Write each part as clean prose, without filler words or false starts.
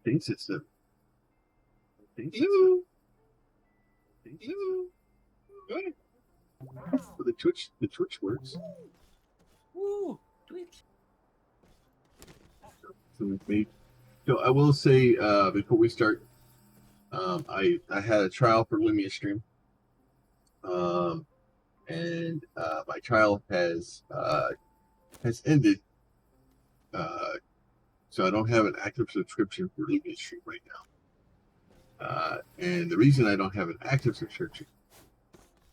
Update system. Update system. Ew. Update system. Ew. Good. So the Twitch works. Woo. Twitch. So we've made. So I will say before we start, I had a trial for Lumia Stream, and my trial has ended. So I don't have an active subscription for Lumia Stream right now. And the reason I don't have an active subscription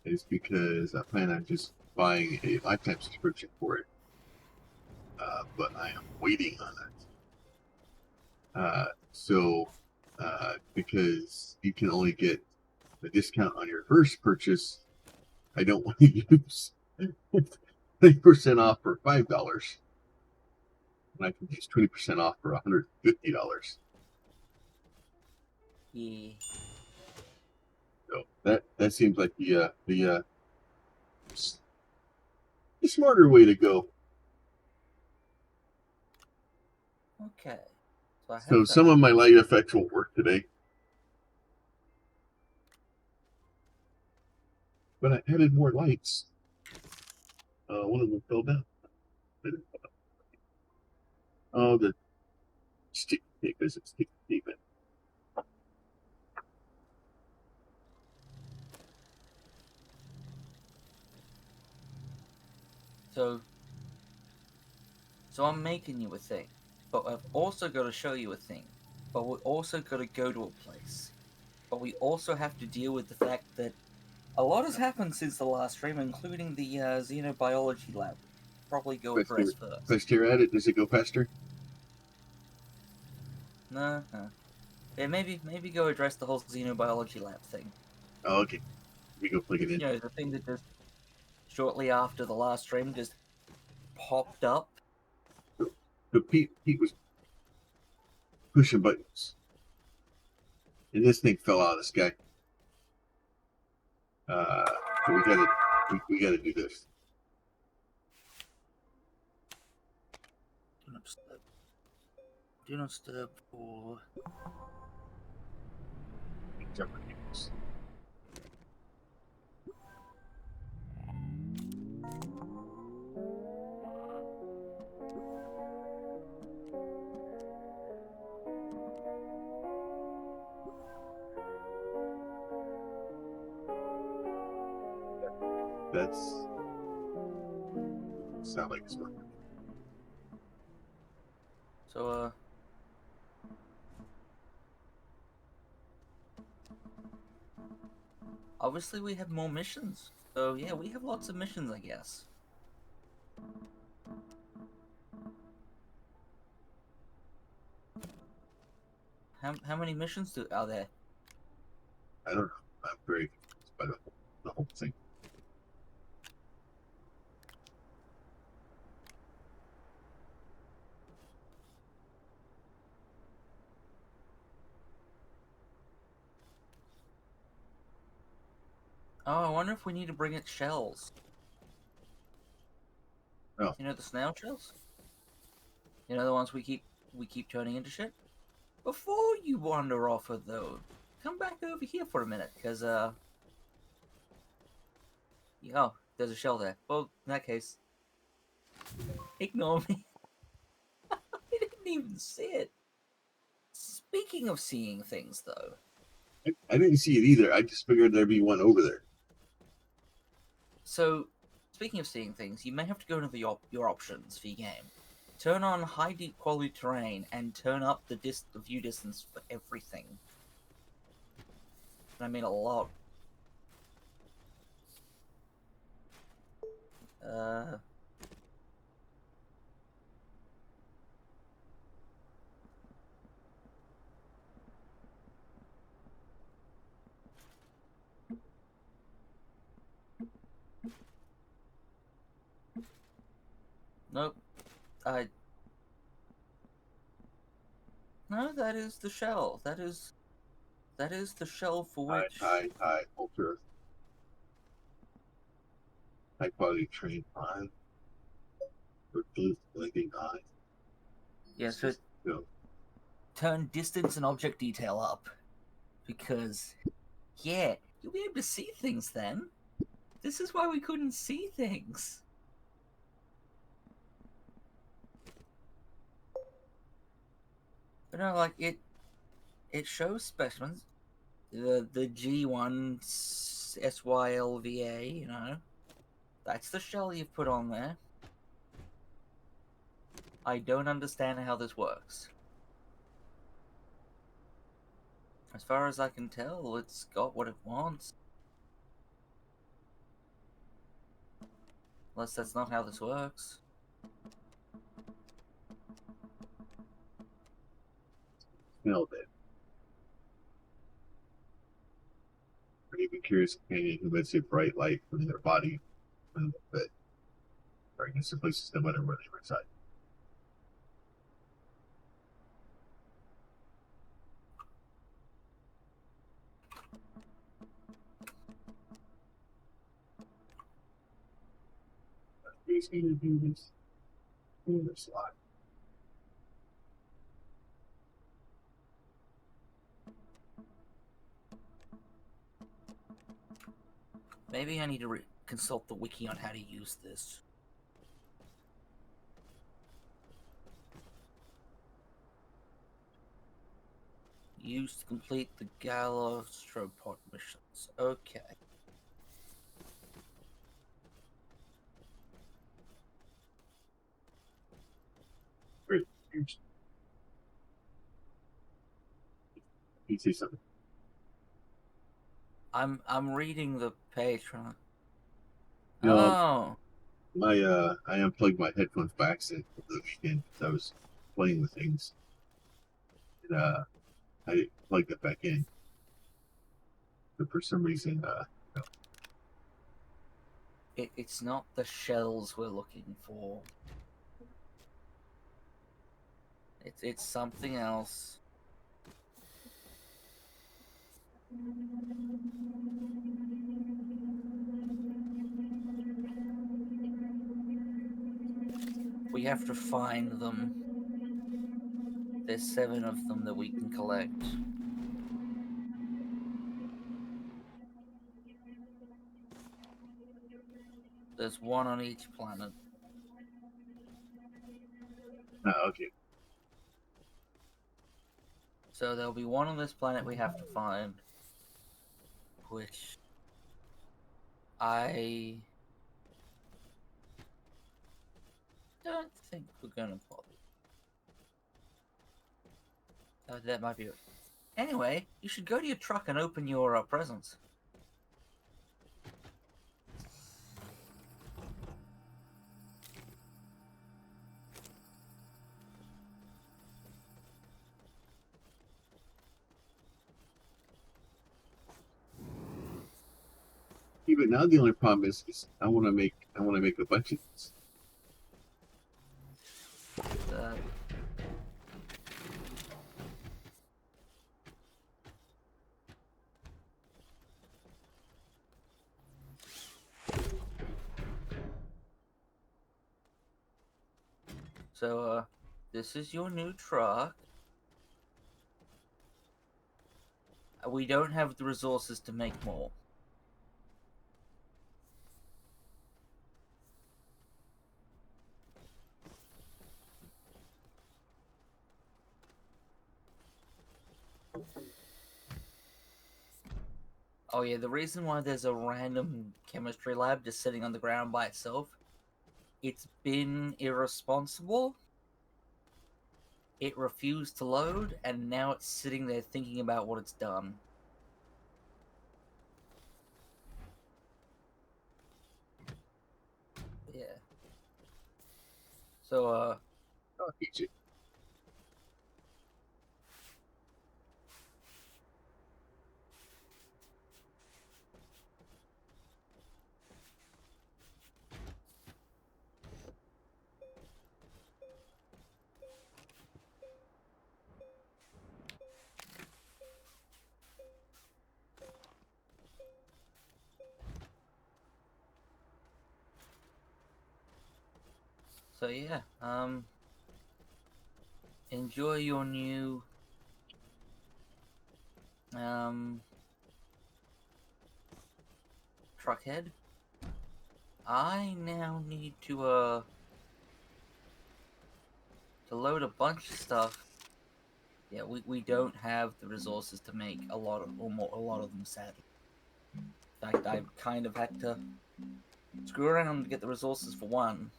is because I plan on just buying a lifetime subscription for it. But I am waiting on it. Because you can only get a discount on your first purchase, I don't want to use 30% off for $5 when I can use 20% off for $150. Yeah. So that seems like the smarter way to go. Okay. So I have So some of my light effects won't work today. But I added more lights. One of them fell down. Oh, the stick tape isn't stick tape. So I'm making you a thing, but I've also got to show you a thing, but we also got to go to a place, but we also have to deal with the fact that a lot has happened since the last stream, including the xenobiology lab. Probably go address first. If I stare at it, does it go faster? No. Yeah, maybe go address the whole xenobiology lab thing. Oh, okay. We go plug it in. You know, the thing that just shortly after the last stream just popped up. So Pete was pushing buttons, and this thing fell out of the sky. So we gotta do this. Do not disturb for Jeopardies. That's sound like it's working. So obviously we have more missions. So yeah, we have lots of missions, I guess. How many missions are there? I don't know. I'm very confused by the whole thing. Oh, I wonder if we need to bring it shells. Oh. You know the snail shells? You know the ones we keep turning into shit? Before you wander off of those, come back over here for a minute, because oh, there's a shell there. Well, in that case, ignore me. I didn't even see it. Speaking of seeing things, though. I didn't see it either. I just figured there'd be one over there. So, speaking of seeing things, you may have to go into your options for your game. Turn on high deep quality terrain and turn up the view distance for everything. I mean a lot. Nope. No, that is the shell. That is the shell for which. High, ultra, high quality train on. For blue blinking eyes. Yeah, so turn distance and object detail up. Because, yeah, you'll be able to see things then. This is why we couldn't see things. But no, like, it shows specimens. The G1 SYLVA, you know. That's the shell you've put on there. I don't understand how this works. As far as I can tell, it's got what it wants. Unless that's not how this works. Smelled it. Or even curious companion who emits a bright light from their body when they fit. Darkness replaces no matter where they reside. Who's going to do this? In this lot. Maybe I need to consult the wiki on how to use this. Used to complete the Galastropod missions. Okay. Great. You see something? I'm reading the page from. No, Oh, I unplugged my headphones by accident over the weekend because I was playing with things. And I plugged it back in. But for some reason, it's not the shells we're looking for. It's something else. We have to find them. There's 7 of them that we can collect. There's 1 on each planet. okay. So there'll be 1 on this planet we have to find. Which I don't think we're gonna bother. That might be it. Anyway, you should go to your truck and open your presents. Yeah, but now the only problem is I want to make a bunch of these. Uh, so, this is your new truck. We don't have the resources to make more. Oh yeah, the reason why there's a random chemistry lab just sitting on the ground by itself, it's been irresponsible. It refused to load, and now it's sitting there thinking about what it's done. Yeah. So, I'll teach it. yeah, enjoy your new Um, Truckhead. I now need to load a bunch of stuff. Yeah, we don't have the resources to make a lot of a lot of them, sadly. In fact, I kind of had to screw around to get the resources for one.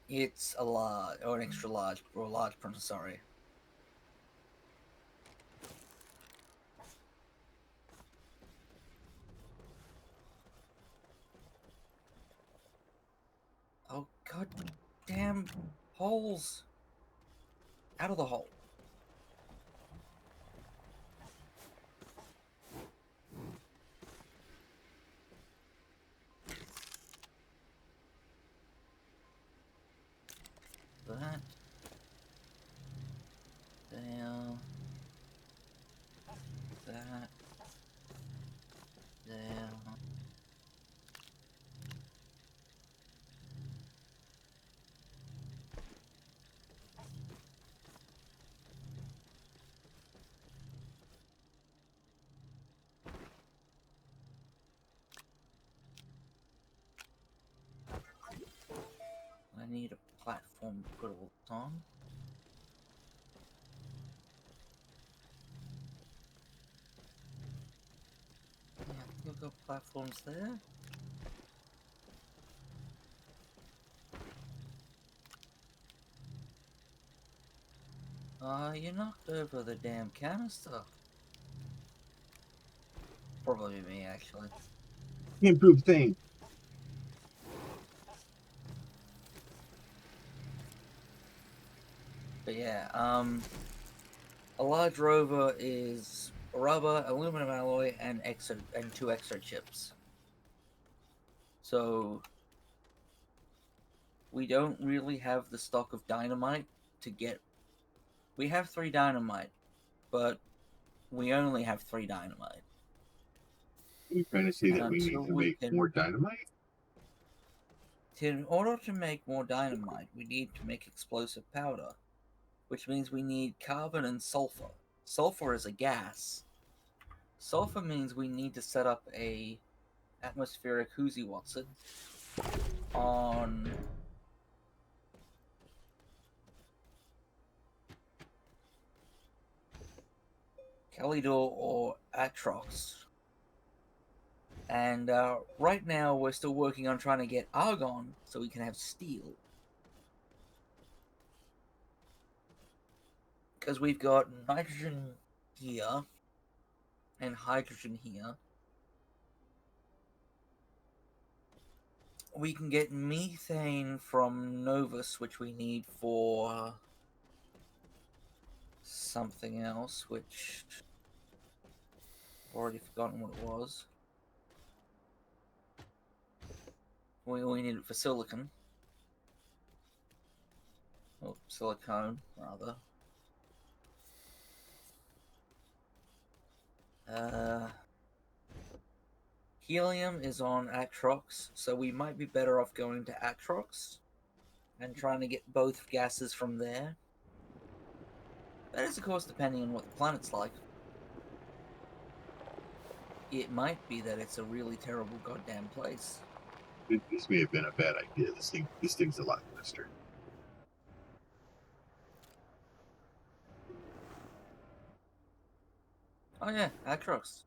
It's a large, or an extra large, or a large printer, sorry. Oh, god damn holes! Out of the hole. That. There. That. There. I need a platform to put all this on. Yeah, I think I've got platforms there. You knocked over the damn canister. Probably me, actually. Improved thing. But yeah, a large rover is rubber, aluminum alloy, and two extra chips. So we don't really have the stock of dynamite to get. We have 3 dynamite, but we only have 3 dynamite. Are you trying to say And that we need until to we make can, more dynamite? in order to make more dynamite, we need to make explosive powder, which means we need carbon and sulfur. Sulfur is a gas. Sulfur means we need to set up a atmospheric whoozy what's it on Calidor or Atrox. And right now we're still working on trying to get argon so we can have steel. Because we've got nitrogen here and hydrogen here. We can get methane from Novus, which we need for something else, which I've already forgotten what it was. We need it for silicon. Or silicone, rather. Helium is on Atrox, so we might be better off going to Atrox and trying to get both gases from there. That is, of course, depending on what the planet's like. It might be that it's a really terrible goddamn place. This may have been a bad idea. This thing's a lot faster. Oh yeah, Atrox.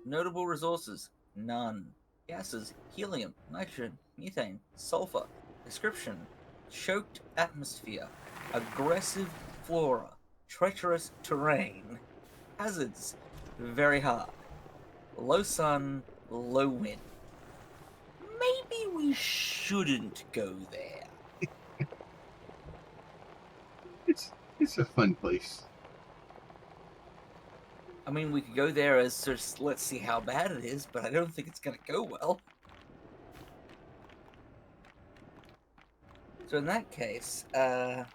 Notable resources. None. Gases. Helium. Nitrogen. Methane. Sulfur. Description. Choked atmosphere. Aggressive flora. Treacherous terrain. Hazards. Very hard. Low sun. Low wind. Maybe we shouldn't go there. It's a fun place. I mean, we could go there as just, let's see how bad it is, but I don't think it's gonna go well. So in that case, oh,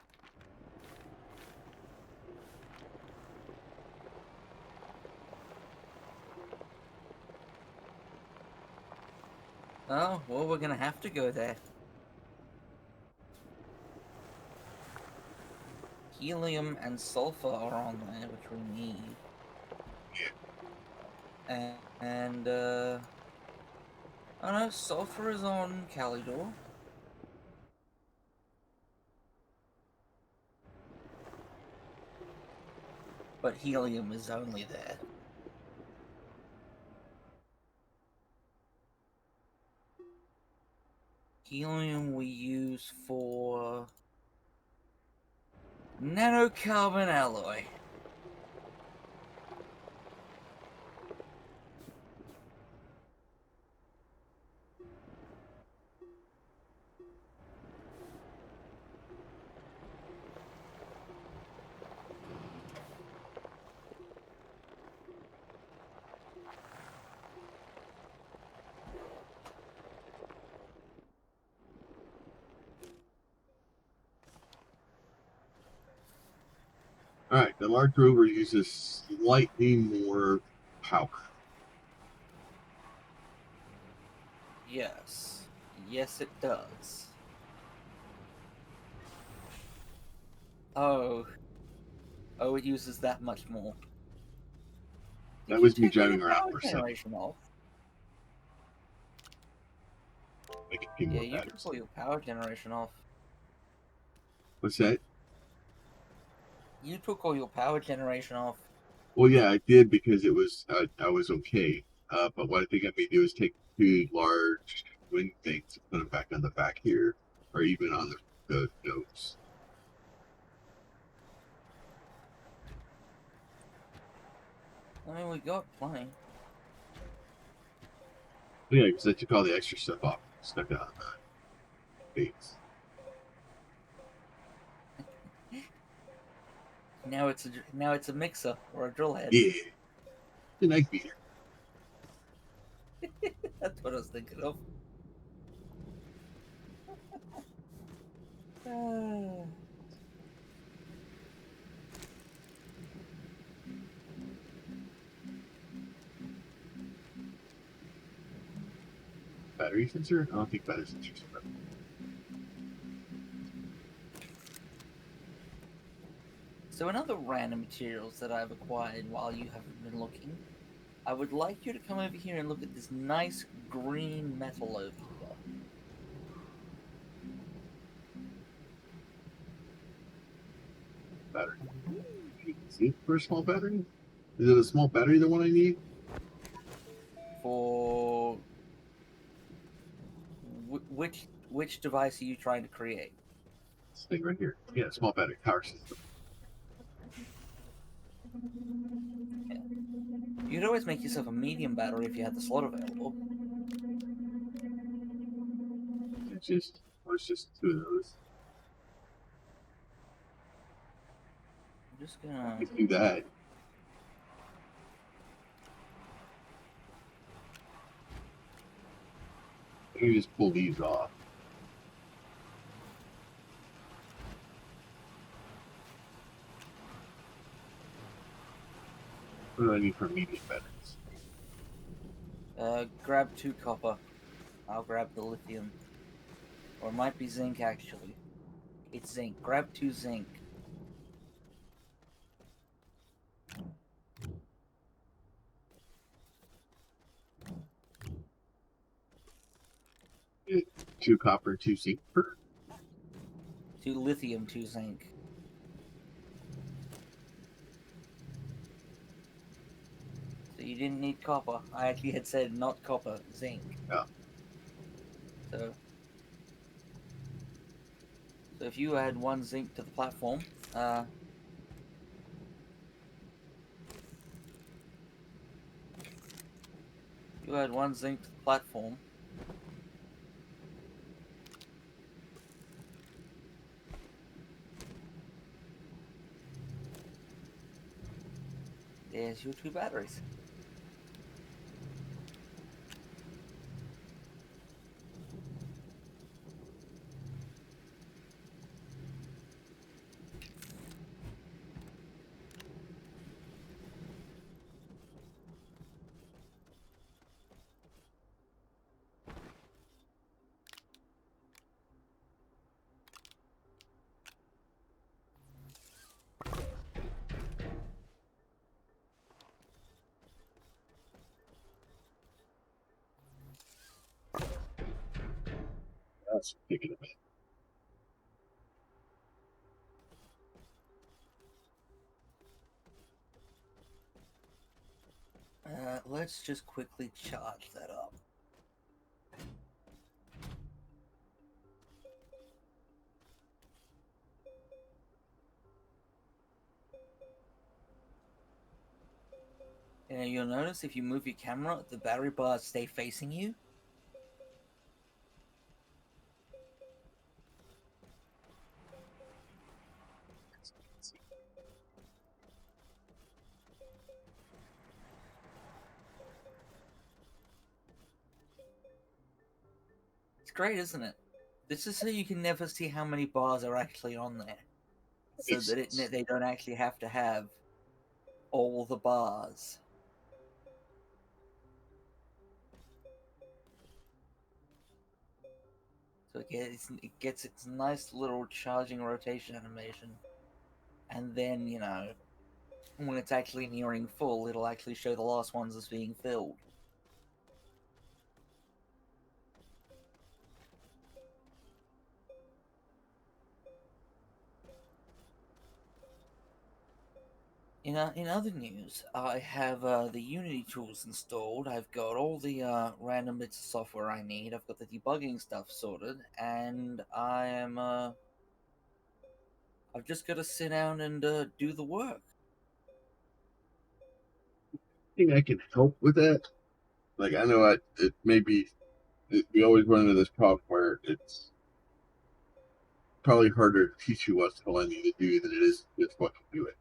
well, we're gonna have to go there. helium and sulfur are on there, which we need. And oh no, sulfur is on Calidor. But helium is only there. Helium we use for nanocarbon alloy. All right, the large rover uses slightly more power. Yes. Yes, it does. Oh. Oh, it uses that much more. Did That you was me take all your driving around power for a second, generation off? making a few Yeah, more you took batteries. all your power generation off. What's that? You took all your power generation off. Well, yeah, I did because it was I was okay. But what I think I may do is take two large wing things and put them back on the back here, or even on the nose. I mean, we got plenty. Yeah, because I took all the extra stuff off, stuck it on the base. Now it's a mixer or a drill head. Yeah, the night beater. That's what I was thinking of. Battery sensor? I don't think battery sensors are better. So in other random materials that I've acquired while you haven't been looking, I would like you to come over here and look at this nice green metal over here. Battery. See, for a small battery? Is it a small battery the one I need? For which device are you trying to create? This thing right here. Yeah, small battery power system. Yeah. You could always make yourself a medium battery if you had the slot available. It's just two of those. I'm just gonna. Let's do that. I can just pull these off. What do I need for medium batteries? Grab 2 copper. I'll grab the lithium. Or it might be zinc, actually. It's zinc. Grab 2 zinc. Two copper, two zinc. 2 lithium, 2 zinc. So you didn't need copper. I actually had said not copper, zinc. Oh. So if you add 1 zinc to the platform, you add 1 zinc to the platform. There's your 2 batteries. That's taking a minute. Let's just quickly charge that up. And you'll notice if you move your camera, the battery bars stay facing you. It's great, isn't it? This is so you can never see how many bars are actually on there. So Makes that sense. they don't actually have to have all the bars. So it gets its nice little charging rotation animation. And then, when it's actually nearing full, it'll actually show the last ones as being filled. In other news, I have the Unity tools installed. I've got all the random bits of software I need. I've got the debugging stuff sorted, and I've just got to sit down and do the work. I think I can help with that. Like I know it may be we always run into this problem where it's probably harder to teach you what I need to do than it is just what to do it.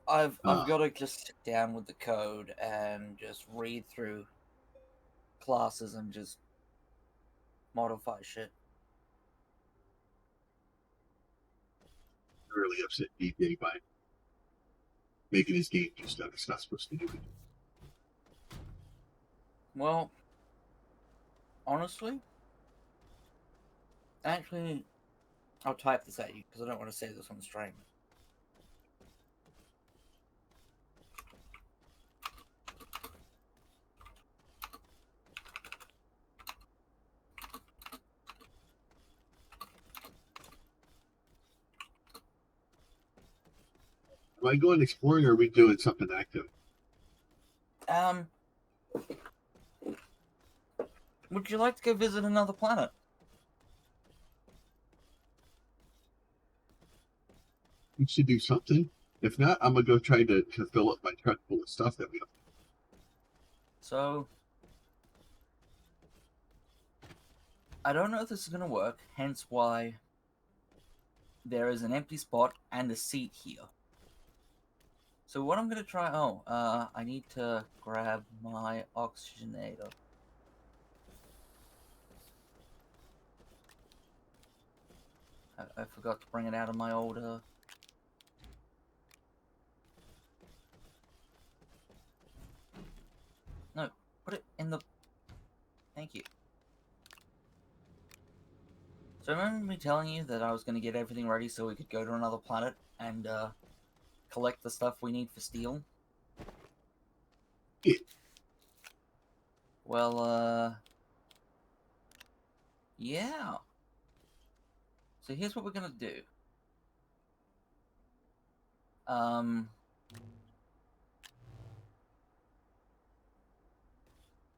I've got to just sit down with the code and just read through classes and just modify shit. Really upset DJ by making his game do stuff it's not supposed to do. Well, honestly, actually, I'll type this at you because I don't want to say this on stream. Am I going exploring or are we doing something active? Um, would you like to go visit another planet? We should do something. If not, I'm gonna go try to fill up my truck full of stuff that we have. So, I don't know if this is going to work, hence why there is an empty spot and a seat here. So what I'm going to try... Oh, I need to grab my oxygenator. I forgot to bring it out of my old... No, put it in the... Thank you. So remember me telling you that I was going to get everything ready so we could go to another planet and collect the stuff we need for steel? Yeah. Well, yeah. So here's what we're going to do. I'm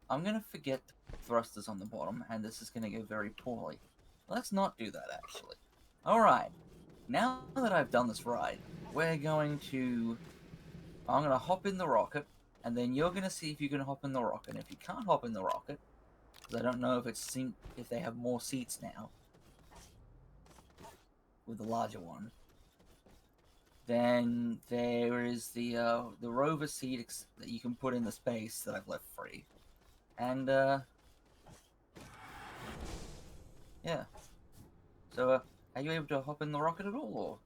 going to forget the thrusters on the bottom, and this is going to go very poorly. Let's not do that, actually. Alright, now that I've done this right, we're going to... I'm going to hop in the rocket, and then you're going to see if you can hop in the rocket. And if you can't hop in the rocket, because I don't know if they have more seats now, with the larger one, then there is the rover seat that you can put in the space that I've left free. And, yeah. So, are you able to hop in the rocket at all, or?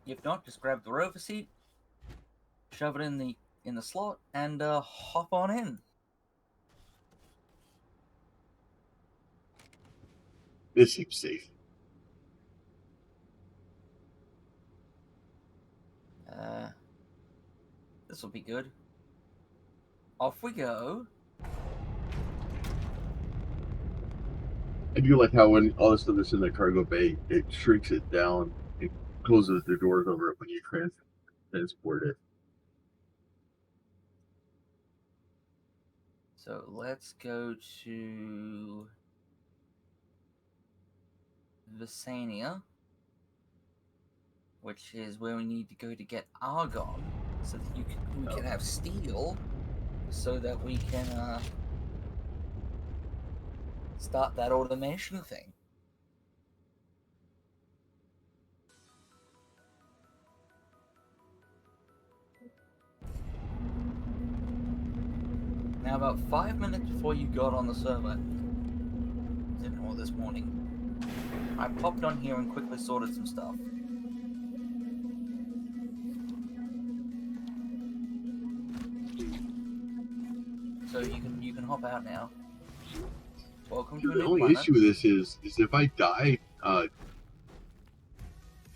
If not, just grab the rover seat, shove it in the slot, and hop on in. This seems safe. This will be good. Off we go. I do like how when all the stuff that's in the cargo bay, it shrinks it down. It closes the doors over it when you transport it. So let's go to Visania, which is where we need to go to get argon, so that we can have steel, so that we can start that automation thing. Now, about 5 minutes before you got on the server, or this morning, I popped on here and quickly sorted some stuff. So you can hop out now. Welcome to a The new only planet. issue with this is if I die,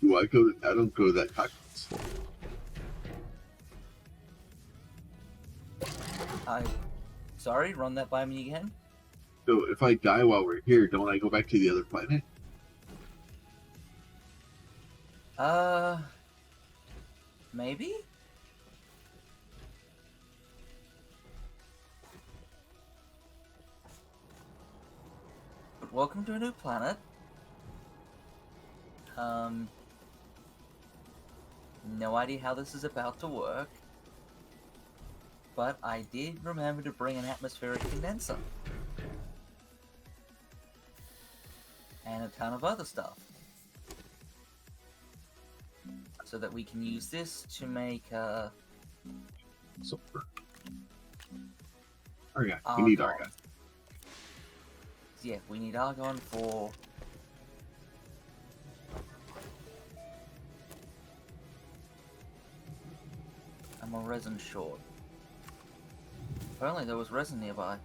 do I go? I don't go to that cockpit. Sorry, run that by me again. So if I die while we're here, don't I go back to the other planet? Maybe? But welcome to a new planet. No idea how this is about to work. But I did remember to bring an atmospheric condenser. And a ton of other stuff. So that we can use this to make, Sulfur. Argon. We need argon. Yeah, we need argon for... I'm a resin short. If only there was resin nearby.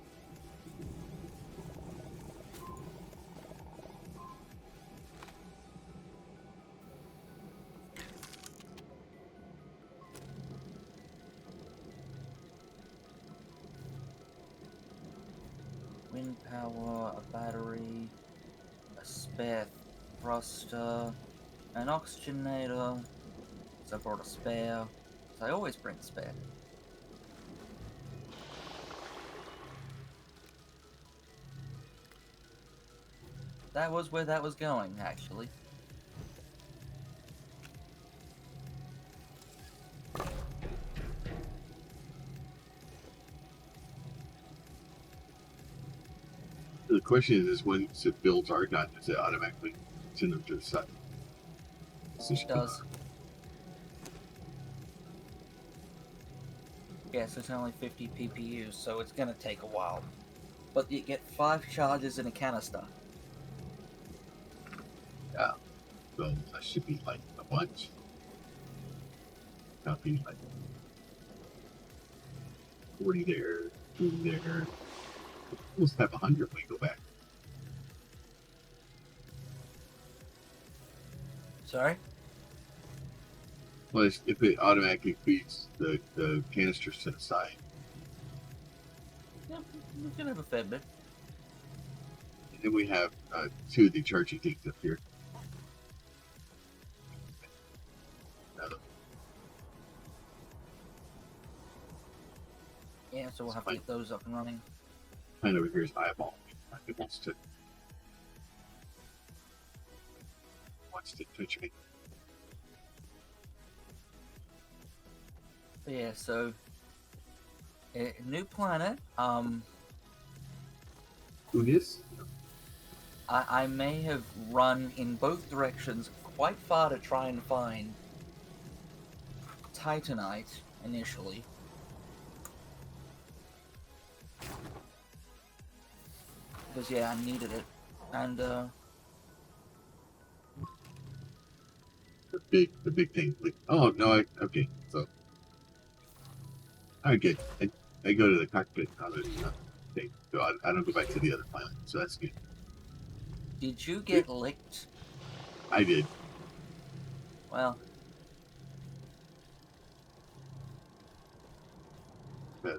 Wind power, a battery, a spare thruster, an oxygenator. So I brought a spare. So I always bring a spare. That was where that was going, actually. The question is once it builds argon, does it automatically send them to the sun? It does. Yes, it's only 50 PPUs, so it's gonna take a while. But you get 5 charges in a canister. Yeah. So that should be like a bunch. Not be like 40 there, 2 there. We'll have 100 when we go back. Sorry? Well, if it automatically feeds the canisters to the side. Yeah, we can have a fair bit. And then we have 2 of the charging things up here. Yeah, so we'll have to get those up and running. Mine over here is eyeball. It wants to touch me. But yeah, so new planet. Who is? I may have run in both directions quite far to try and find Titanite initially. Because yeah, I needed it. And the big thing. Like, oh no, okay. So I get I go to the cockpit on the thing. So I don't go back to the other planet. So that's good. did you get licked? I did. Well,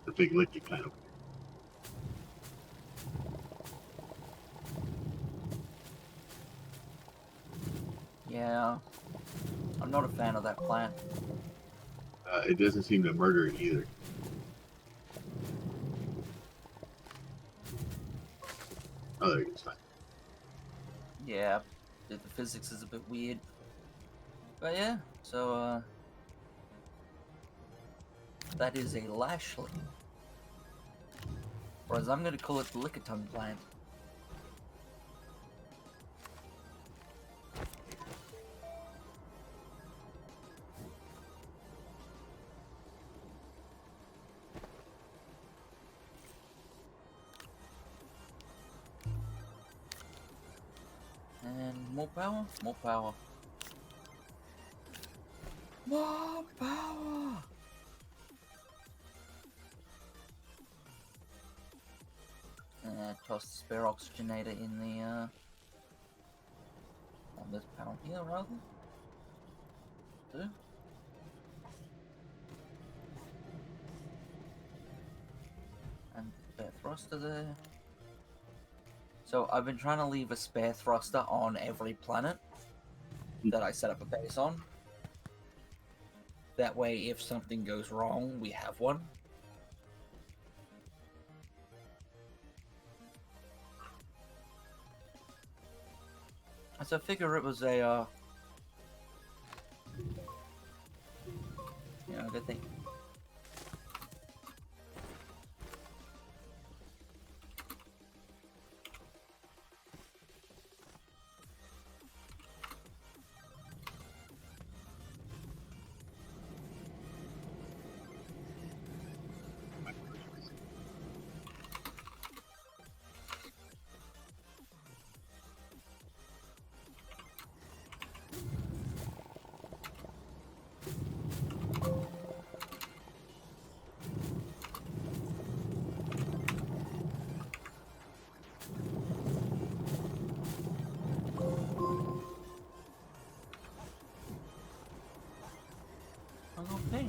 the big liquid kind of. Yeah, I'm not a fan of that plant. It doesn't seem to murder it either. Oh, there it is. Fine. Yeah, the physics is a bit weird. But yeah, so, that is a Lashley. Whereas I'm gonna call it the Lickitung plant. And more power, more power. More power! Toss the spare oxygenator in the, on this panel here, rather. Do. And spare thruster there. So I've been trying to leave a spare thruster on every planet that I set up a base on. That way, if something goes wrong, we have one. So I figure it was a, good thing. Okay.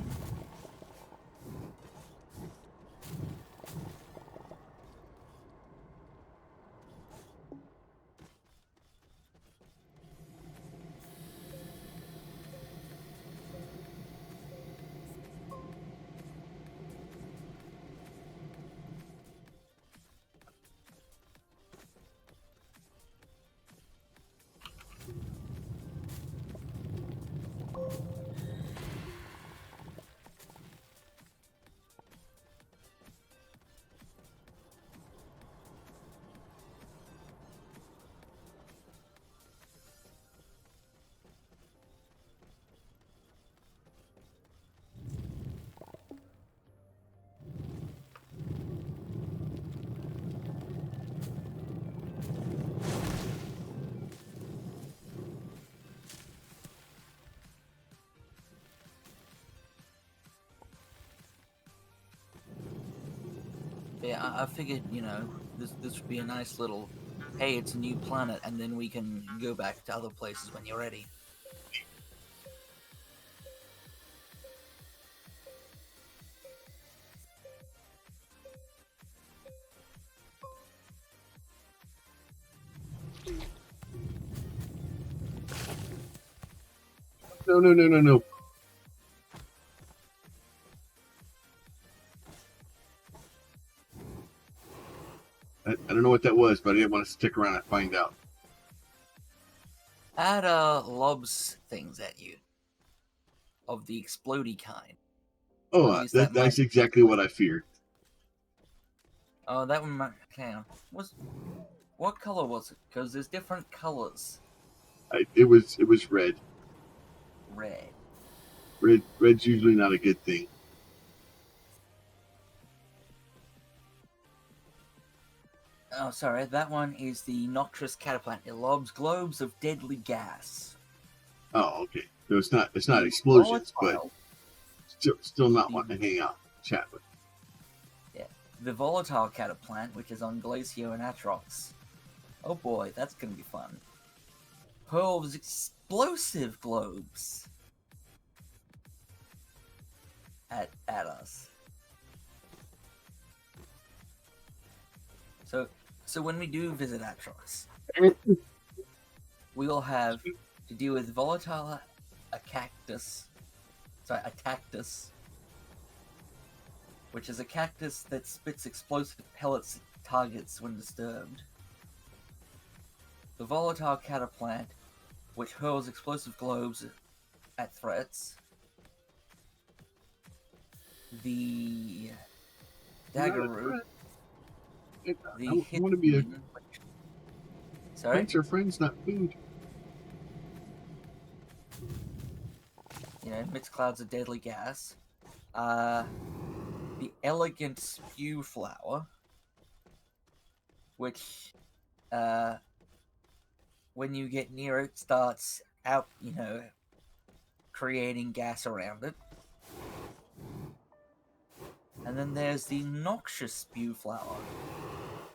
Yeah, I figured, this would be a nice little, hey, it's a new planet, and then we can go back to other places when you're ready. No, no, no, no, no. I don't know what that was, but I didn't want to stick around and find out. Add, lobs things at you. Of the explodey kind. Or Oh, at least that that's might... exactly what I feared. Oh, that one might... Hang on. What color was it? Because there's different colors. It was red. Red. Red's usually not a good thing. Oh, sorry, that one is the Noctrous Cataplant. It lobs globes of deadly gas. Oh, okay. So it's not The explosions, but volatile, still not the, wanting to hang out, chat with. yeah, the Volatile Cataplant, which is on Glacio and Atrox. Oh boy, that's gonna be fun. Hurls explosive globes at us. So when we do visit Atros, we will have to deal with volatile a cactus. Sorry, a cactus, which is a cactus that spits explosive pellets at targets when disturbed. The volatile cataplant, which hurls explosive globes at threats. The daggerroot. I The want to be a Sorry? friends are friends, not food. You know, emits clouds of deadly gas. The elegant spew flower, which, when you get near it, starts out, creating gas around it. And then there's the noxious spew flower,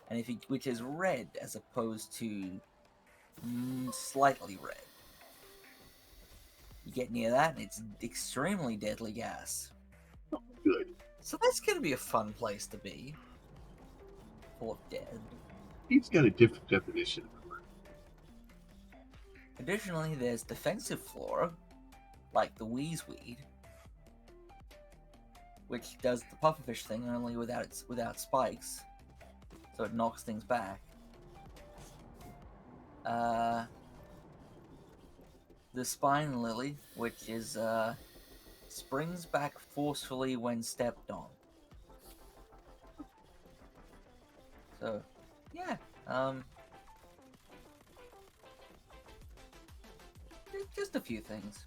and which is red as opposed to slightly red. You get near that, and it's extremely deadly gas. Good. So that's going to be a fun place to be. Full of dead. He's got a different definition. Additionally, there's defensive flora, like the wheezeweed, which does the pufferfish thing only without spikes, so it knocks things back. The spine lily, which is springs back forcefully when stepped on. So, yeah, just a few things.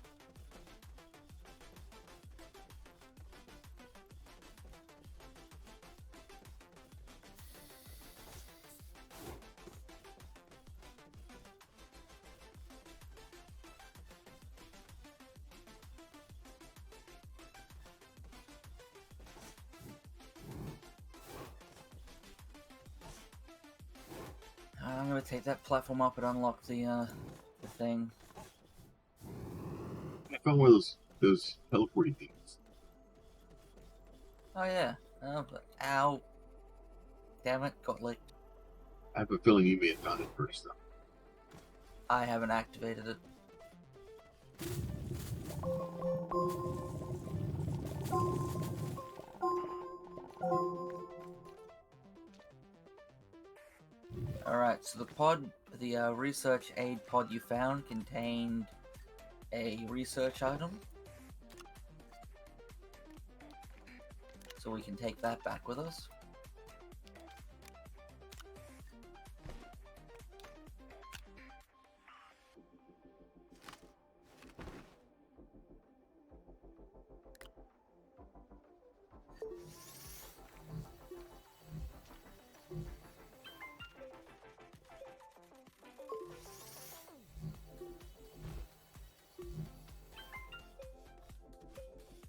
I'm gonna take that platform up and unlock the thing. I found one of those teleporting things. Oh yeah. Oh, ow. Damn it, got licked. I have a feeling you may have found it first, though. I haven't activated it. Alright, so the research aid pod you found contained a research item. So we can take that back with us.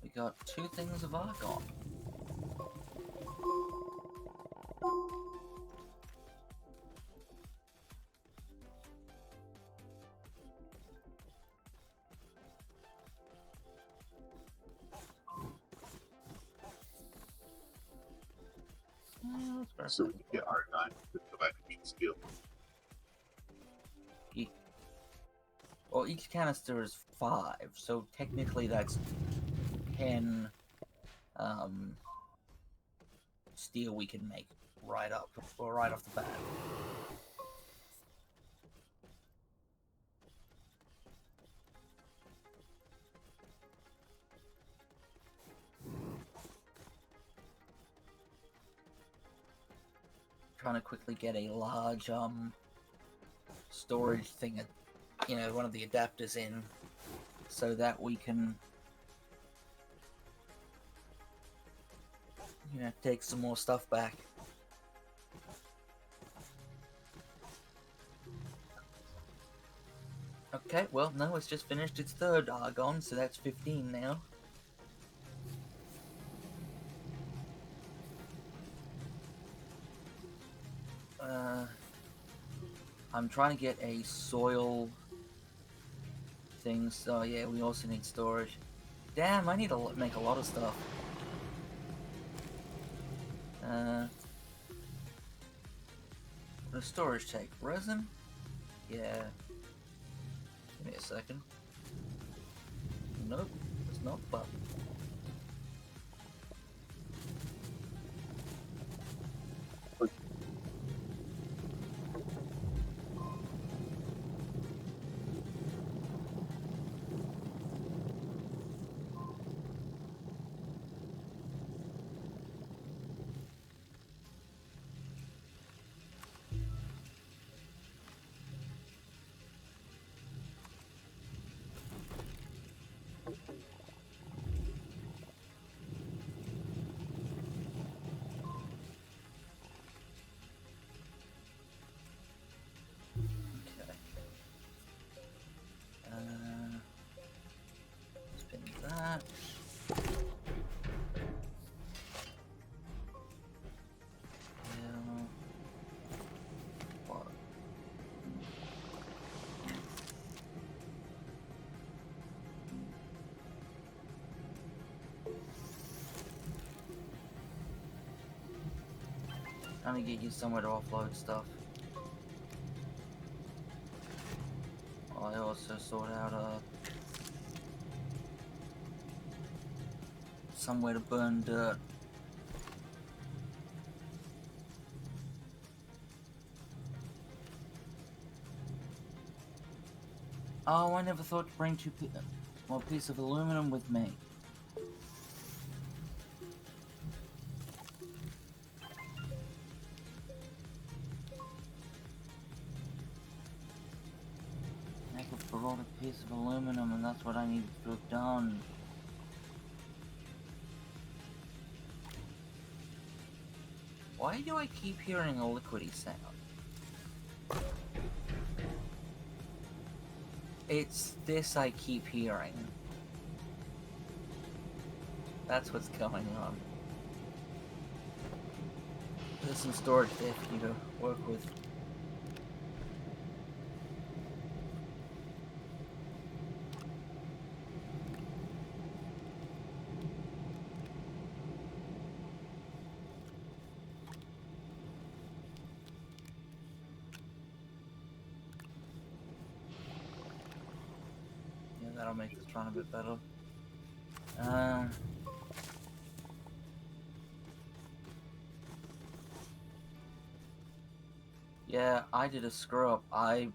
We got 2 things of argon. So we can get R9 with the vitamin skill. Well, each canister is 5, so technically that's 10 steel we can make right off the bat. Trying to quickly get a large storage thing at one of the adapters in, so that we can take some more stuff back. Okay, well, no, it's just finished its 3rd argon, so that's 15 now. I'm trying to get a soil thing, so yeah, we also need storage. Damn, I need to make a lot of stuff. The storage tank. Resin? Yeah. Give me a second. Nope, it's not the button. Okay. Spin that. Yeah. What? Trying to get you somewhere to offload stuff. I also sort out somewhere to burn dirt. Oh, I never thought to bring one piece of aluminum with me. I could have brought a piece of aluminum, and that's what I needed to have done. Why do I keep hearing a liquidy sound? It's this I keep hearing. That's what's going on. There's some storage there for you to work with. Yeah, that'll make this run a bit better. Yeah, I did a screw up. I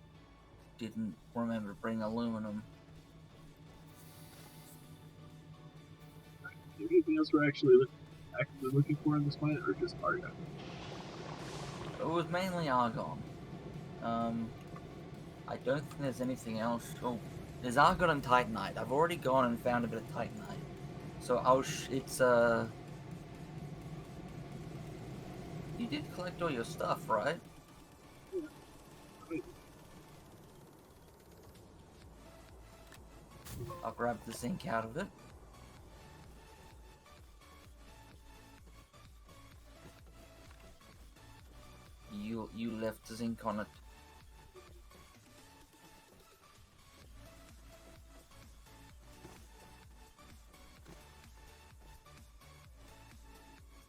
didn't remember to bring aluminum. Anything else we're actually actively looking for on this planet, or just argon? It was mainly argon. I don't think there's anything else. Oh, there's argon and titanite. I've already gone and found a bit of titanite. So it's you did collect all your stuff, right? I'll grab the zinc out of it. You left the zinc on it.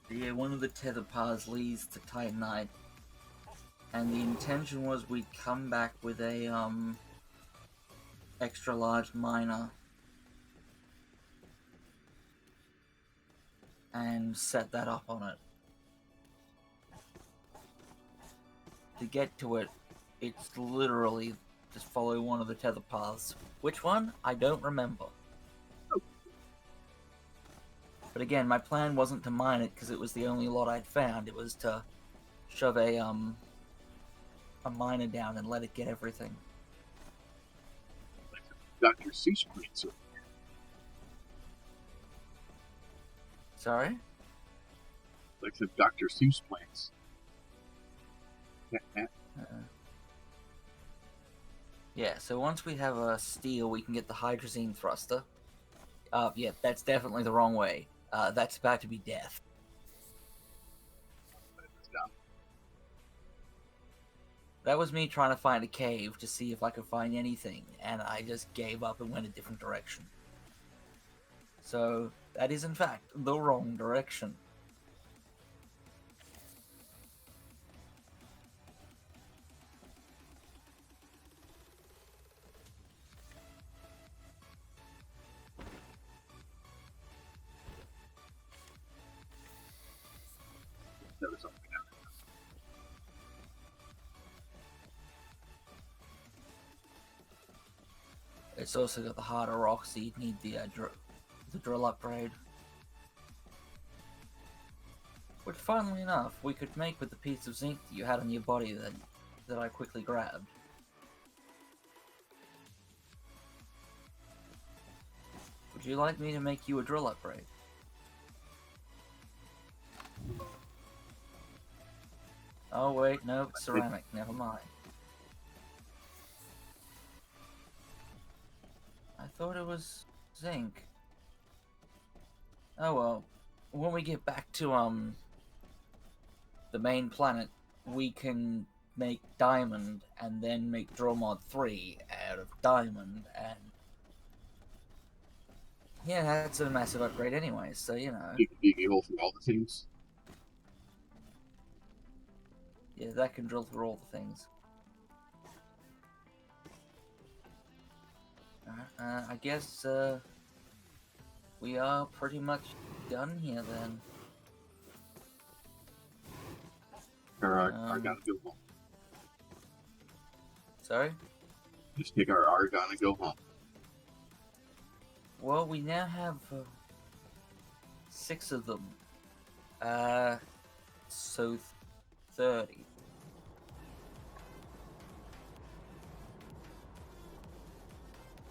Yeah, one of the tether paths leads to titanite, and the intention was we'd come back with a extra large miner and set that up on it. To get to it, it's literally just follow one of the tether paths. Which one? I don't remember. But again, my plan wasn't to mine it because it was the only lot I'd found. It was to shove a miner down and let it get everything. Dr. Seuss plants. Sorry? Like some Dr. Seuss plants. Yeah, so once we have a steel, we can get the hydrazine thruster. Yeah, that's definitely the wrong way. That's about to be death. That was me trying to find a cave to see if I could find anything, and I just gave up and went a different direction. So, that is in fact the wrong direction. It's also got the harder rock, so you'd need the drill upgrade. Which, funnily enough, we could make with the piece of zinc that you had on your body that I quickly grabbed. Would you like me to make you a drill upgrade? Oh wait, no, it's ceramic, never mind. I thought it was zinc. Oh well, when we get back to, the main planet, we can make diamond and then make drill mod 3 out of diamond, and yeah, that's a massive upgrade anyway, so you know. You can dig a hole through all the things. Yeah, that can drill through all the things. I guess, we are pretty much done here then. Our gotta go home. Sorry? Just take our argon and go home. Well, we now have 6 of them. So 30.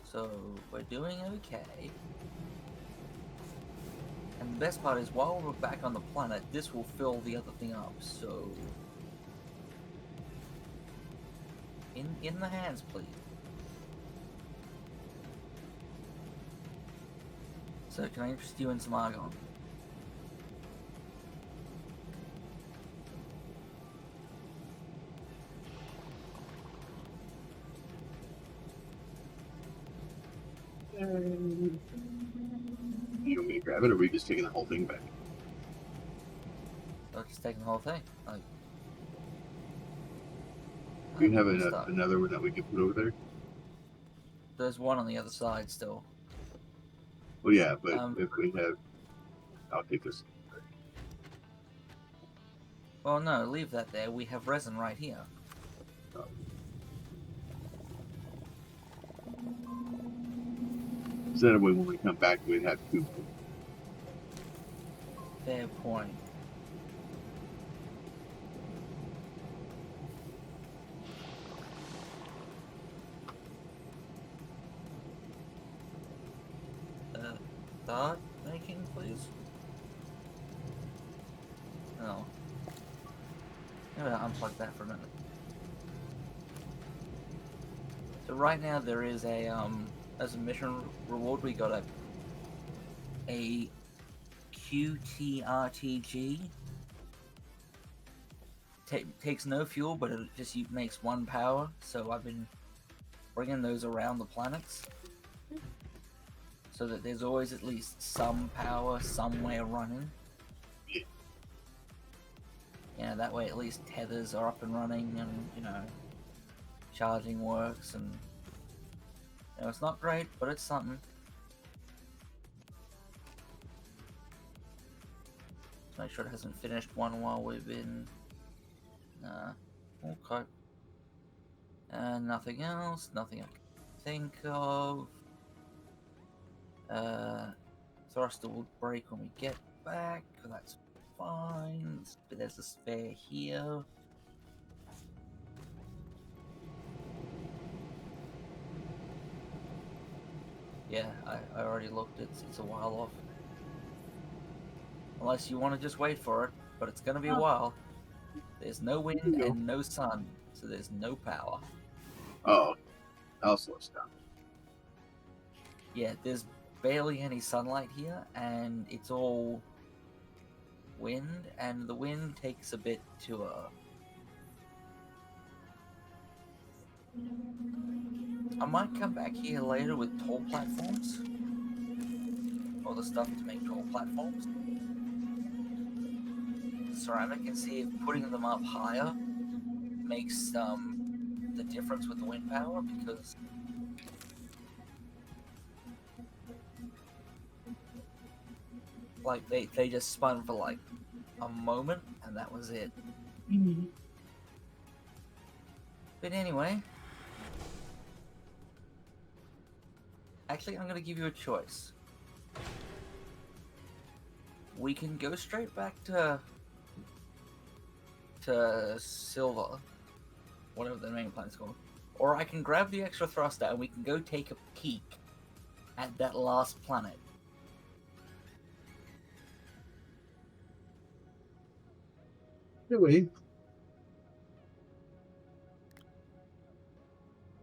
So we're doing okay. And the best part is, while we're back on the planet, this will fill the other thing up. So in the hands, please. So can I interest you in some argon? You want me to grab it, or are we just taking the whole thing back? Or just taking the whole thing? Like, Do you have stuff. another one that we can put over there? There's one on the other side still. Oh yeah, but if we have, I'll take this. Well, no, leave that there. We have resin right here. Oh. So that way, when we come back, we'd have 2. Fair point. Start making, please? Oh. I'm gonna unplug that for a minute. So right now there is as a mission reward, we got a QTRTG. Takes no fuel, but it just makes 1 power, so I've been bringing those around the planets, so that there's always at least some power somewhere running. Yeah, that way at least tethers are up and running, and, you know, charging works, and, you know, it's not great, but it's something. Let's make sure it hasn't finished one while we've been... okay. And nothing else, nothing I can think of. Thruster will break when we get back, that's fine. But there's a spare here. Yeah, I already looked, it's a while off. Unless you want to just wait for it, but it's gonna be a while. There's no wind and no sun, so there's no power. Oh, I'll slow us down. Yeah, there's barely any sunlight here, and it's all wind, and the wind takes a bit to I might come back here later with tall platforms, or the stuff to make tall platforms, ceramic, and see if putting them up higher makes the difference with the wind power, because like they just spun for like a moment and that was it. But anyway, Actually, I'm gonna give you a choice. We can go straight back to Silver, whatever the main planet's called, or I can grab the extra thruster and we can go take a peek at that last planet. Anyway,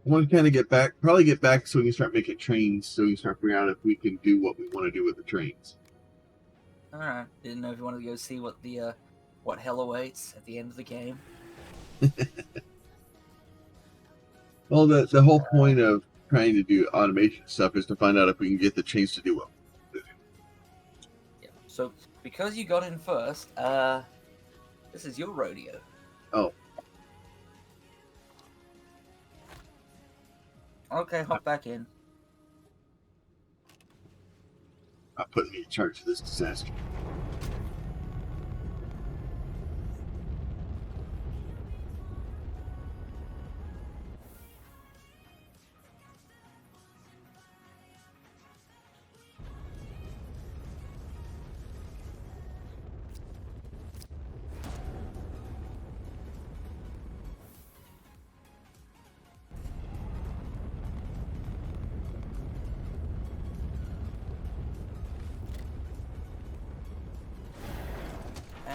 I want to kind of probably get back so we can start making trains, so we can start figuring out if we can do what we want to do with the trains. Alright, didn't know if you wanted to go see what hell awaits at the end of the game. Well, the whole point of trying to do automation stuff is to find out if we can get the trains to do what we want to do. Yeah. So because you got in first, this is your rodeo. Oh. Okay, hop back in. Not putting me in charge of this disaster.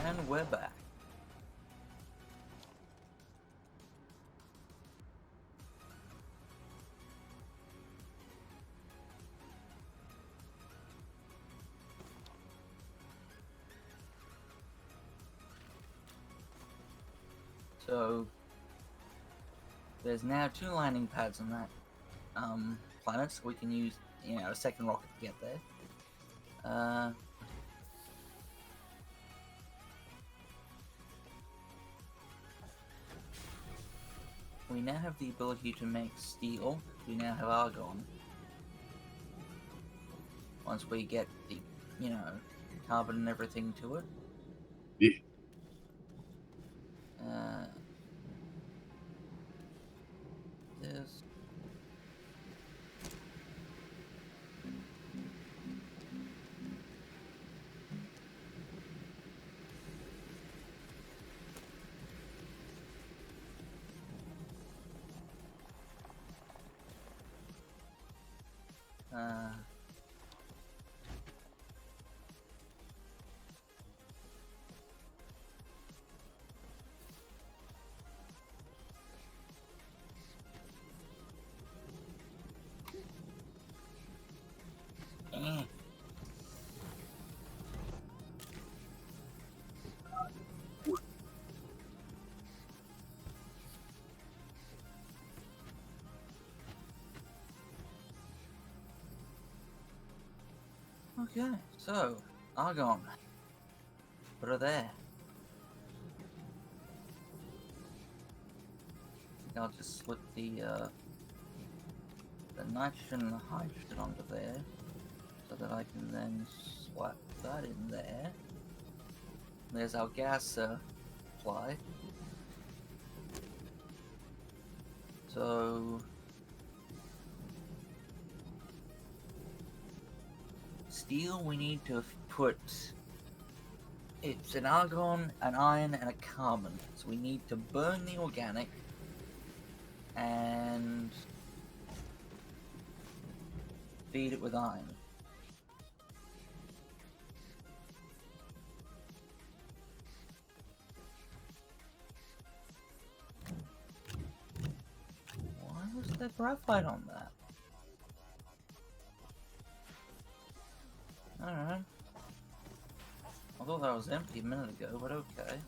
And we're back. So there's now 2 landing pads on that planet, so we can use a second rocket to get there. We now have the ability to make steel. We now have argon. Once we get the, carbon and everything to it. Yeah. This. Eh. Okay, so argon. Put her there. I think I'll just slip the nitrogen and the hydrogen onto there, so that I can then swap that in there. There's our gas supply. So steel, we need to put. It's an argon, an iron, and a carbon. So we need to burn the organic and feed it with iron. Why was there graphite on that? Alright. I thought that was empty a minute ago, but okay.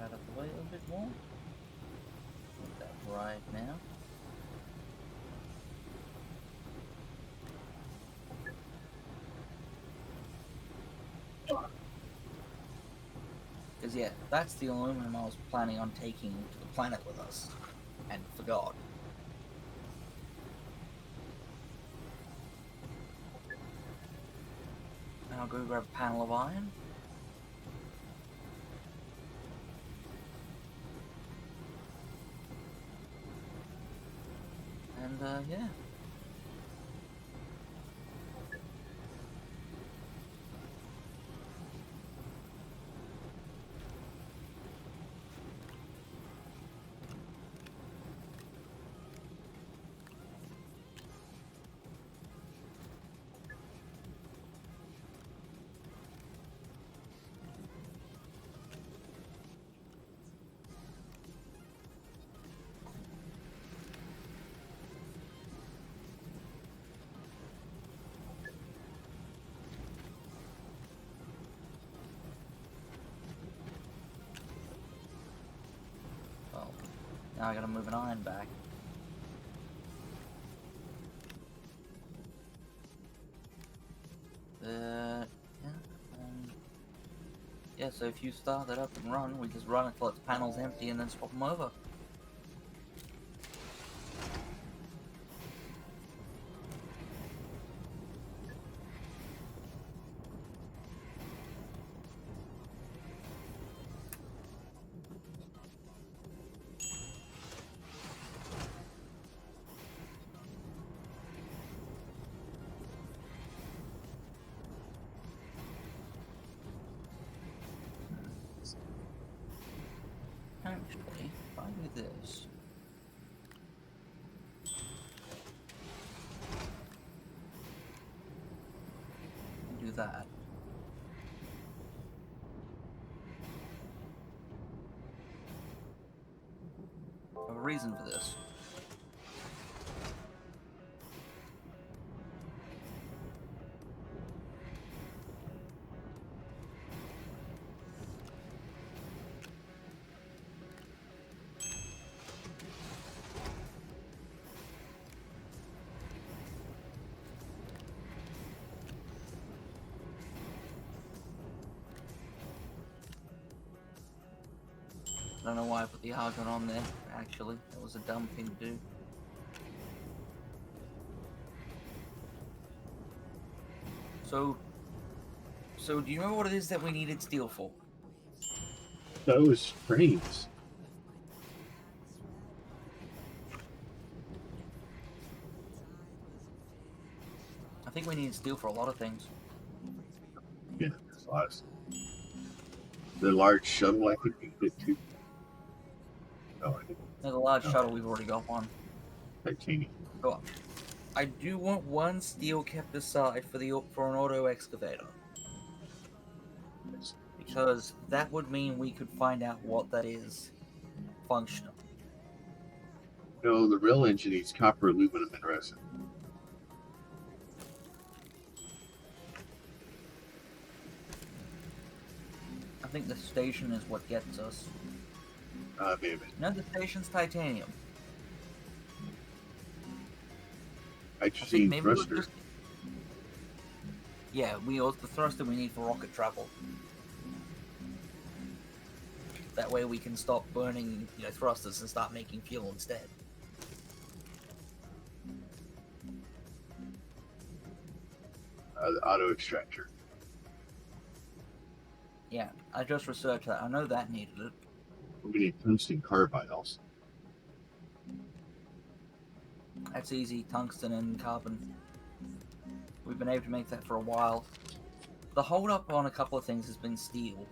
Out of the way a little bit more. Put that right now. Because, yeah, that's the aluminum I was planning on taking to the planet with us. And forgot. And I'll go grab a panel of iron. And, yeah. Well, now I gotta move an iron back. Yeah, so if you start that up and run, we just run it till its panel's empty and then swap them over. Actually, if I do this... and do that... I have a reason for this. I don't know why I put the argon on there, actually. That was a dumb thing to do. So do you know what it is that we needed steel for? Those trains. I think we needed steel for a lot of things. Yeah, there's a lot of stuff. The large shuttle I think we did too. Oh, I think There's a large shuttle, we've already got one. titanium. So, I do want one steel kept aside for an auto excavator. Because that would mean we could find out what that is functional. No, the real engine needs copper, aluminum, and resin. I think the station is what gets us. Maybe. No, the station's titanium. I I just think seen maybe we'll thruster. just... Yeah, we also the thruster we need for rocket travel. That way we can stop burning, thrusters and start making fuel instead. The auto extractor. Yeah, I just researched that. I know that needed it. We need tungsten carbide also. That's easy, tungsten and carbon. We've been able to make that for a while. The hold up on a couple of things has been steel.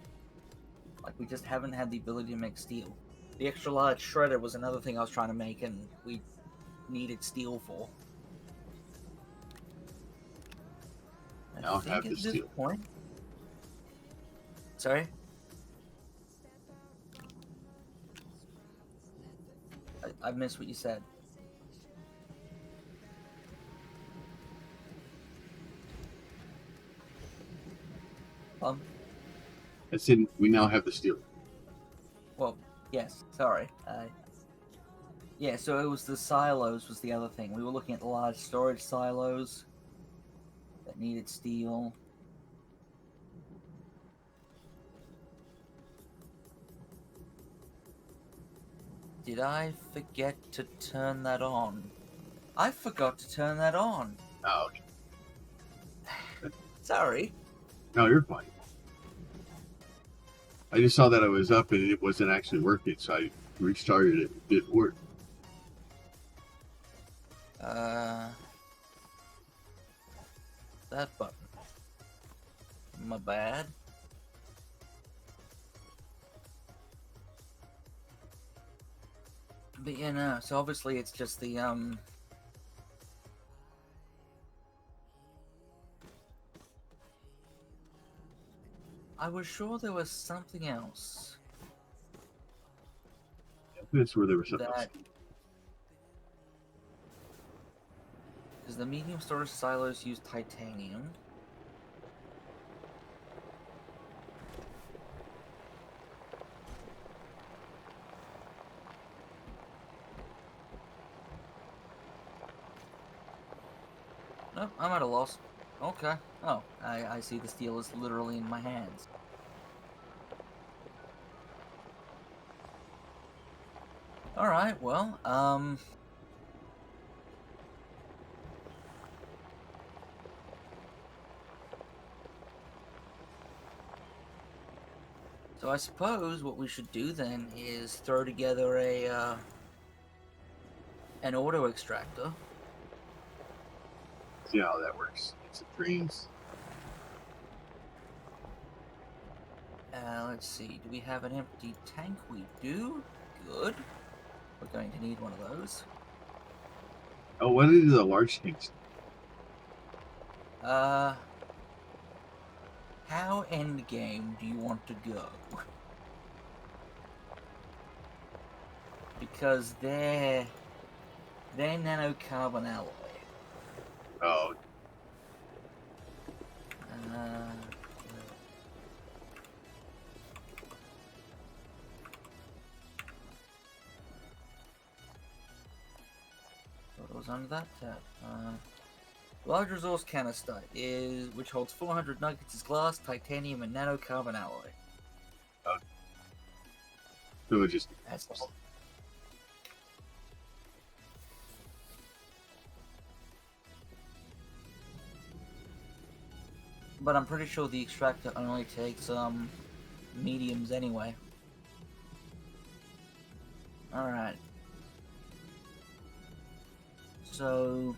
Like, we just haven't had the ability to make steel. The extra large shredder was another thing I was trying to make and we needed steel for. Now have the steel. Point... Sorry? I missed what you said. I said we now have the steel. Well, yes, sorry. Yeah, so it was the silos was the other thing. We were looking at the large storage silos that needed steel. Did I forget to turn that on? I forgot to turn that on. Oh, okay. Sorry. No, you're fine. I just saw that I was up and it wasn't actually working, so I restarted it. It didn't work. That button. My bad. But yeah, no, so obviously it's just the, I was sure there was something else That's where there was something else. that... Because the medium storage silos use titanium. Nope, I'm at a loss. Okay. Oh, I see the steel is literally in my hands. Alright, well, so I suppose what we should do then is throw together an auto extractor. See how that works. It's a dreams. Let's see, do we have an empty tank? We do. Good. We're going to need one of those. Oh, what are the large things? How endgame do you want to go? Because they're nanocarbon alloy. Oh, Uh, what was under that tab? Large resource canister is which holds 400 nuggets is glass, titanium, and nanocarbon alloy. so it just That's but I'm pretty sure the extractor only takes mediums anyway. Alright. So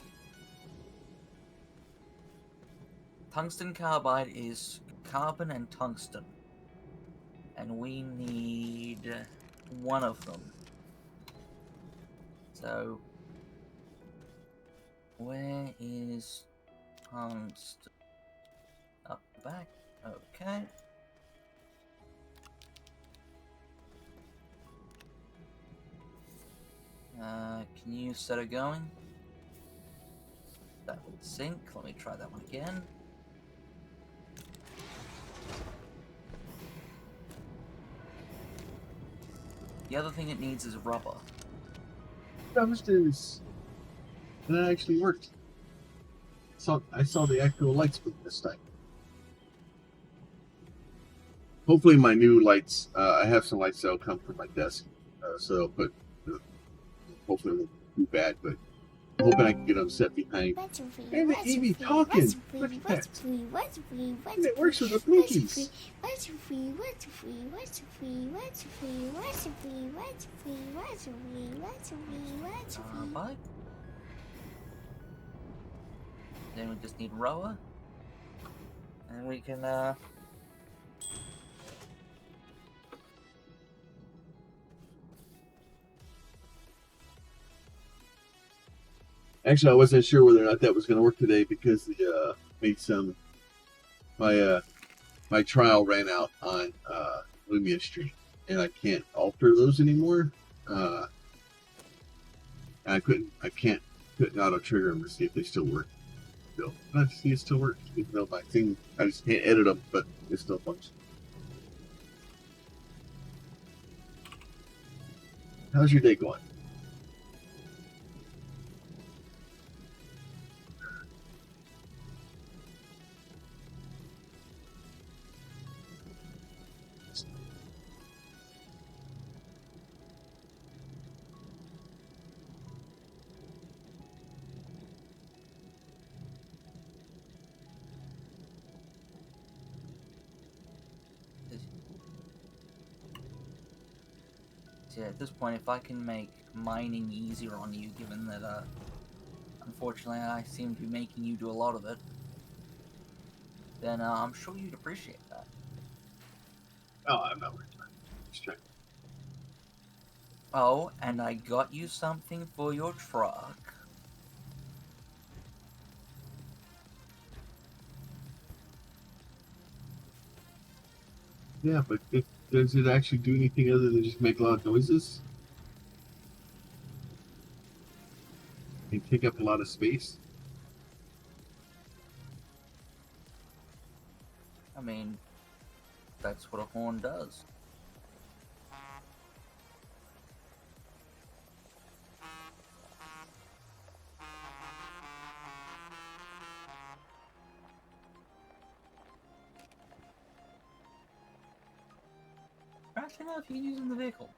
tungsten carbide is carbon and tungsten. And we need one of them. So where is tungsten? Up the back. Okay. Can you set it going? That would sync. Let me try that one again. The other thing it needs is rubber. dumpsters. And that actually worked. I saw the actual lights this time. Hopefully, my new lights. I have some lights that'll come from my desk, so but hopefully it won't be bad. But I'm hoping I can get them set behind. And the Evie talking. Look at that. And it works with the blinkies. Carbide. Then we just need rubber. And we can Actually, I wasn't sure whether or not that was going to work today because the made some my trial ran out on Lumia Stream, and I can't alter those anymore. I couldn't auto trigger them to see if they still work. Still, I see it still works, even though my thing I just can't edit them, but it still functions. How's your day going? Yeah, at this point, if I can make mining easier on you, given that, unfortunately I seem to be making you do a lot of it, then I'm sure you'd appreciate that. Oh, I'm not worried about it. Just trying. Oh, and I got you something for your truck. Yeah, but does it actually do anything other than just make loud noises and take up a lot of space? I mean, that's what a horn does. Actually, no, if you can use it in the vehicle,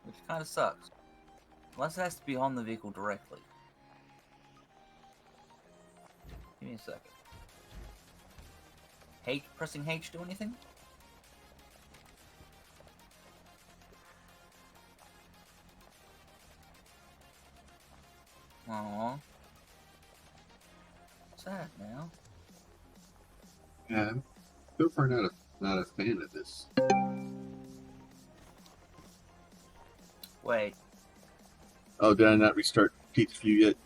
which kind of sucks. Unless it has to be on the vehicle directly. Give me a second. Pressing H do anything? Aww. Sad now. Yeah, I'm so far not a fan of this. Wait. Oh, did I not restart Pete's View yet?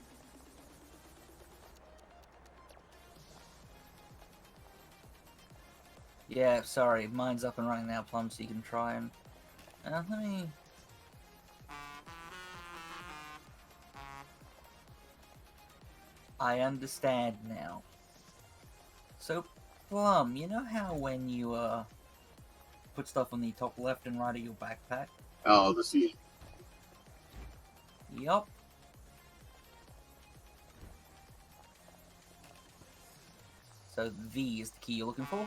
Yeah, sorry, mine's up and running now, Plum, so you can try and... let me... I understand now. So, Plum, you know how when you, put stuff on the top left and right of your backpack? Oh, the sea. Yup. So, V is the key you're looking for?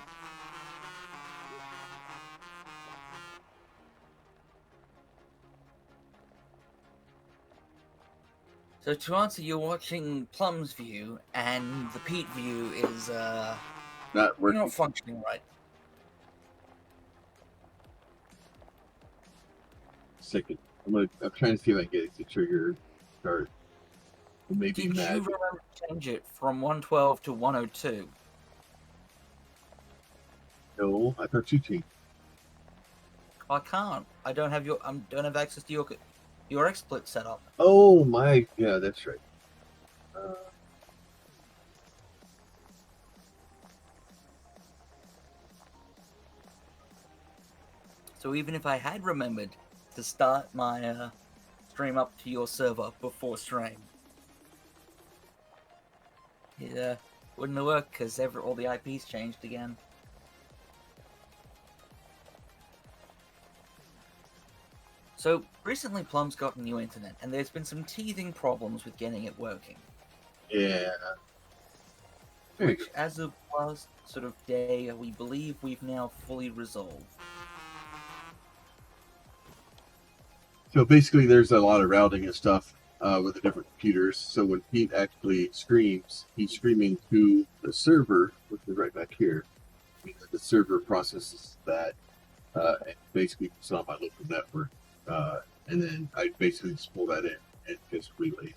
So to answer, you're watching Plum's view, and the Pete view is, Not you're not working. functioning right. Second. I'm trying to see if I can get it to trigger start. It may be Did you mad. remember to change it from 112 to 102? No, I thought you changed. I can't. I don't have don't have access to your XSplit setup. Oh my, yeah, that's right. Uh, So even if I had remembered to start my stream up to your server before stream, it wouldn't have worked because all the IPs changed again. So recently Plum's got new internet, and there's been some teething problems with getting it working. yeah. There you go. Which, as of last sort of day, we believe we've now fully resolved. So basically, there's a lot of routing and stuff with the different computers. So when Pete actually streams, he's streaming to the server, which is right back here. The server processes that and basically puts it on my local network. And then I basically just pull that in and just relay it.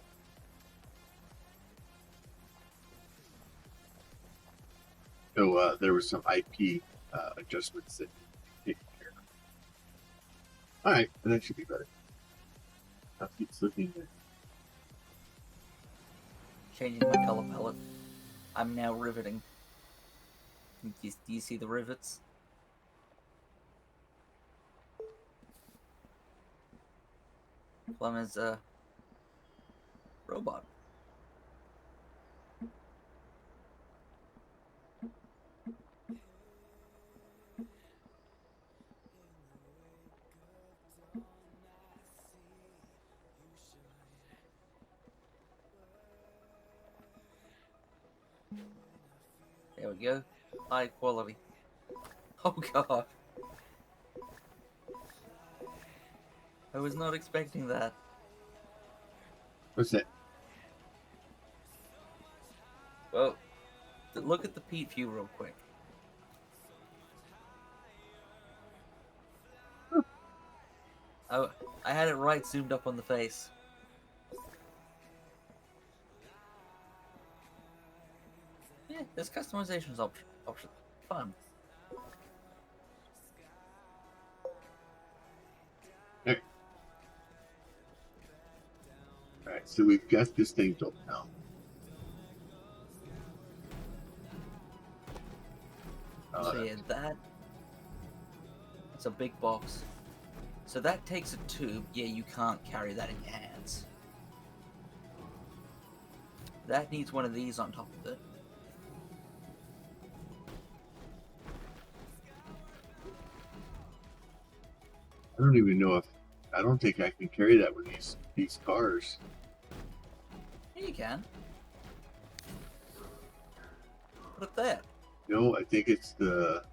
So there was some IP adjustments that taken care of. All right, and that should be better. I'll keep looking at. Changing my color palette. I'm now riveting. Do you see the rivets? Plum is a robot. There we go. High quality. Oh god. I was not expecting that. What's that? Well, look at the Pete view real quick. Oh, I had it right zoomed up on the face. Yeah, there's customizations option. Fun. Okay. Alright, so we've got this thing built now. So yeah, it's a big box. So that takes a tube. Yeah, you can't carry that in your hands. That needs one of these on top of it. I don't even know if I don't think I can carry that with these cars. Yeah, you can. Put it there. No, I think it's the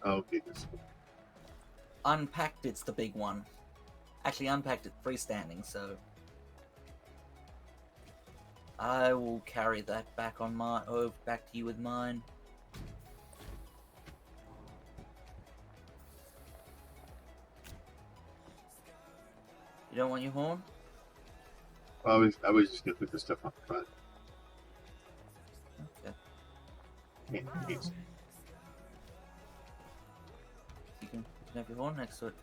okay. Unpacked, it's the big one. Actually, unpacked it freestanding, so I will carry that back on back to you with mine. You don't want your horn? I was just gonna put this stuff on the front. Okay. Yeah, yes. You can have your horn next to it.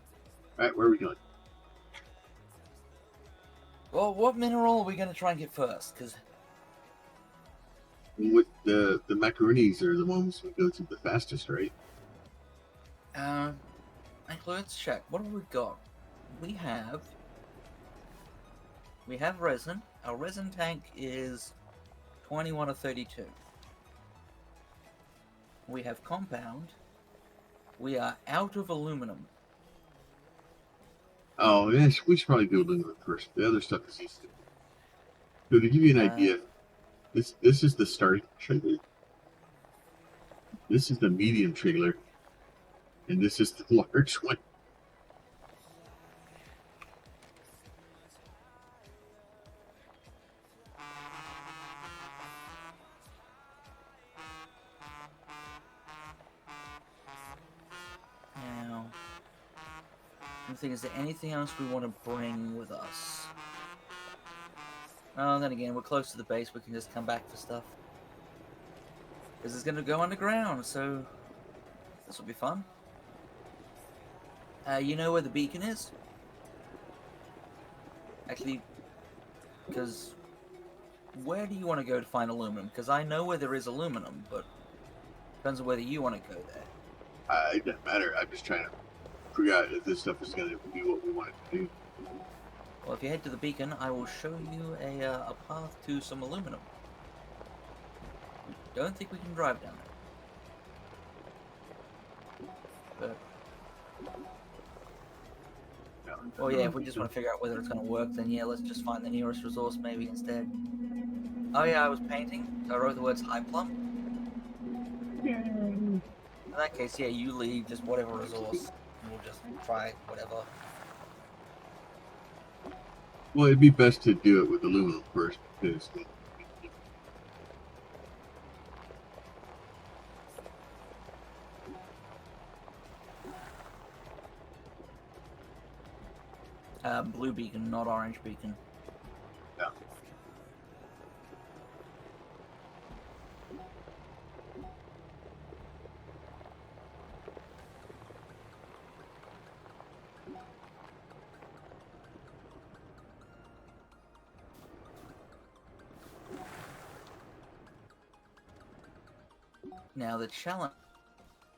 All right, where are we going? Well, what mineral are we gonna try and get first? Because With the macaronis are the ones we go to the fastest, right? actually, let's check. What have we got? We have resin. Our resin tank is 21 of 32. We have compound. We are out of aluminum. Oh, yes, we should probably do aluminum first. The other stuff is easy. So to give you an idea, this is the start trailer. This is the medium trailer, and this is the large one. Now, the thing is there anything else we want to bring with us? Oh, then again, we're close to the base. We can just come back for stuff. This is going to go underground, so this will be fun. You know where the beacon is? Actually, because where do you want to go to find aluminum? Because I know where there is aluminum, but depends on whether you want to go there. It doesn't matter. I'm just trying to figure out if this stuff is going to be what we want it to do. Well, if you head to the beacon, I will show you a path to some aluminum. Don't think we can drive down there. But well, yeah, if we just want to figure out whether it's going to work, then yeah, let's just find the nearest resource maybe instead. Oh yeah, I was painting, so I wrote the words high plumb. In that case, yeah, you leave just whatever resource, and we'll just try whatever. Well, it'd be best to do it with aluminum first because Blue beacon, not orange beacon. yeah. Now the challenge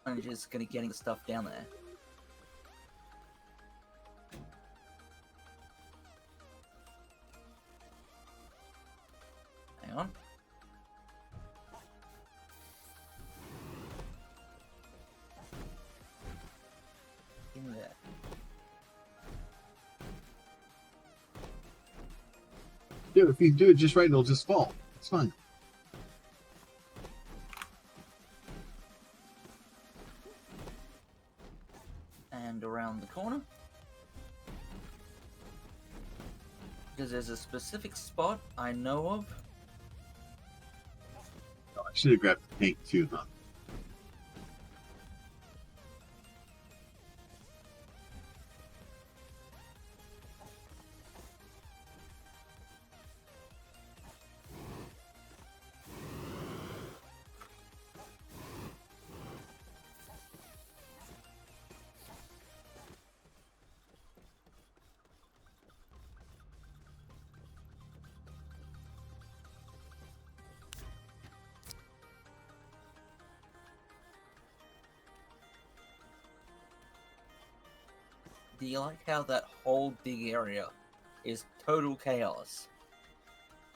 is going to getting the stuff down there. Hang on. In there. Yeah, if you do it just right, it'll just fall. It's fun. And around the corner. Because there's a specific spot I know of. Oh, I should have grabbed the tank too, huh? Do you like how that whole big area is total chaos?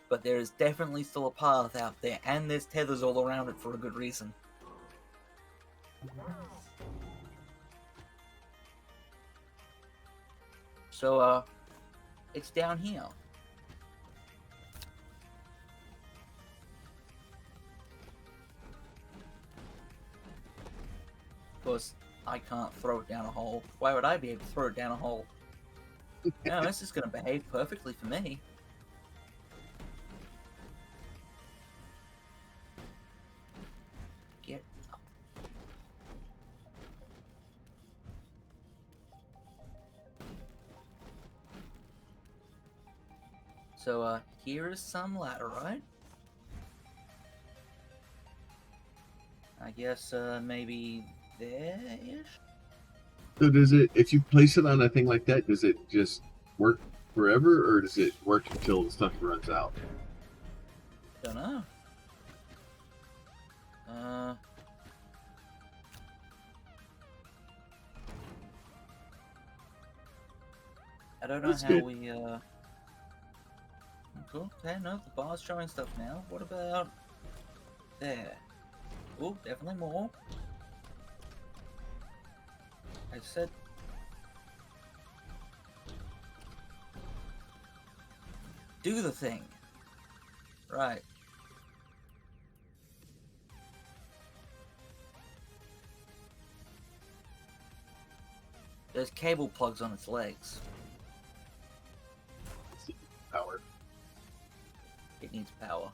But there is definitely still a path out there, and there's tethers all around it for a good reason. So, it's down here. Of course, I can't throw it down a hole. Why would I be able to throw it down a hole? No, this is going to behave perfectly for me. Get up. So, here is some laterite. I guess, maybe there-ish? So does it, if you place it on a thing like that, does it just work forever, or does it work until the stuff runs out? Don't know. I don't know That's how good. we, Cool. Okay, no, the bar's showing stuff now. What about there? Oh, definitely more. I said... do the thing. Right. There's cable plugs on its legs. Power. It needs power.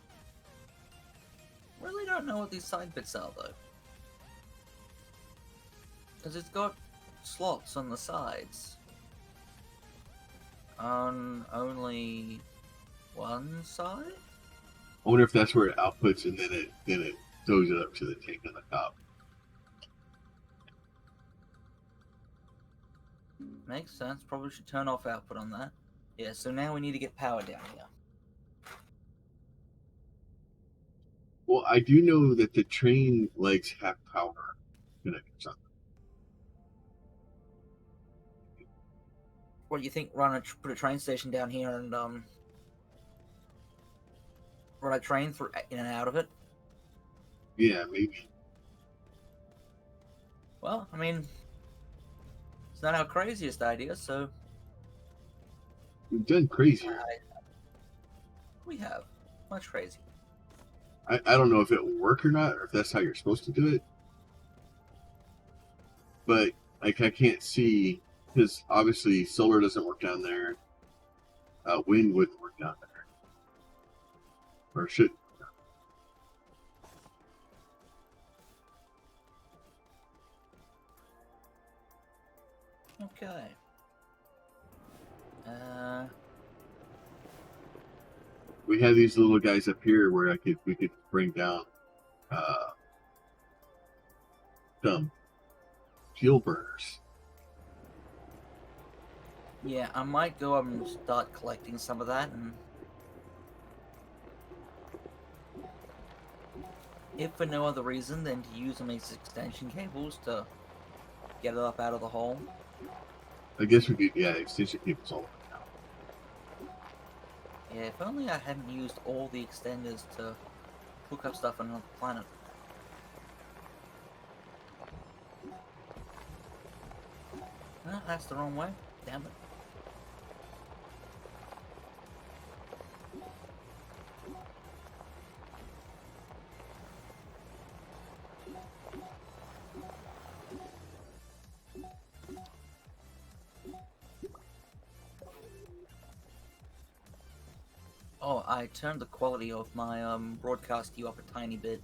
Really don't know what these side bits are, though. Because it's got slots on the sides. On only one side? I wonder if that's where it outputs and then it throws it up to the tank on the top. Makes sense. Probably should turn off output on that. Yeah, so now we need to get power down here. Well, I do know that the train legs have power connectors on them. What do you think? Put a train station down here and run a train through in and out of it? Yeah, maybe. Well, I mean, it's not our craziest idea, so We've done crazier. we have much crazy. I don't know if it will work or not, or if that's how you're supposed to do it. But like I can't see, because obviously solar doesn't work down there. Wind wouldn't work down there, or should. Okay. We have these little guys up here where we could bring down some fuel burners. Yeah, I might go up and start collecting some of that, and if for no other reason than to use them as extension cables to get it up out of the hole. I guess we could, yeah, extension cables all over now. Yeah, if only I hadn't used all the extenders to hook up stuff on another planet. No, that's the wrong way. Damn it. Oh, I turned the quality of my broadcast queue up a tiny bit.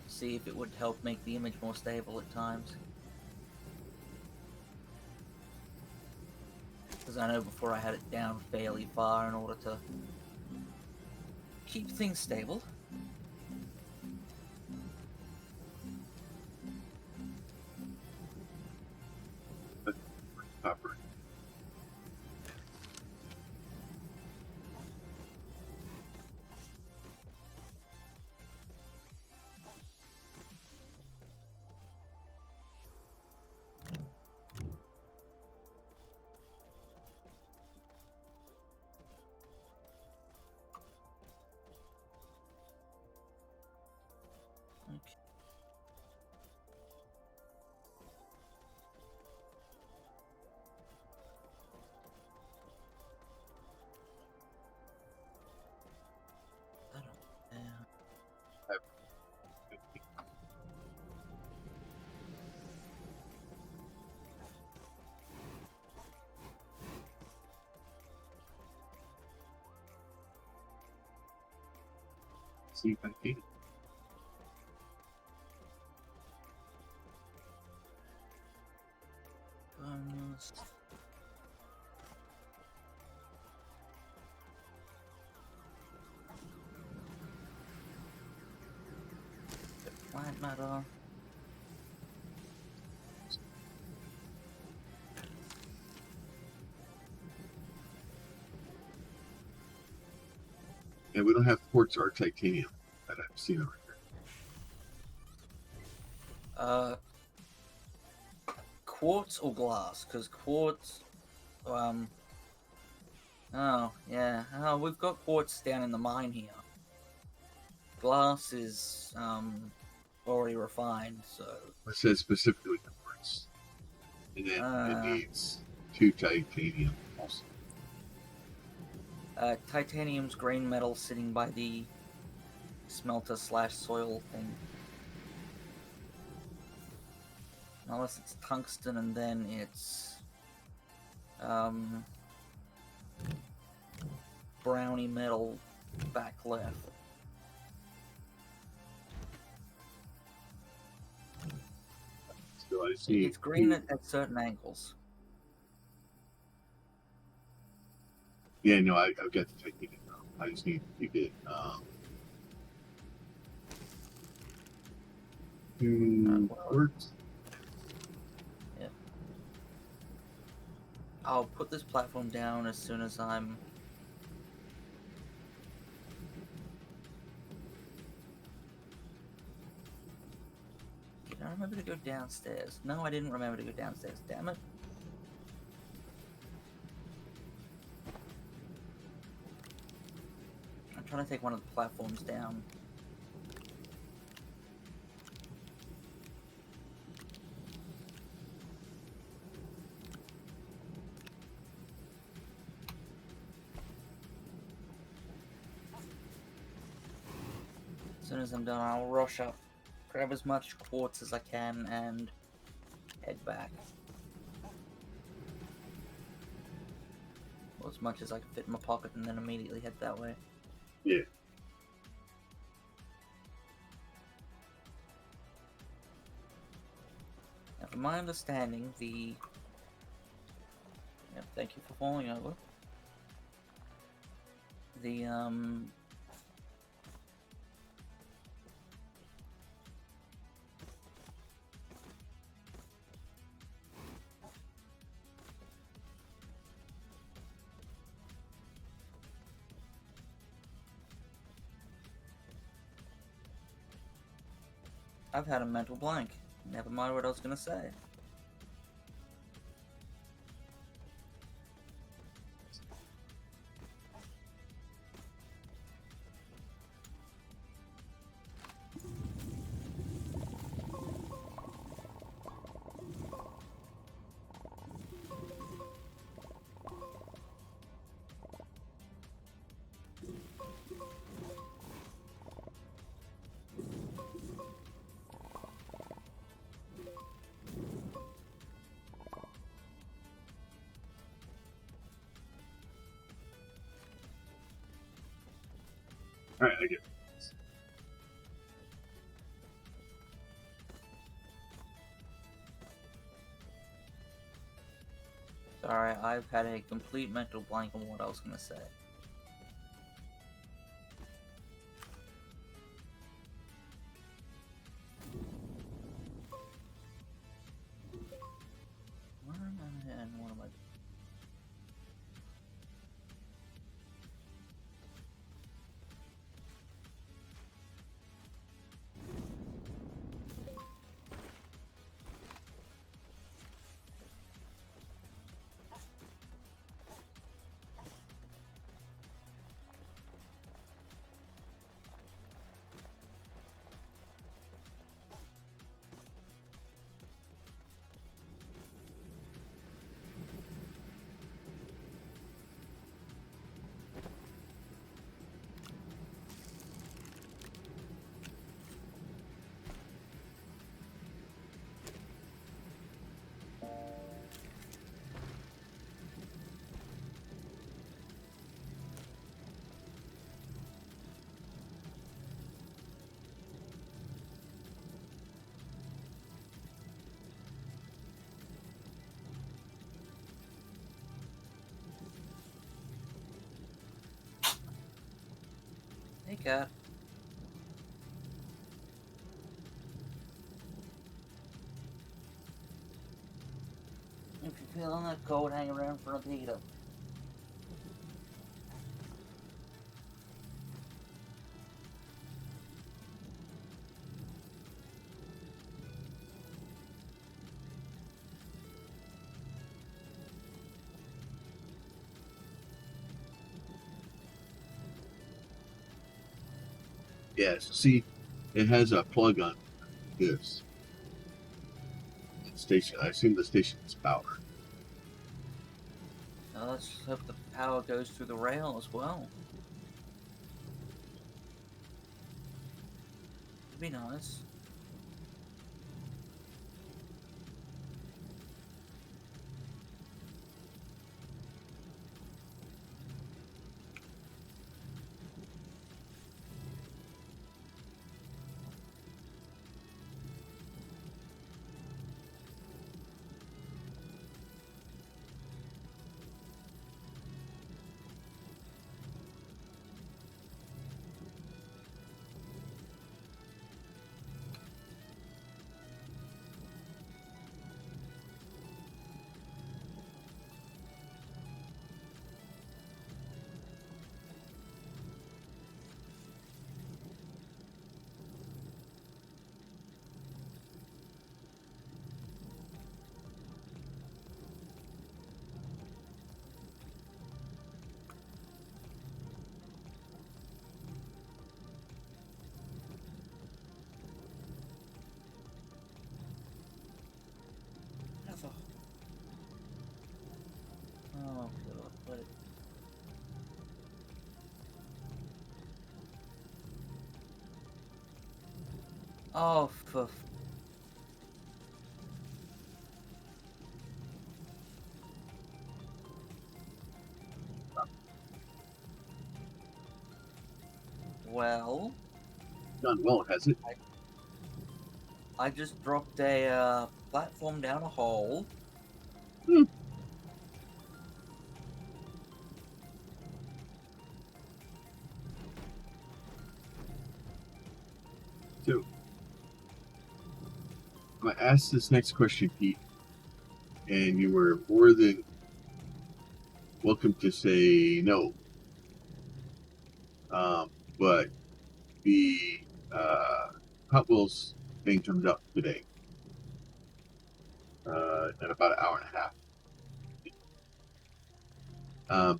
See if it would help make the image more stable at times. Because I know before I had it down fairly far in order to keep things stable. Copper. see titanium. Bonus. Plant matter. And we don't have quartz or titanium that I've seen over here. Quartz or glass? Because quartz, oh yeah, we've got quartz down in the mine here. Glass is already refined, so. It says specifically quartz, and then it needs 2 titanium also. Titanium's green metal sitting by the smelter / soil thing. Unless it's tungsten and then it's browny metal back left. So I see it's green at certain angles. Yeah, no, I've got the titanium now. I just need to get 2 quartz. Yeah. I'll put this platform down as soon as I'm. Did I remember to go downstairs? No, I didn't remember to go downstairs. Damn it. I'm trying to take one of the platforms down. As soon as I'm done, I'll rush up, grab as much quartz as I can, and head back. Well, as much as I can fit in my pocket, and then immediately head that way. Yeah. Now, from my understanding, the... Yep, thank you for falling over. The, I've had a mental blank. Never mind what I was gonna say. Alright, I get it. Sorry, I've had a complete mental blank on what I was gonna say. Where am I and what am I doing? cat. If you're feeling that cold, hang around for a heater. Yeah, so see, it has a plug on this station. I assume the station is power. Now let's hope the power goes through the rail as well. It'd be nice. Oh god, what? Oh, for well, Done well, has it? I just dropped a platform down a hole. Hmm. So, I'm going to ask this next question, Pete, and you were more than welcome to say no. But the Hot Wheels thing comes up today in about an hour and a half.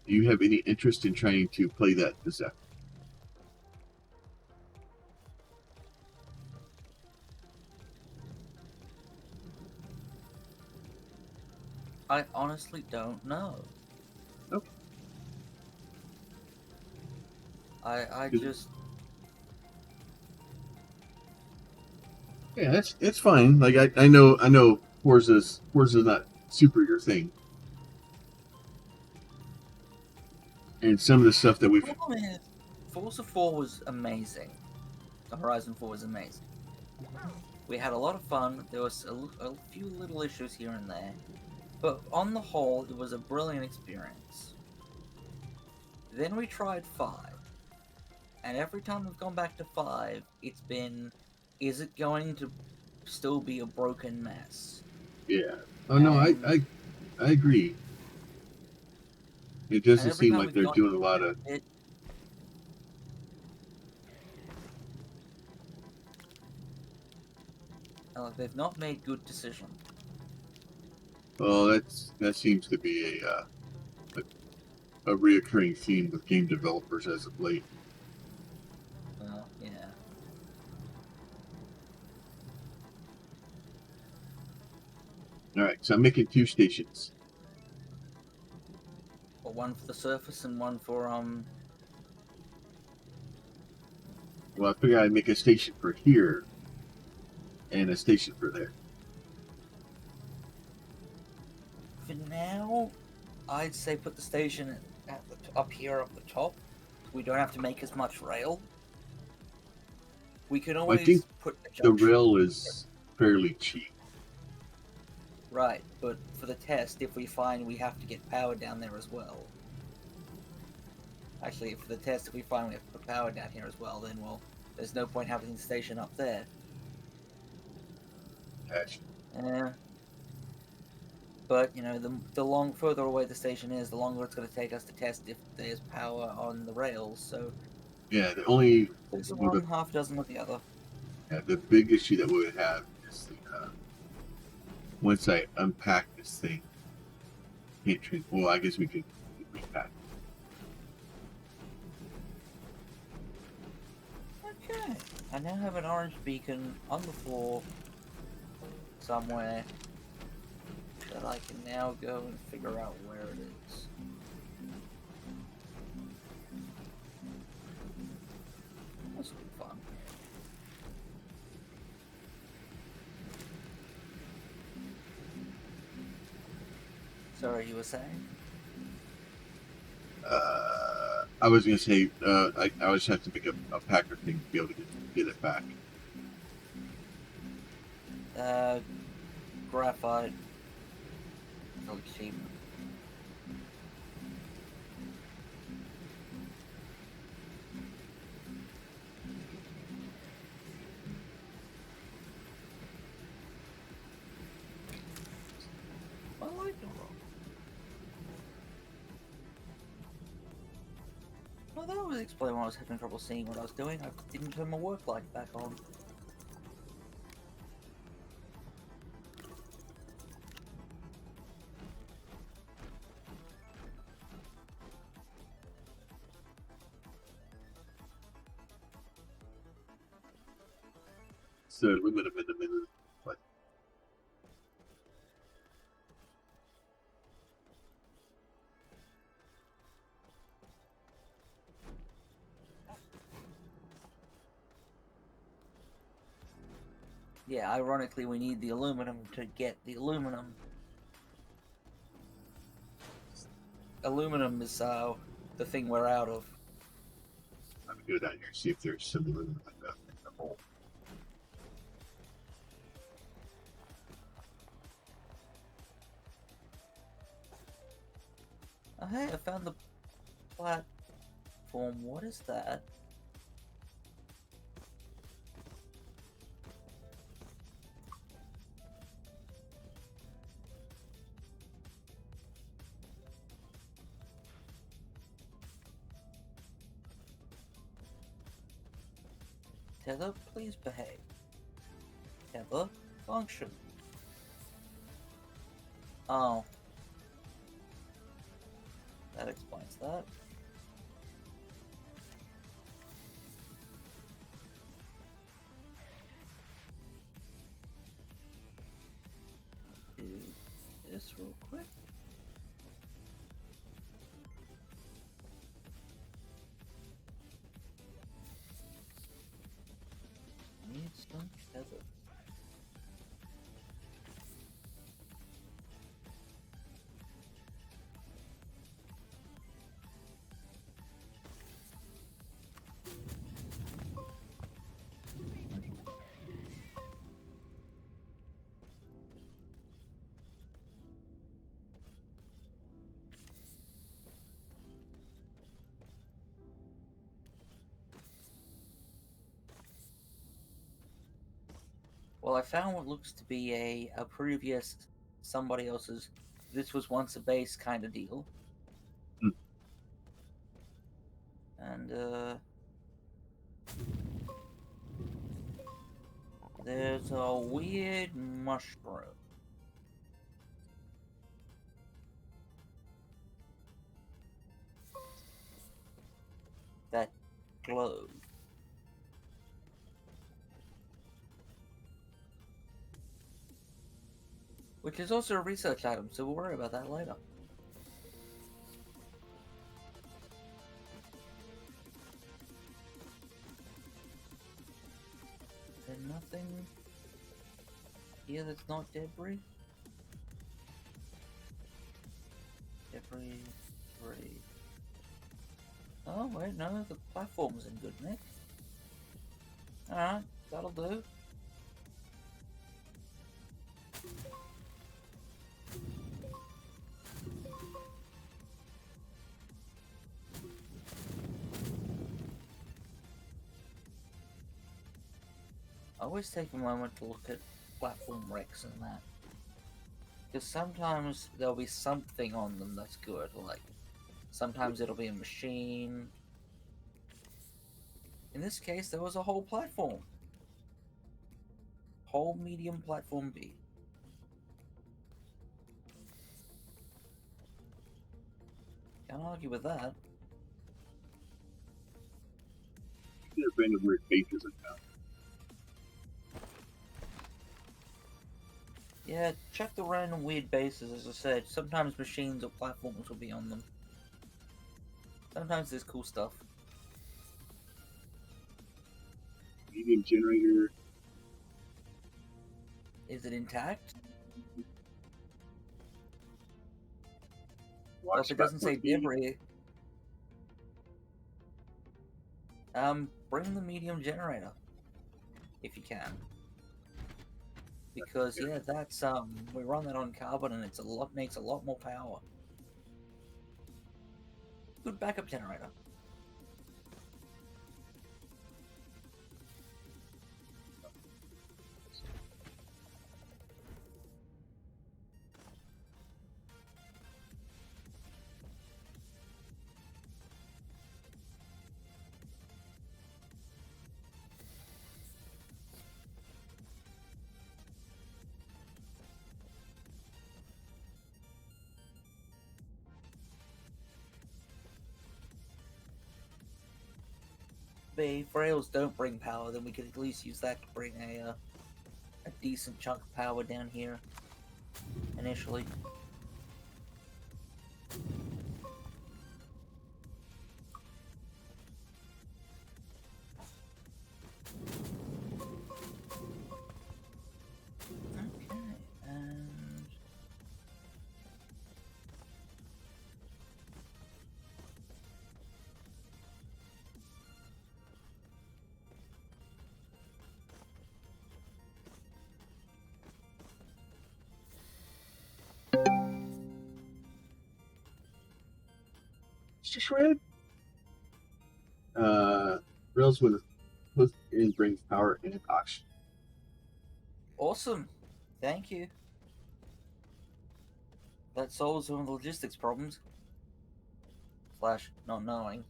Do you have any interest in trying to play that this afternoon? I honestly don't know. Okay. I just Yeah, it's fine. Like I know Forza's not super your thing, and some of the stuff that the we've problem is Forza 4 was amazing. The Horizon 4 was amazing. We had a lot of fun. There was a few little issues here and there, but on the whole, it was a brilliant experience. Then we tried 5, and every time we've gone back to 5, it's been, is it going to still be a broken mess? yeah. Oh no, And I agree. It and doesn't every seem time like we've they're gotten doing a lot of. it, they've not made good decisions. Well, that seems to be a reoccurring theme with game developers as of late. Yeah. All right, so I'm making 2 stations. But one for the surface and one for Well, I figured I'd make a station for here and a station for there. For now, I'd say put the station up here up the top. We don't have to make as much rail. We can Well, I think always put a the junction. rail is fairly cheap. Right, but for the test, if we find we have to get power down there as well. Actually, for the test, if we find we have to put power down here as well, then, well, there's no point having the station up there. Gotcha. Yeah. But, you know, the further away the station is, the longer it's going to take us to test if there's power on the rails, so... Yeah, the only There's well, one, half a dozen of the other. the big issue that we would have is once I unpack this thing, well, I guess we could repack. Okay. I now have an orange beacon on the floor somewhere that I can now go and figure out where it is. This will be fun. Sorry, you were saying? I was gonna say I just have to make a packer thing to be able to get it back. Graphite. Really cheap. I like the rock. Well, that would explain why I was having trouble seeing what I was doing. I didn't turn my work light back on. So aluminum in the middle, but Yeah, ironically, we need the aluminum to get the aluminum. Aluminum is the thing we're out of. I'm gonna go down here and see if there's some aluminum in the hole. Oh, hey, I found the platform. What is that? Tether, please behave. Tether, function. Oh. That explains that. Do this real quick. Need some tether. Well, I found what looks to be a previous somebody else's this was once a base kind of deal. Hmm. And there's a weird mushroom. That glowed. Which is also a research item, so we'll worry about that later. Is there nothing here that's not debris? Debris, debris. Oh, wait, no, the platform's in good nick. Alright, that'll do. I always take a moment to look at platform wrecks and that. Because sometimes there'll be something on them that's good, like sometimes it'll be a machine. In this case, there was a whole platform. Whole medium platform B. Can't argue with that. There are random weird bases in town. Yeah, check the random weird bases, as I said. Sometimes machines or platforms will be on them. Sometimes there's cool stuff. Medium generator. Is it intact? Watch Well, if it doesn't say platform B. debris, bring the medium generator if you can. Because yeah, that's we run that on carbon and makes a lot more power. Good backup generator. If rails don't bring power, then we could at least use that to bring a decent chunk of power down here initially. Okay, and It's just red. Rails with hook in brings power and oxygen. awesome. Thank you. That solves some of the logistics problems. Slash, not knowing.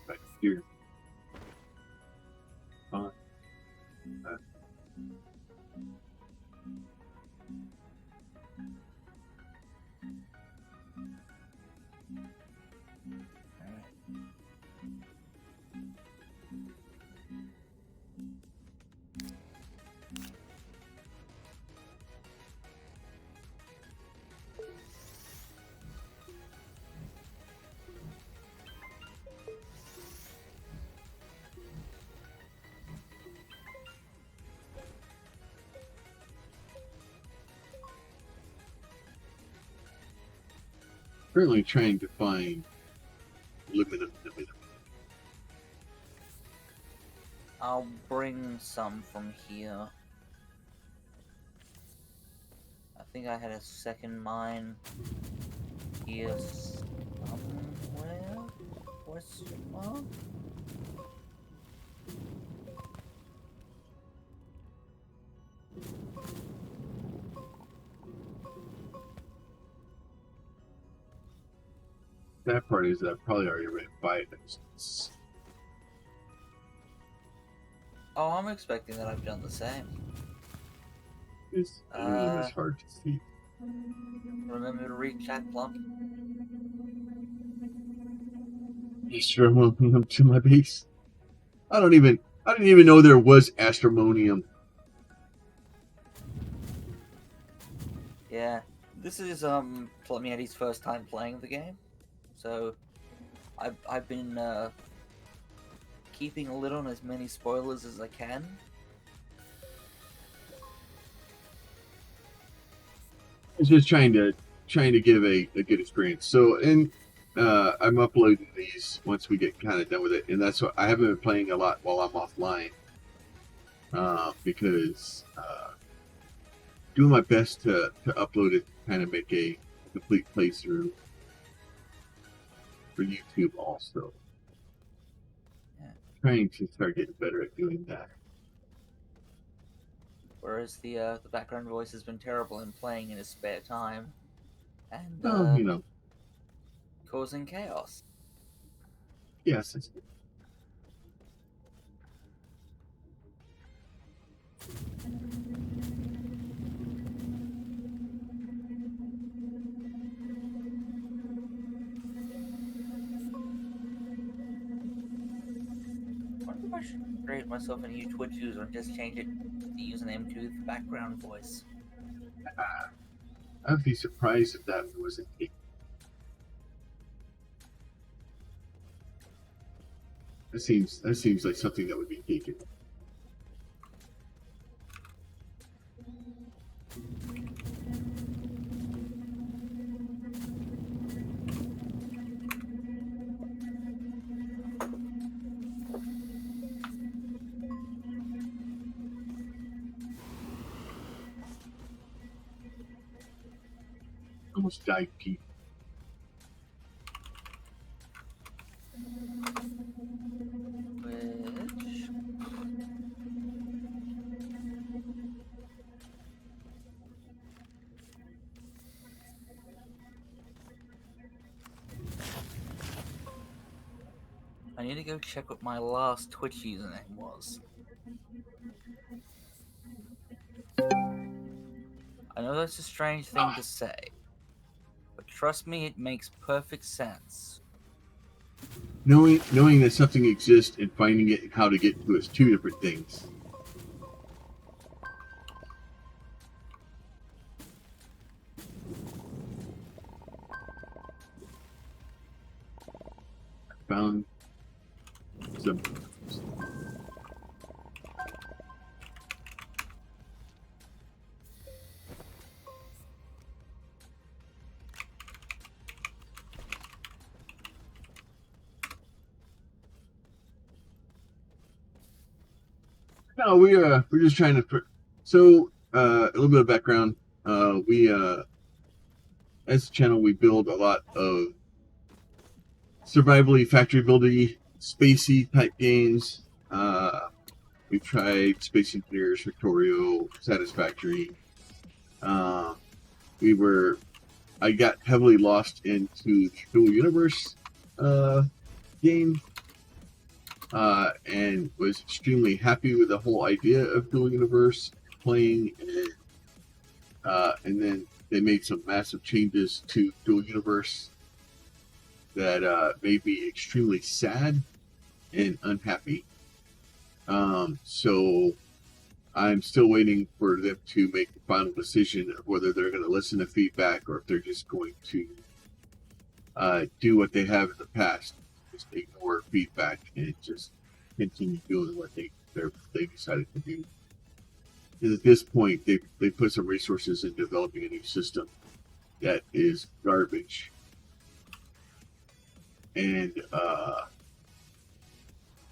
Right here. Fine. Currently trying to find aluminum. I'll bring some from here. I think I had a second mine here somewhere? Question mark? That part is that I probably already ran by it. Oh, I'm expecting that I've done the same. This aluminum is hard to see. Remember to read chat plump? Extra aluminum to my base. I didn't even know there was astromonium. Yeah. This is Plumiety's first time playing the game. So I've been keeping a lid on as many spoilers as I can. It's just trying to give a good experience. So, and I'm uploading these once we get kind of done with it, and that's what I haven't been playing a lot while I'm offline, because doing my best to upload it, kind of make a complete playthrough for YouTube also. Yeah. Trying to start getting better at doing that. Whereas the background voice has been terrible in playing in his spare time, and Well, you know, causing chaos. yes, it's I wonder if I should create myself a new Twitch user and just change it the username to the background voice. I'd be surprised if that wasn't it. That seems like something that would be taken. Almost died, Pete. Which I need to go check what my last Twitch username was. I know that's a strange thing to say, but trust me, it makes perfect sense. Knowing that something exists and finding it and how to get to it is two different things. I found some. No, we're just trying to. So a little bit of background. We as a channel we build a lot of survivally, factory buildy, spacey type games. We've tried Space Engineers, Victorio, Satisfactory. I got heavily lost into the Dual Universe game, and was extremely happy with the whole idea of Dual Universe playing, and then they made some massive changes to Dual Universe that made me extremely sad and unhappy. So I'm still waiting for them to make the final decision of whether they're going to listen to feedback or if they're just going to do what they have in the past, just ignore feedback and just continue doing what they decided to do. Because at this point, they put some resources in developing a new system that is garbage, and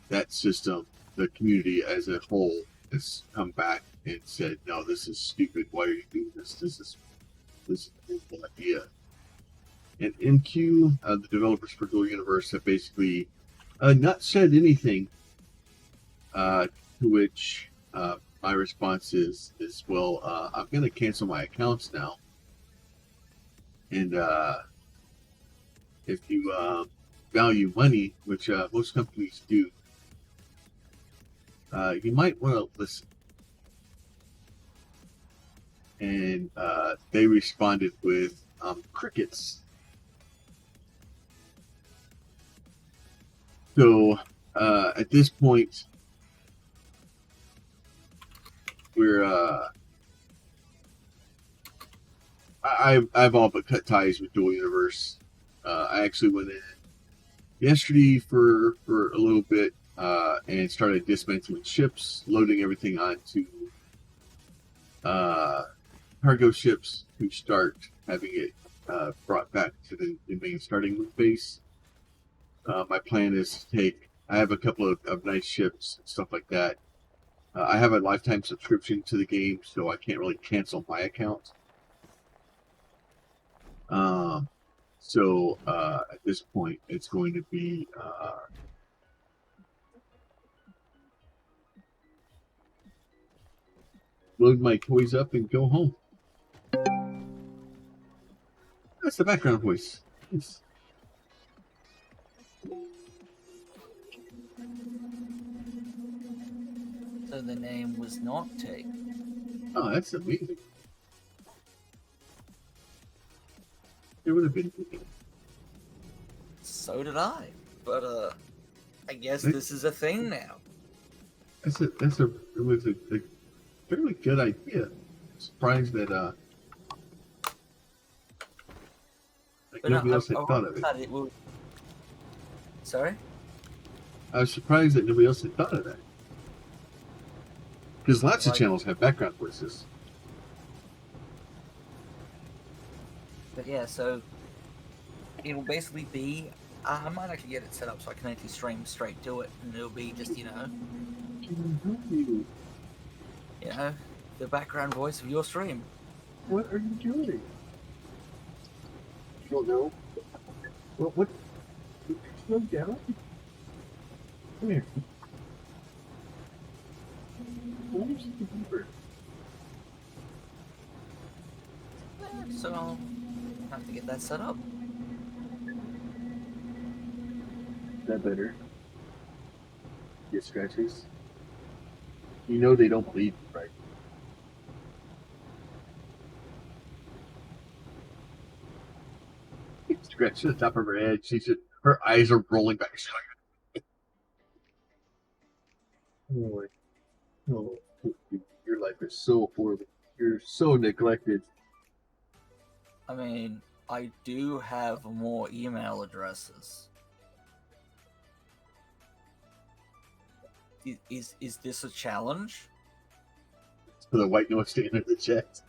that system, the community as a whole, has come back and said, "No, this is stupid. Why are you doing this? This is a horrible idea." And MQ, the developers for Dual Universe, have basically not said anything. To which my response is well, I'm going to cancel my accounts now, and if you value money, which most companies do, you might want to listen. And they responded with crickets. So at this point, we're I've all but cut ties with Dual Universe. I actually went in yesterday for a little bit and started dismantling ships, loading everything onto uh, cargo ships to start having it brought back to the main starting base. My plan is to take. I have a couple of nice ships and stuff like that. I have a lifetime subscription to the game, so I can't really cancel my account. Um, so at this point, it's going to be load my toys up and go home. That's the background voice. It's, So the name was not taken. oh, that's amazing. It would have been. So did I. But I guess this is a thing now. It was a fairly good idea. Surprised that like But nobody no, else had thought of it. Sorry? I was surprised that nobody else had thought of that. Because lots of Like- channels have background voices. But yeah, so it'll basically be. I might actually get it set up so I can actually stream straight to it, and it'll be just you know the background voice of your stream. What are you doing? You don't know? What? Slow down. Come here. Where's the beaver? So I'll have to get that set up. Is that better? Get scratches? You know they don't bleed, right? Scratch the top of her head. Her eyes are rolling back. She's like, oh, oh, your life is so horrible. You're so neglected. I mean, I do have more email addresses. Is this a challenge? For the white noise to enter the chat.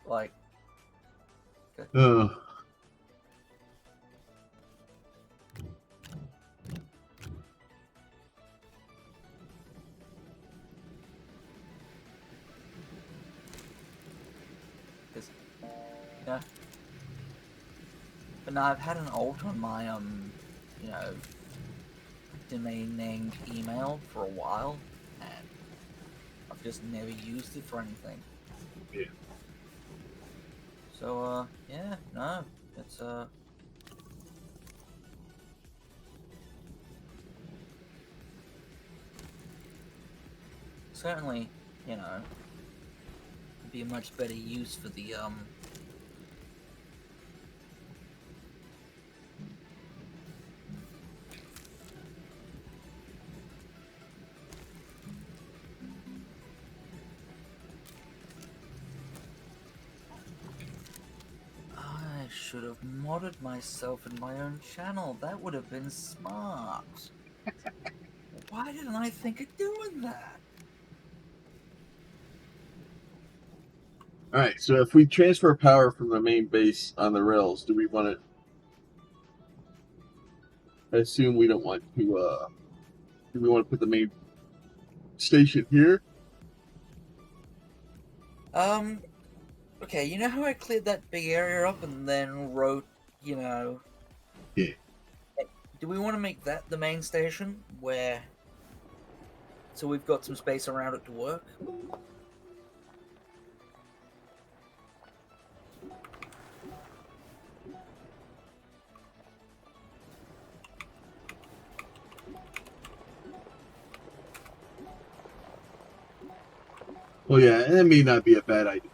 Like, Oh. yeah. But no, I've had an alt on my you know, domain named email for a while, and I've just never used it for anything. Yeah. So yeah, no, it's certainly, you know, be a much better use for the I should have modded myself in my own channel. That would have been smart. Why didn't I think of doing that? Alright, so if we transfer power from the main base on the rails, do we want to... I assume we don't want to, do we want to put the main station here? Okay, you know how I cleared that big area up and then wrote, you know... Yeah. Do we want to make that the main station, where... So we've got some space around it to work? Well, yeah, and that may not be a bad idea.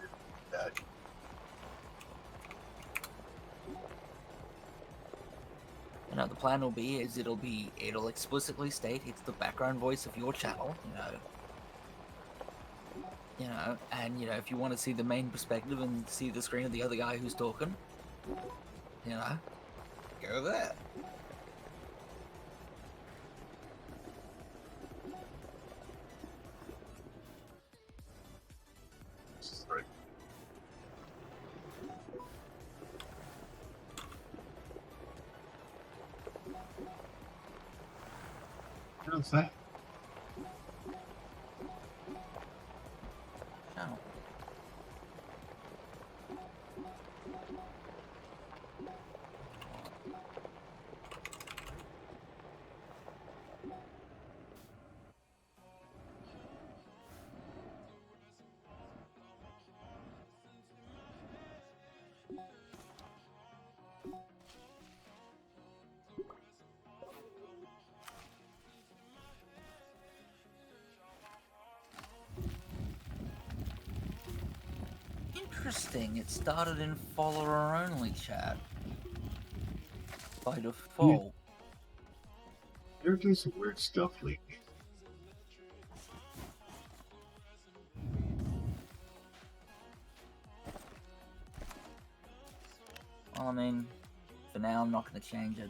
You know, the plan will be is it'll explicitly state it's the background voice of your channel, and if you want to see the main perspective and see the screen of the other guy who's talking, go there. What's that? Oh. Interesting. It started in follower only chat by Yeah, default. they're doing some weird stuff lately. Well, I mean, for now, I'm not going to change it.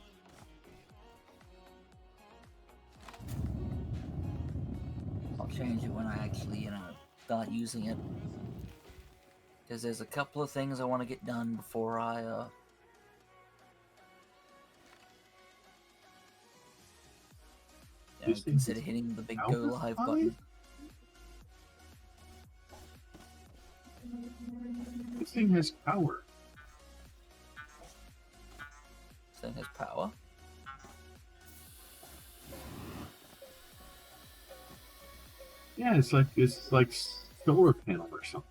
I'll change it when I actually, start using it. Because there's a couple of things I want to get done before I, This thing consider is hitting the big go power live five? button. This thing has power. This thing has power. Yeah, it's like solar panel or something.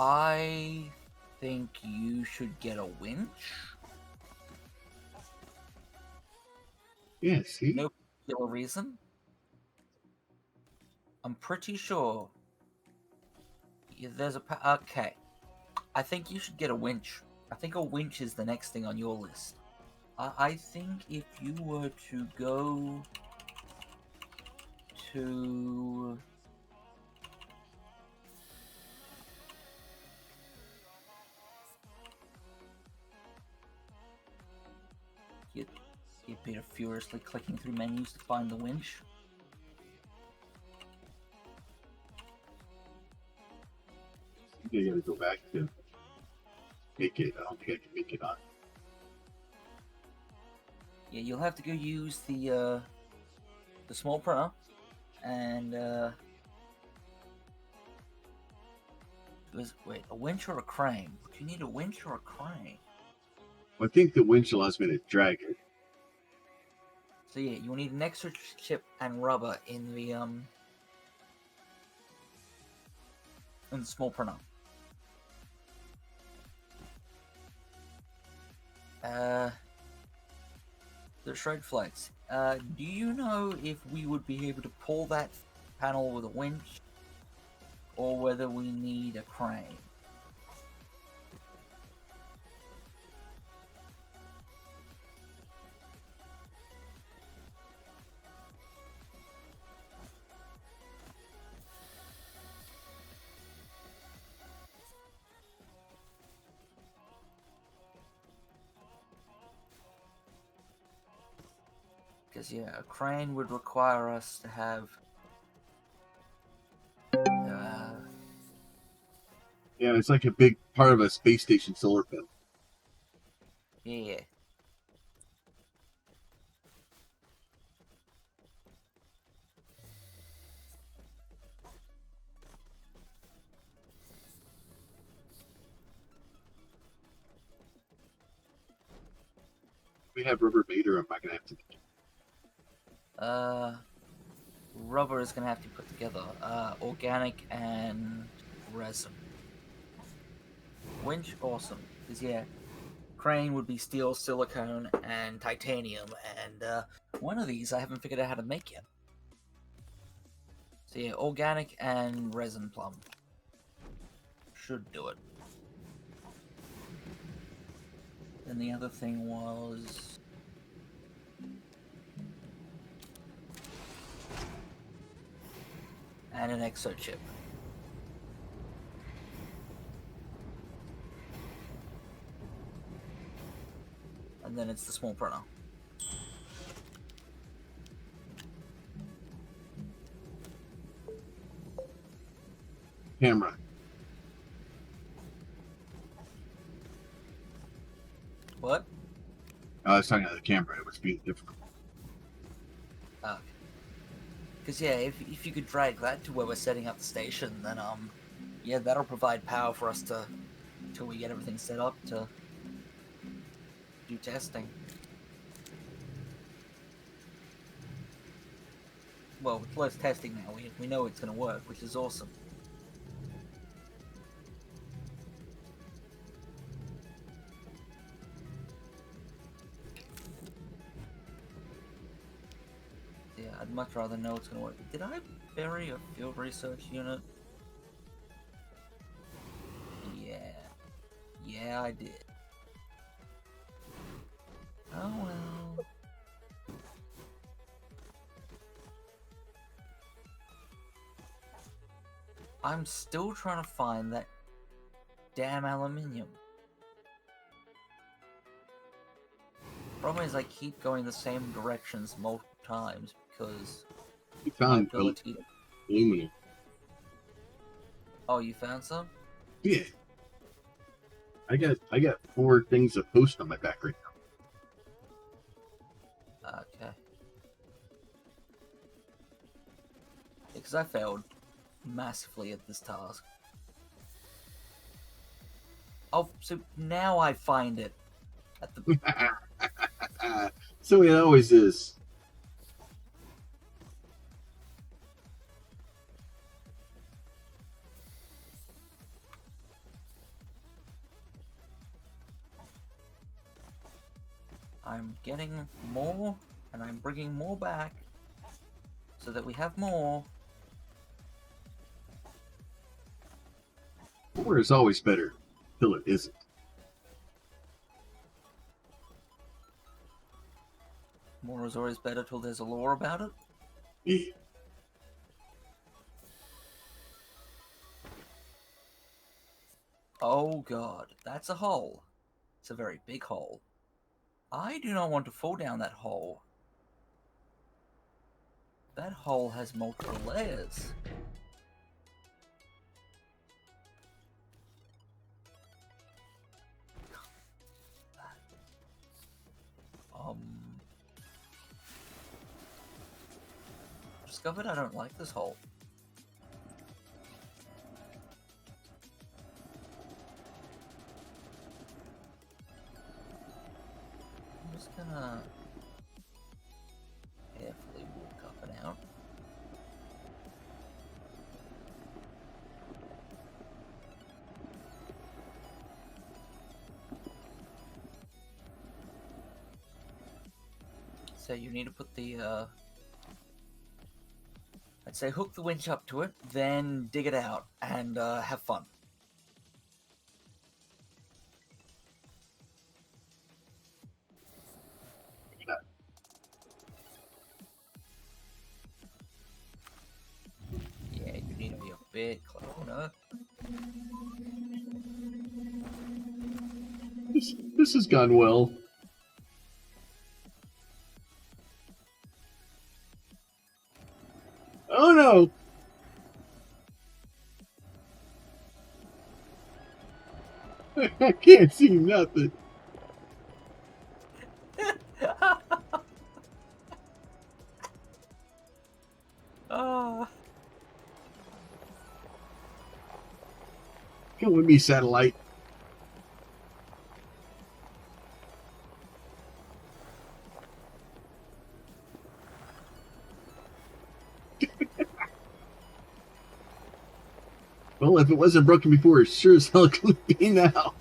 I think you should get a winch. Yeah, see? No particular reason. I'm pretty sure there's a okay. I think you should get a winch. I think a winch is the next thing on your list. I think if you were to go to get Peter furiously clicking through menus to find the winch. I think I gotta go back to make it. I don't think I can make it on. Yeah, you'll have to go use the small printer and wait, a winch or a crane? Do you need a winch or a crane? I think the winch allows me to drag it. So yeah, you'll need an extra chip and rubber in the small printer. The shred flex. Do you know if we would be able to pull that panel with a winch, or whether we need a crane? Because yeah, a crane would require us to have Yeah, it's like a big part of a space station solar panel. yeah. We have rubber made, or am I gonna have to? Rubber is gonna have to put together organic and resin. Winch, awesome. Because yeah, crane would be steel, silicone, and titanium, and one of these I haven't figured out how to make yet. So yeah, organic and resin plum should do it. Then the other thing was and an exo chip. And then it's the small printer. Camera. What? I was talking about the camera. It was being difficult. Because yeah, if you could drag that to where we're setting up the station, then yeah, that'll provide power for us to till we get everything set up to do testing. Well, with less testing now, we know it's going to work, which is awesome. Yeah, I'd much rather know it's going to work. Did I bury a field research unit? Yeah. Yeah, I did. Oh well. I'm still trying to find that damn aluminium. Problem is I keep going the same directions multiple times because You my found ability to... aluminum. Oh, you found some? Yeah. I got 4 things of post on my back right Okay. Because I failed massively at this task. Oh, so now I find it at the... now. So it always is. I'm getting more, and I'm bringing more back, so that we have more. More is always better till it isn't. More is always better till there's a law about it. Yeah. Oh god, that's a hole. It's a very big hole. I do not want to fall down that hole. That hole has multiple layers. Um... Discovered I don't like this hole. I'm just gonna carefully walk up and out. So you need to put the, I'd say hook the winch up to it, then dig it out, and have fun. Yeah, you need to be a bit closer. This has gone well. Oh no! I can't see nothing. Ah. Come with me, satellite. Well, if it wasn't broken before, it sure as hell could be now.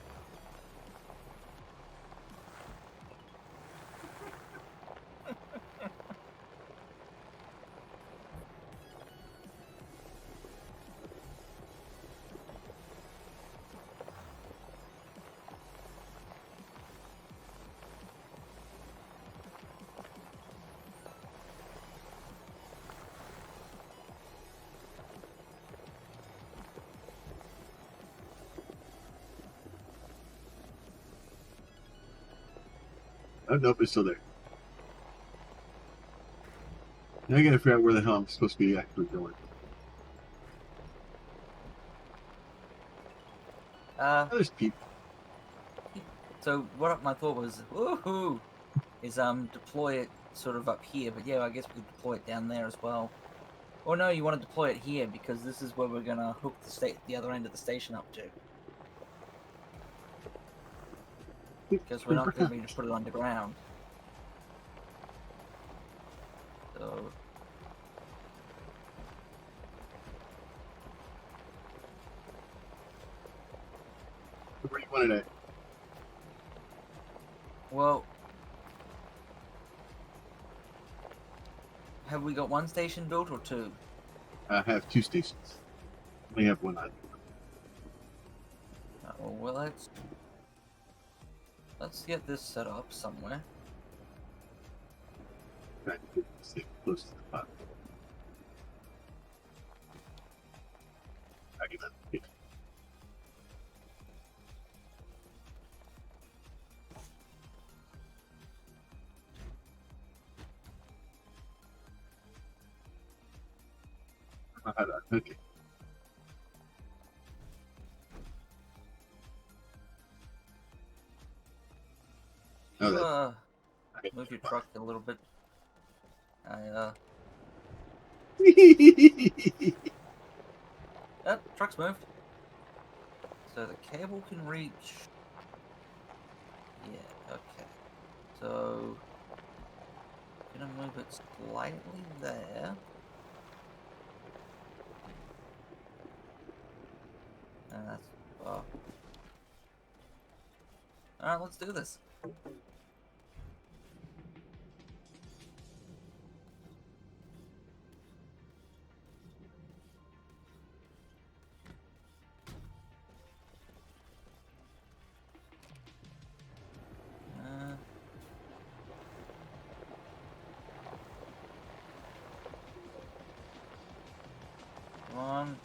Oh, nope, it's still there. Now I gotta figure out where the hell I'm supposed to be actually going. Uh, Oh, there's people. so what my thought was, woohoo! is deploy it sort of up here. But yeah, I guess we could deploy it down there as well. Or no, you want to deploy it here because this is where we're gonna hook the other end of the station up to. Because we're not going to be able to put it underground. So Where you want it at? well, have we got one station built or two? I have 2 stations. Only have one on. Oh, well, let's get this set up somewhere. Trying to get this thing close to the bottom. I can it. I don't know how to unhook it. Oh, You that. move your truck a little bit. Truck's moved. So the cable can reach. Yeah, okay. So gonna move it slightly there. And that's Alright, let's do this. Come on.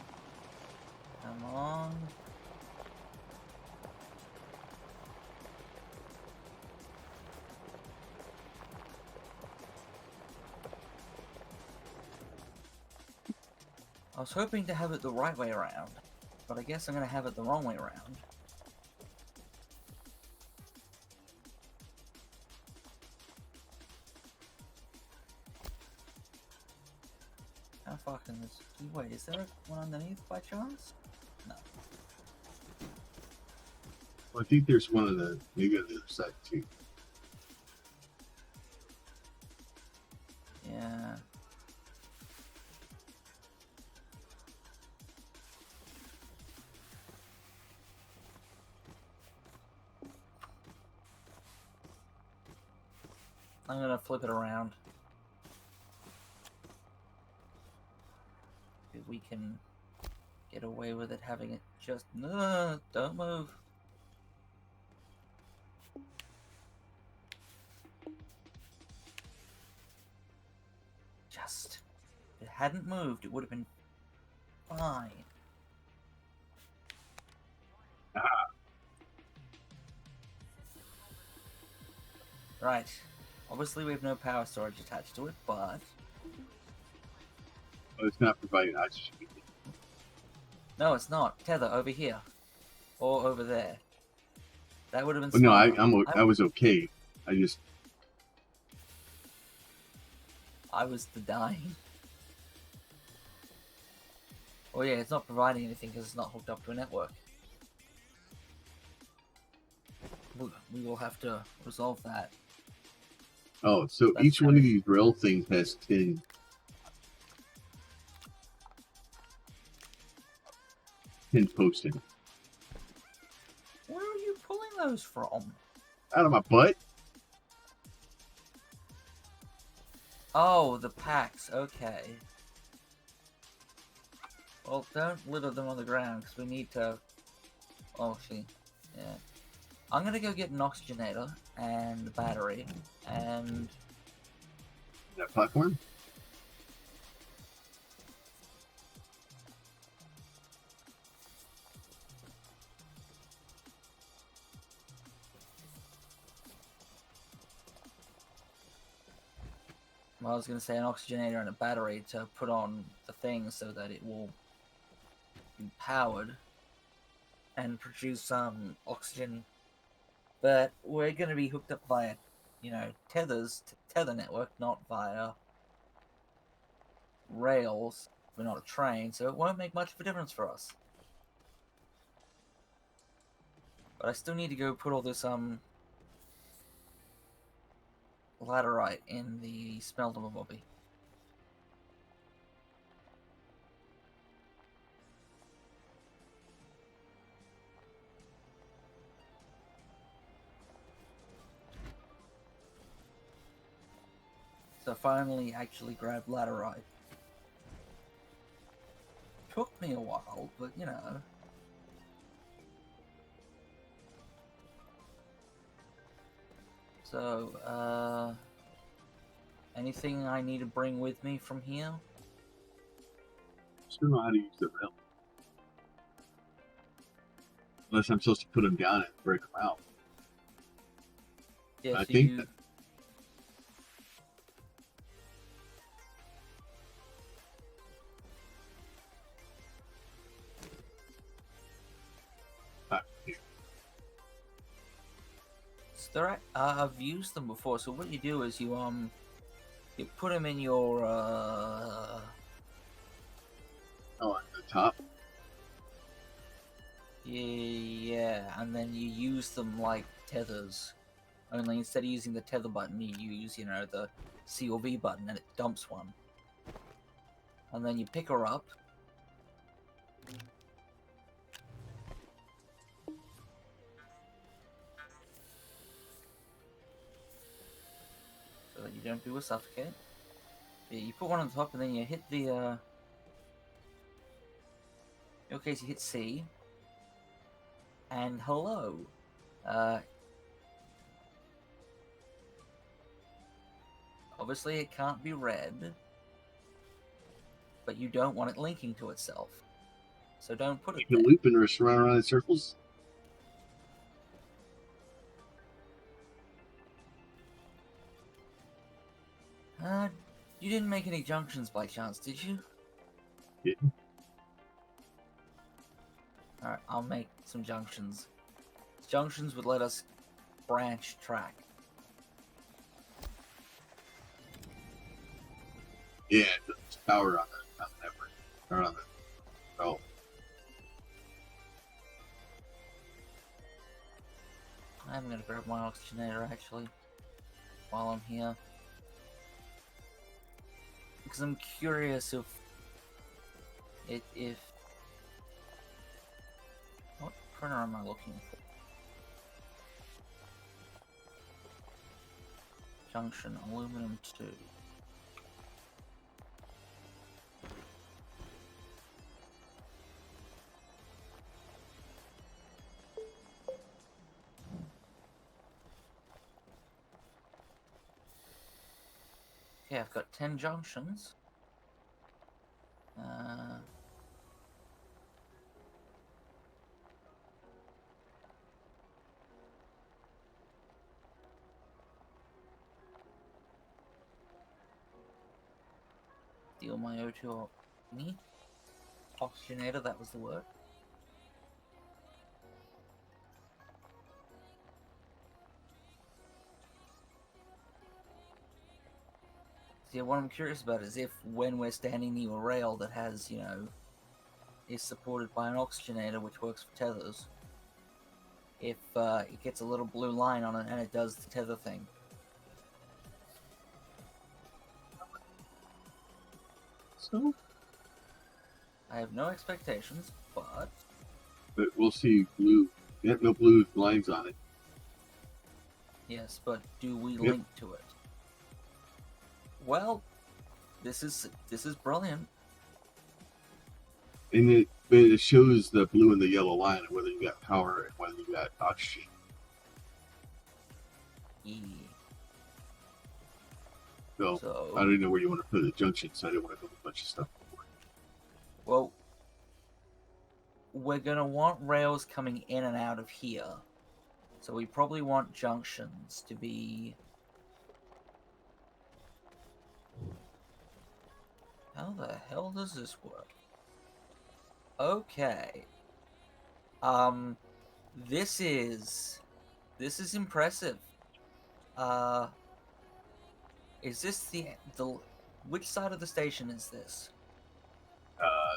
Come on. I was hoping to have it the right way around, but I guess I'm gonna have it the wrong way around. How far can this... Wait, is there one underneath by chance? No. Well, I think there's one on the maybe on the other side too. Yeah. I'm gonna flip it around. If we can get away with it having it just... No, don't move. Just... If it hadn't moved, it would have been fine. Right. Obviously we have no power storage attached to it, but... Oh, it's not providing oxygen. No, it's not. Tether, over here. Or over there. That would have been Well, no, smart. I was okay. I just I was the dying. Oh yeah, it's not providing anything because it's not hooked up to a network. We will have to resolve that. oh, so That's each one of these rail things has 10 posts in it. Where are you pulling those from? Out of my butt. Oh, the packs. Okay. Well, don't litter them on the ground because we need to... Oh, see. Yeah. I'm gonna go get an oxygenator and a battery and... That platform. Well, I was gonna say an oxygenator and a battery to put on the thing so that it will be powered and produce some oxygen. But we're gonna be hooked up via tethers to tether network, not via rails. We're not a train, so it won't make much of a difference for us. But I still need to go put all this laterite in the smelter lobby. So finally actually grabbed laterite. Took me a while, but So, anything I need to bring with me from here? Still know how to use the rail. Unless I'm supposed to put them down and break them out. Yeah, I so think you... that- here. So I've used them before. So what you do is you put them in your Oh, on the top. yeah, and then you use them like tethers. Only instead of using the tether button, you use the C or V button, and it dumps one. And then you pick her up. So that you don't do a suffocate. Yeah, you put one on the top, and then you hit the in your case, you hit C. And hello. Obviously it can't be red, but you don't want it linking to itself. So don't put it You can there. loop and just run around in circles. You didn't make any junctions by chance, did you? Yeah. Alright, I'll make some junctions. Junctions would let us branch track. Yeah, there's power on the network. Or on the rail. I'm gonna grab my oxygenator actually while I'm here. Because I'm curious if what printer am I looking for? Junction aluminum 2. Okay, I've got 10 junctions. Deal my O2 thingy. Oxygenator, that was the word. See, what I'm curious about is if when we're standing near a rail that has, is supported by an oxygenator which works for tethers, if it gets a little blue line on it and it does the tether thing. So, I have no expectations, but we'll see blue. They have no blue lines on it. yes, but do we Yep. link to it? Well, this is brilliant. And it shows the blue and the yellow line of whether you got power and whether you got oxygen. So I don't know where you want to put the junction, so I didn't want to put a bunch of stuff. Well, we're gonna want rails coming in and out of here, so we probably want junctions to be. How the hell does this work? Okay. This is impressive. Uh, is this the which side of the station is this?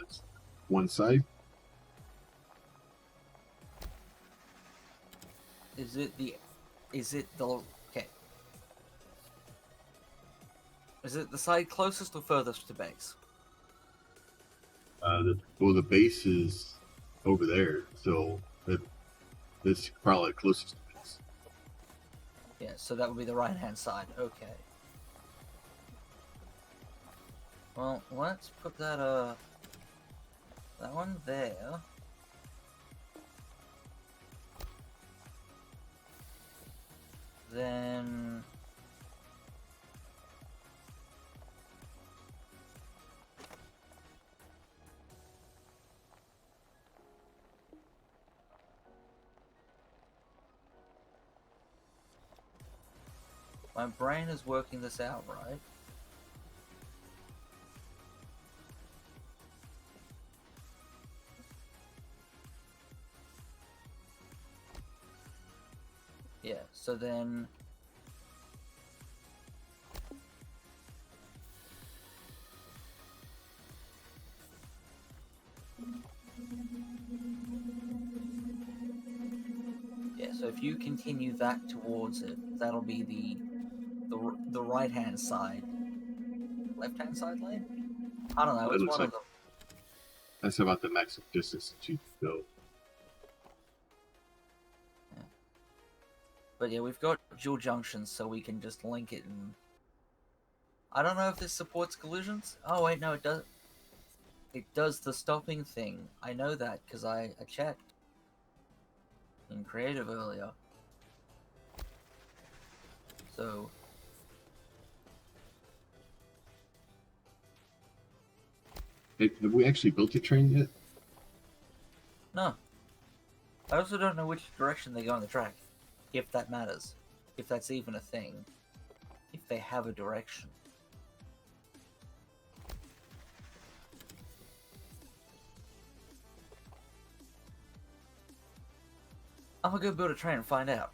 It's one side. Is it the okay? Is it the side closest or furthest to base? The base is over there, so this is probably closest to base. Yeah, so that would be the right-hand side. Okay. Well, let's put that one there. Then my brain is working this out, right? Yeah, so then yeah, so if you continue that towards it, that'll be the right-hand side. Left-hand side lane? I don't know, It it's looks one of like them. that's about the maximum distance that you can go. Yeah. But yeah, we've got dual junctions, so we can just link it and I don't know if this supports collisions. Oh wait, no, it does. It does the stopping thing. I know that because I checked in creative earlier. So Hey, have we actually built a train yet? no, I also don't know which direction they go on the track, if that matters, if that's even a thing, if they have a direction. I'm gonna go build a train and find out.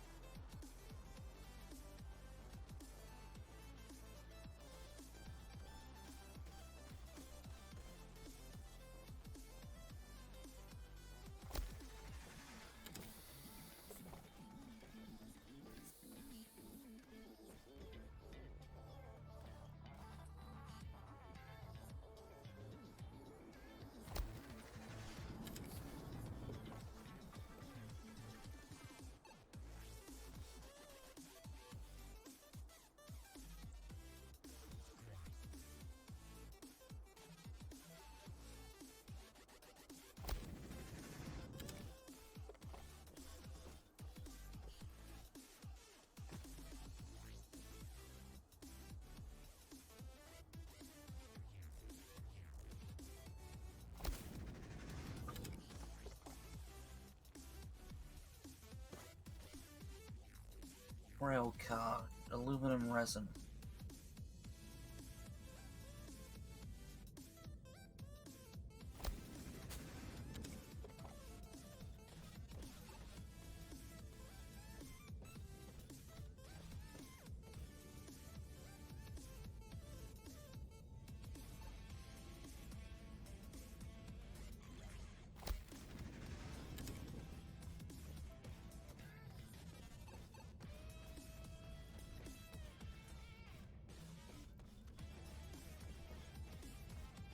Rail car, aluminum resin.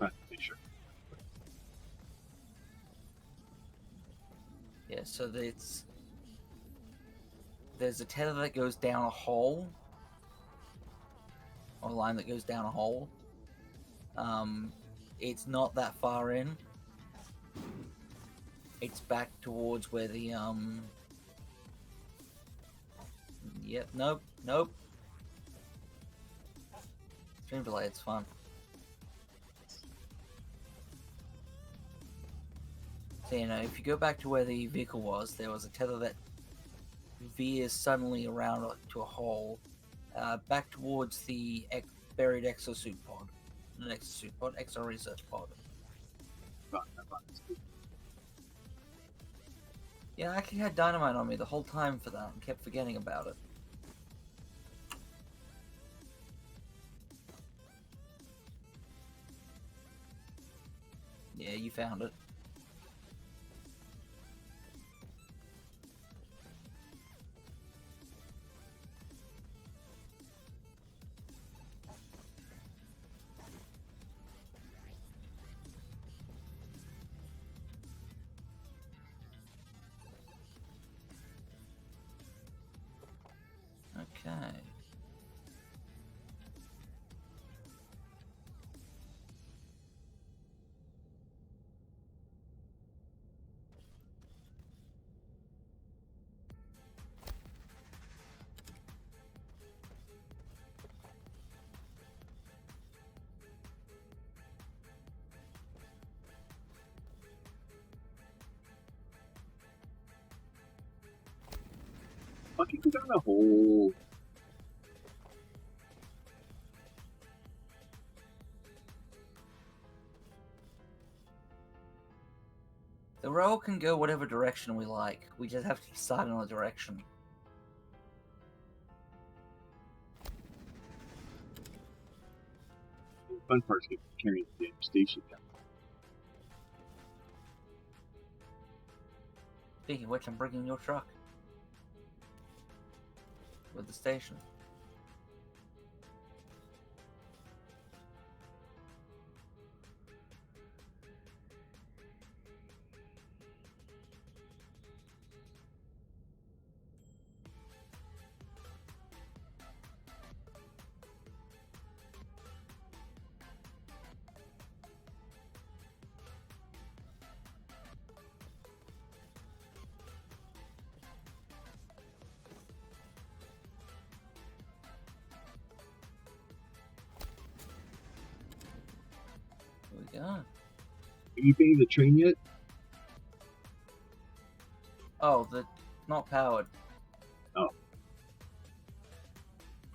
Not really sure. Yeah, so there's a tether that goes down a hole, or a line that goes down a hole. Um, it's not that far in. It's back towards where the Yep. Nope. Nope. Stream delay. It's fun. So if you go back to where the vehicle was, there was a tether that veers suddenly around to a hole, back towards the buried exosuit pod. Not exosuit pod, exo research pod. Yeah, I actually had dynamite on me the whole time for that and kept forgetting about it. Yeah, you found it. Okay. Fucking go down a hole. The rail can go whatever direction we like. We just have to decide on the direction. The fun part's carrying the damn station down. Speaking of which, I'm bringing your truck. With the station. Here we go. Have you painted the train yet? Oh, not powered. Oh.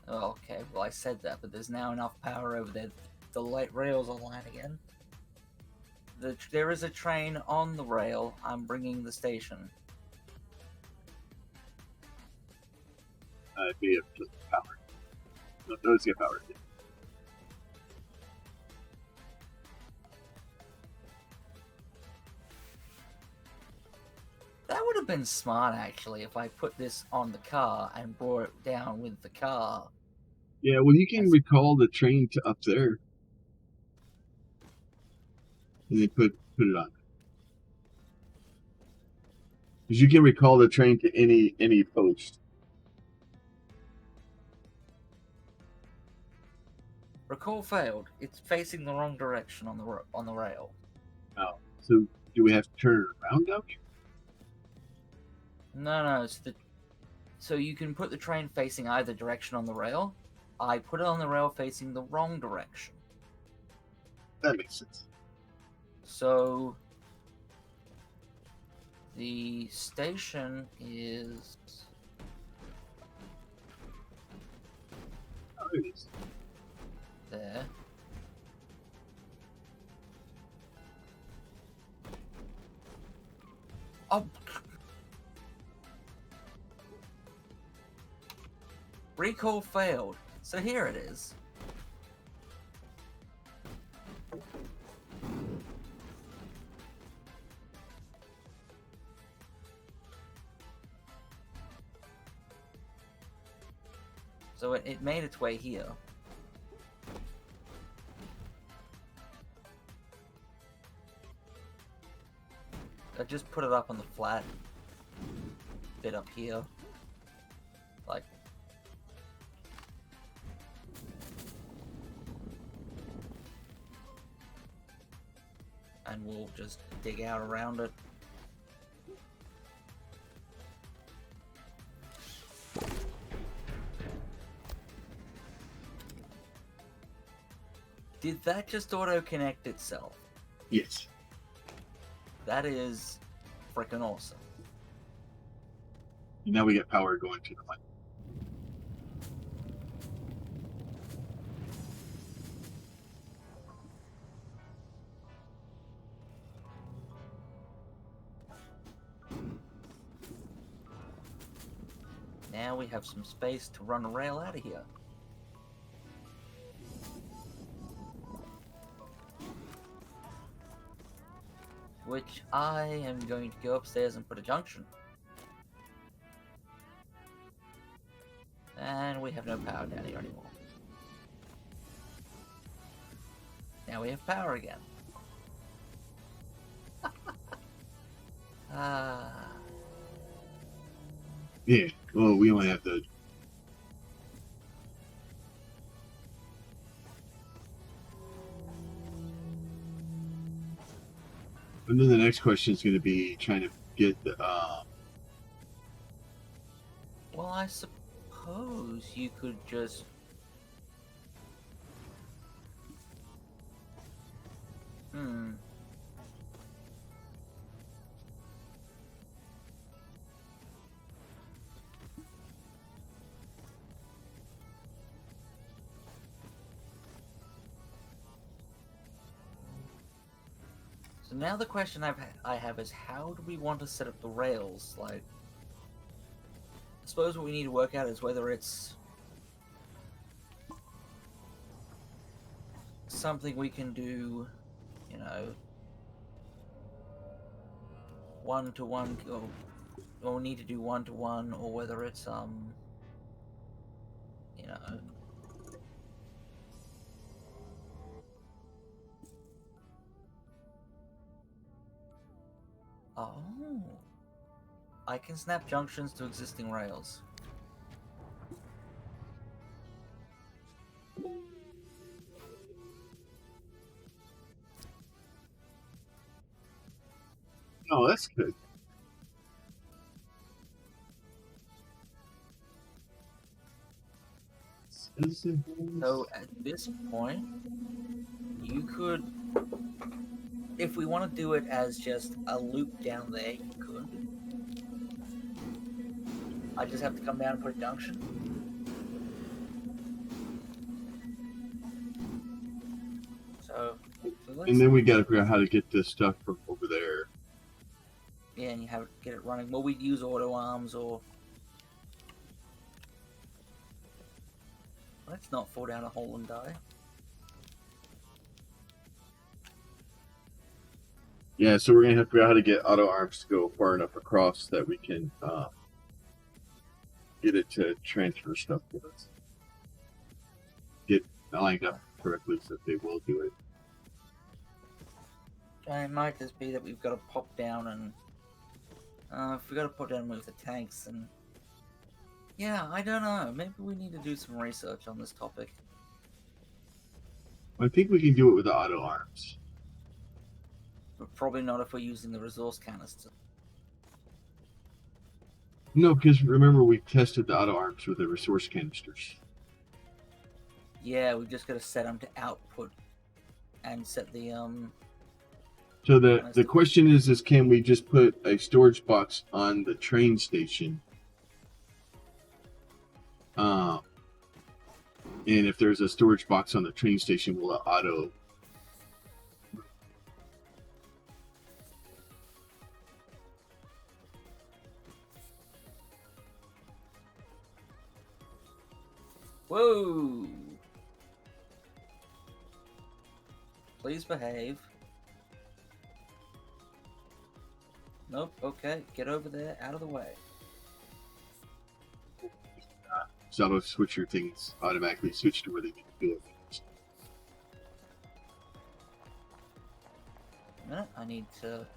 Oh, okay. Well, I said that, but there's now enough power over there. The light rail's online again. There is a train on the rail. I'm bringing the station. If you have just power. No, those get power. That would have been smart, actually, if I put this on the car and brought it down with the car. Yeah, well, you can recall the train to up there. And then put it on. Because you can recall the train to any post. Recall failed. It's facing the wrong direction on the rail. Oh, so do we have to turn it around now? No, it's so you can put the train facing either direction on the rail. I put it on the rail facing the wrong direction. That makes sense. So the station is Oh, it is. there. Oh. Recall failed. So here it is. So it made its way here. I just put it up on the flat bit up here. Like, and we'll just dig out around it. Did that just auto-connect itself? Yes. That is freaking awesome. And now we get power going to the line. Now we have some space to run a rail out of here. which I am going to go upstairs and put a junction. And we have no power down here anymore. Now we have power again. Ah. Yeah. Well, we only have to. And then the next question is going to be trying to get the. Well, I suppose you could just... So now the question I have is, how do we want to set up the rails? Like, I suppose what we need to work out is whether it's something we can do, you know, one-to-one, or we need to do one-to-one, or whether it's, you know... Oh. I can snap junctions to existing rails. Oh, that's good. So at this point, you could, if we want to do it as just a loop down there, you could. I just have to come down and put a junction. So And then we got to figure out how to get this stuff from over there. yeah, and you have get it running. Well, we'd use auto arms or... Let's not fall down a hole and die. Yeah, so we're gonna have to figure out how to get auto arms to go far enough across that we can get it to transfer stuff with us. Get lined up correctly so that they will do it. It might just be that we've got to pop down and... if we got to pop down and move the tanks, and... Yeah, I don't know. Maybe we need to do some research on this topic. I think we can do it with the auto arms. But probably not if we're using the resource canister. No, because remember we tested the auto arms with the resource canisters. Yeah, we've just got to set them to output and set the So the question is can we just put a storage box on the train station? And if there's a storage box on the train station, will it auto? Whoa! Please behave. Nope, okay, get over there, out of the way. So auto switcher things automatically switch to where they need to go. A minute, I need to...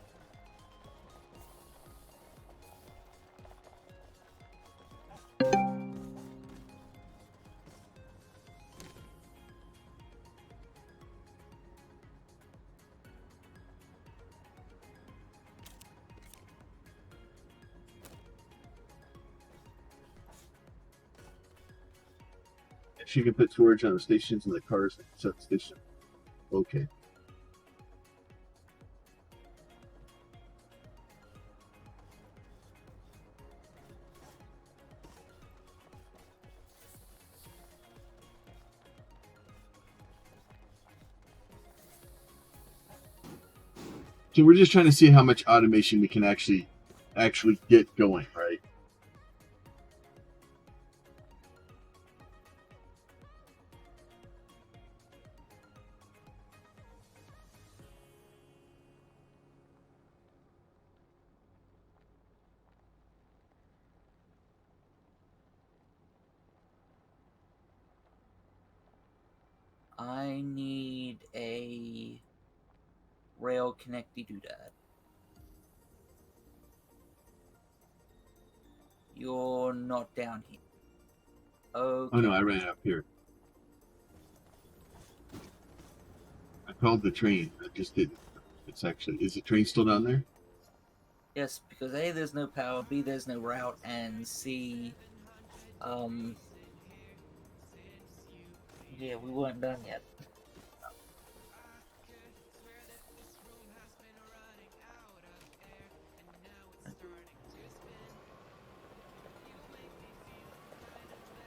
She can put storage on the stations and the cars and substation. Okay. So we're just trying to see how much automation we can actually get going, right? I need a rail connecty doodad. You're not down here. Okay. Oh no, I ran up here. I called the train. I just didn't. It's actually, is the train still down there? Yes, because A, there's no power, B, there's no route, and C, yeah, we weren't done yet.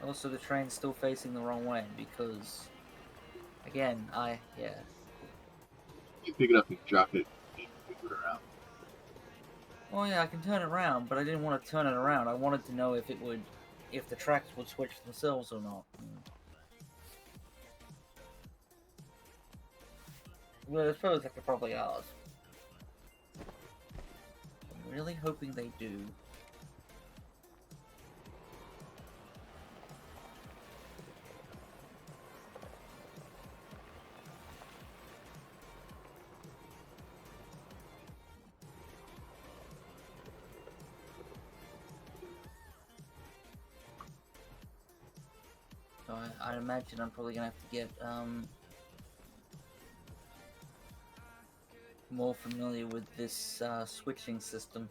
Also, the train's still facing the wrong way because, again, yeah. You pick it up and drop it and move it around. Well, yeah, I can turn it around, but I didn't want to turn it around. I wanted to know if the tracks would switch themselves or not. Well, I suppose I could probably ask. I'm really hoping they do. So I imagine I'm probably gonna have to get more familiar with this switching system.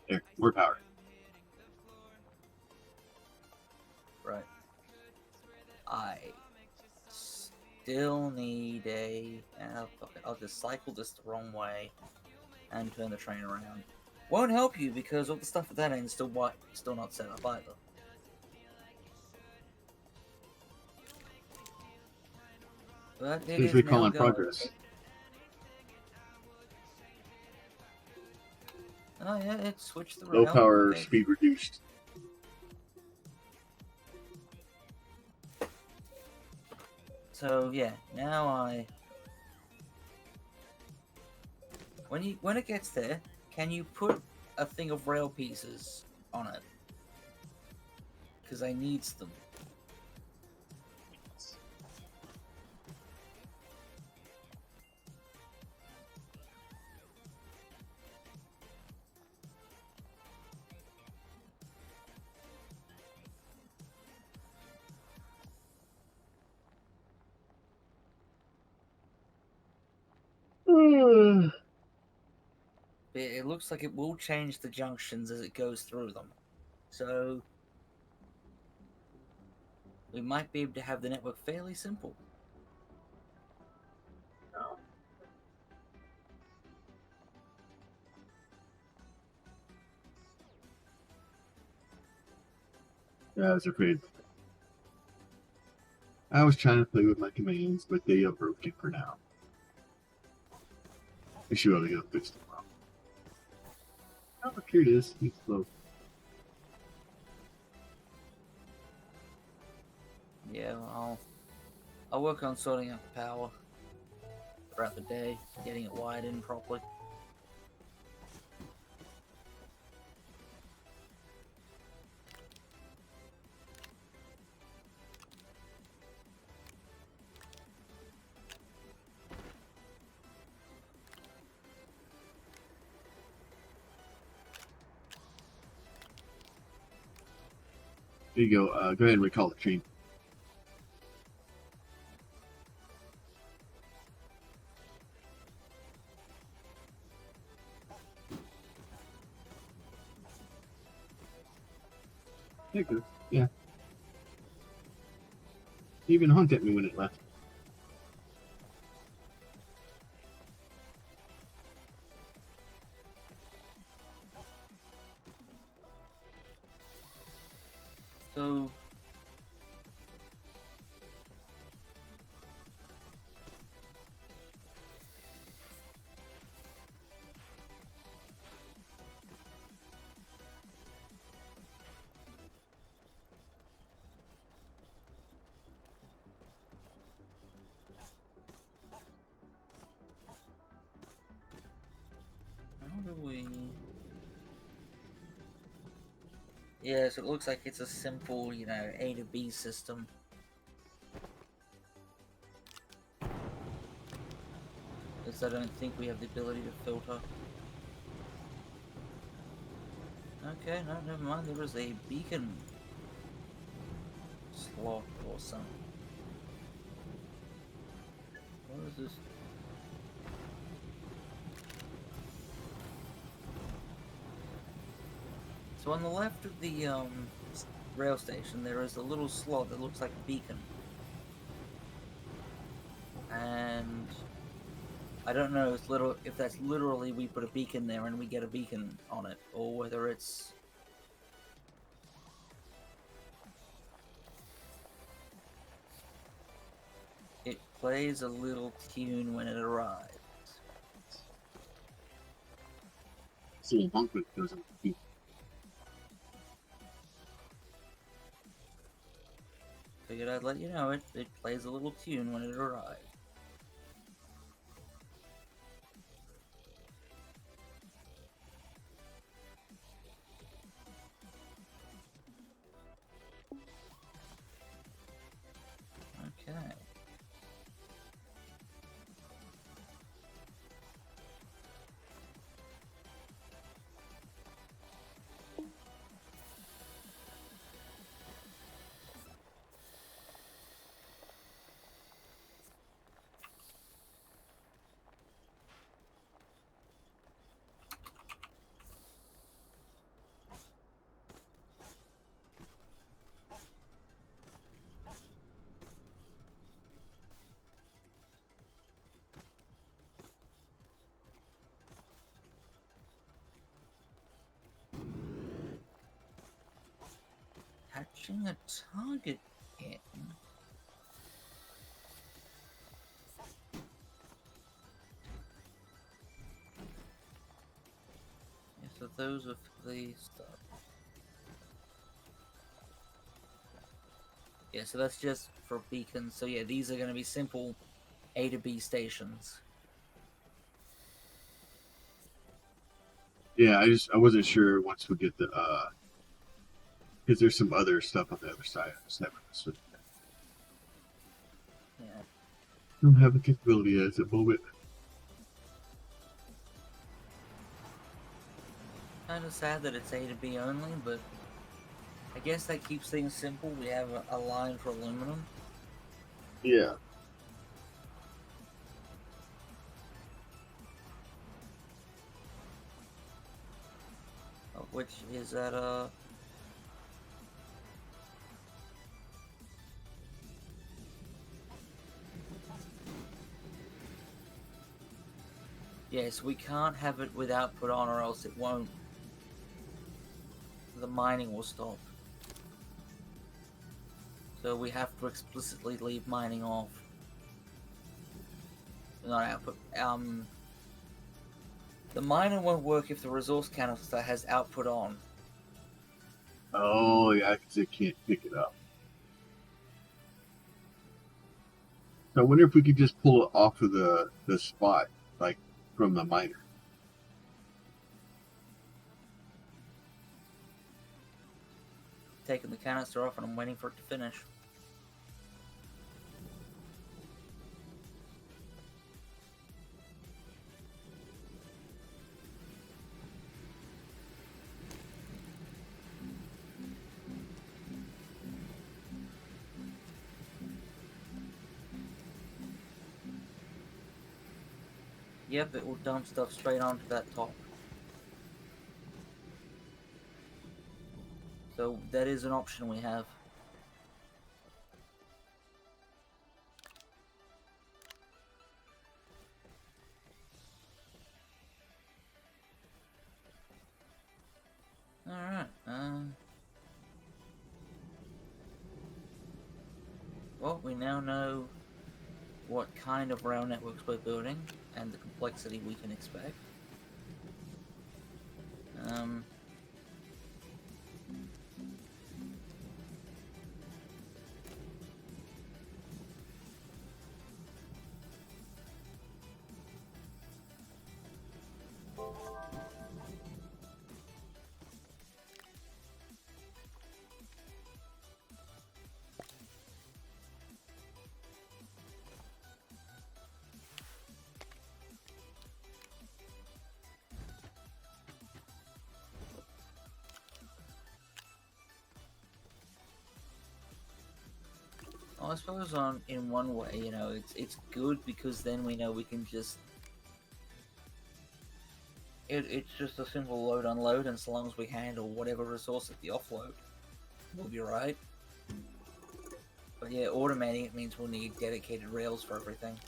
There, more power. Right. I still need a... fuck it, I'll just cycle this the wrong way and turn the train around. Won't help you because all the stuff at that end is still not set up either. But it Please is recall now on going. progress. Oh yeah, it switched the Low rail. power, Okay. speed reduced. So yeah, now when it gets there, can you put a thing of rail pieces on it? Because I needs them. It looks like it will change the junctions as it goes through them. So we might be able to have the network fairly simple. Yeah, I was afraid. I was trying to play with my commands, but they are broken for now. I should be able to get a fix tomorrow. Oh, here it is. It's slow. Yeah, I'll work on sorting out the power throughout the day, getting it wired in properly. There you go. Go ahead and recall the train. There it goes. Yeah. It even honked at me when it left. So how do we... Yeah, so it looks like it's a simple, A to B system. because I don't think we have the ability to filter. Okay, no, never mind. There is a beacon slot or something. What is this? So on the left of the rail station, there is a little slot that looks like a beacon. And I don't know if that's literally we put a beacon there and we get a beacon on it, or whether it's... It plays a little tune when it arrives. So a bunk with doesn't be. Figured I'd let you know it. It plays a little tune when it arrives. Okay. Hatching a target in. Yeah, so those are for the stuff. Yeah, so that's just for beacons. So yeah, these are going to be simple A to B stations. Yeah, I wasn't sure once we get the because there's some other stuff on the other side. I just haven't switched. Yeah. Don't have the capability at the moment. Kind of sad that it's A to B only, but I guess that keeps things simple. We have a line for aluminum. Yeah. Which is at yes, we can't have it with output on, or else it won't. The mining will stop. So we have to explicitly leave mining off. Not output. The miner won't work if the resource canister has output on. Oh yeah, because it can't pick it up. So I wonder if we could just pull it off of the spot, like from the miner. Taking the canister off and I'm waiting for it to finish. Yep, it will dump stuff straight onto that top. So that is an option we have. Alright, well, we now know what kind of rail networks we're building and the complexity we can expect. I suppose in one way, you know, it's good because then we know we can just it's just a simple load unload, and so long as we handle whatever resource at the offload, we'll be right. But yeah, automating it means we'll need dedicated rails for everything.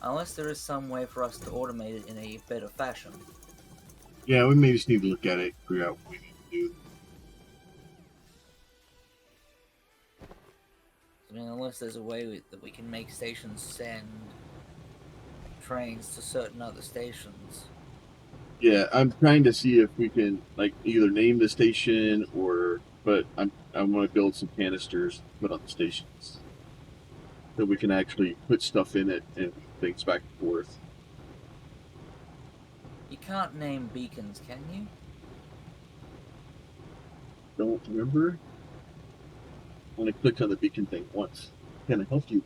Unless there is some way for us to automate it in a better fashion. Yeah, we may just need to look at it, figure out what we need to do. I mean, unless there's a way that we can make stations send trains to certain other stations. Yeah, I'm trying to see if we can like either name the station or, but I want to build some canisters to put on the stations so we can actually put stuff in it and things back and forth. You can't name beacons, can you? Don't remember. Only clicked on the beacon thing once. Can I help you?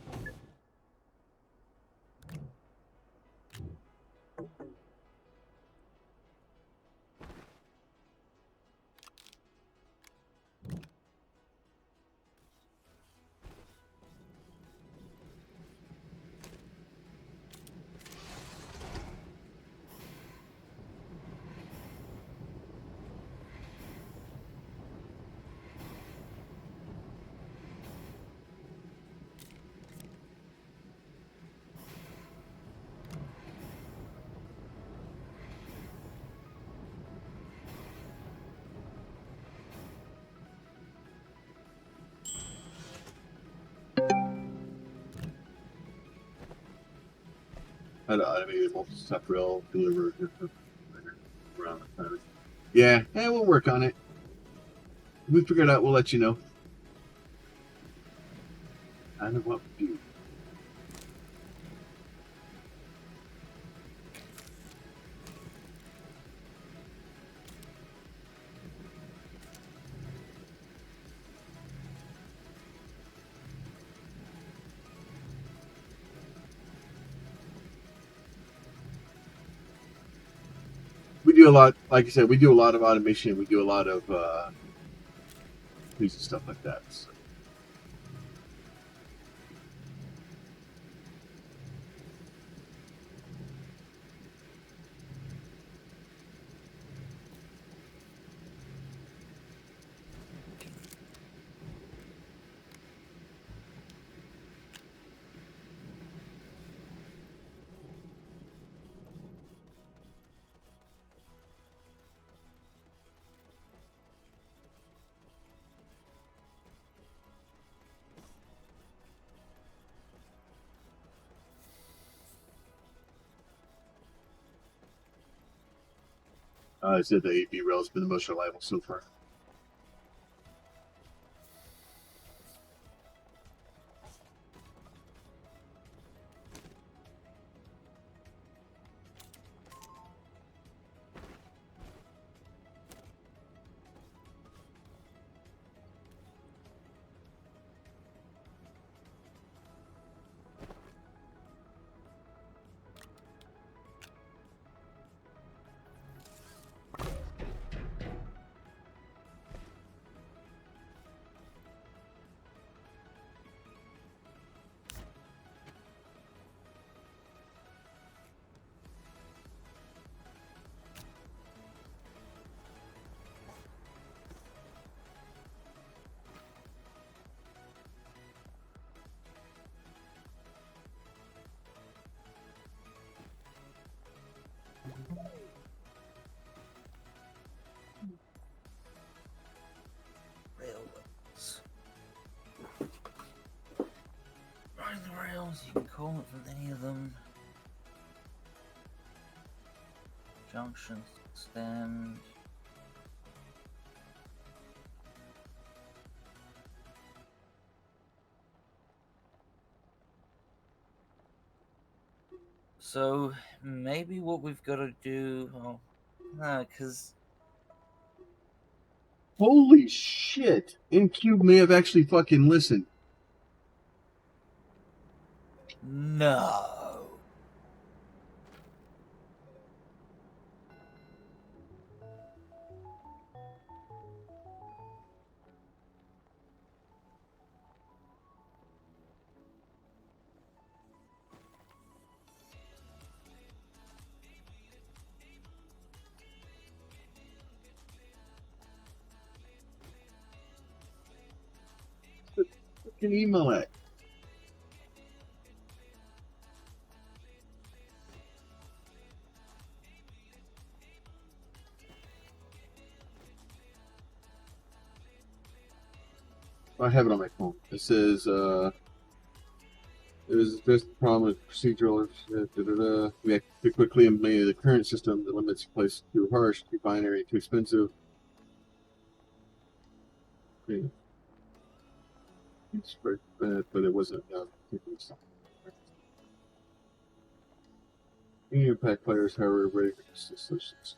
How to automate a multi-stop rail deliver around the time. Yeah, we'll work on it. If we figure it out, we'll let you know. I know what we do. We do a lot, like I said, we do a lot of automation. We do a lot of stuff like that. So. I said the AB rail has been the most reliable so far. Railways. Riding the rails, you can call it from any of them. Junctions, extend. So maybe what we've got to do, well, no, because Holy shit! Incube may have actually fucking listened. no. fucking email at? I have it on my phone. It says, it was addressed the problem with procedural. We have to quickly implement the current system that limits place too harsh, too binary, too expensive. Okay. But it wasn't enough. Any impact players, however, ready for this solutions.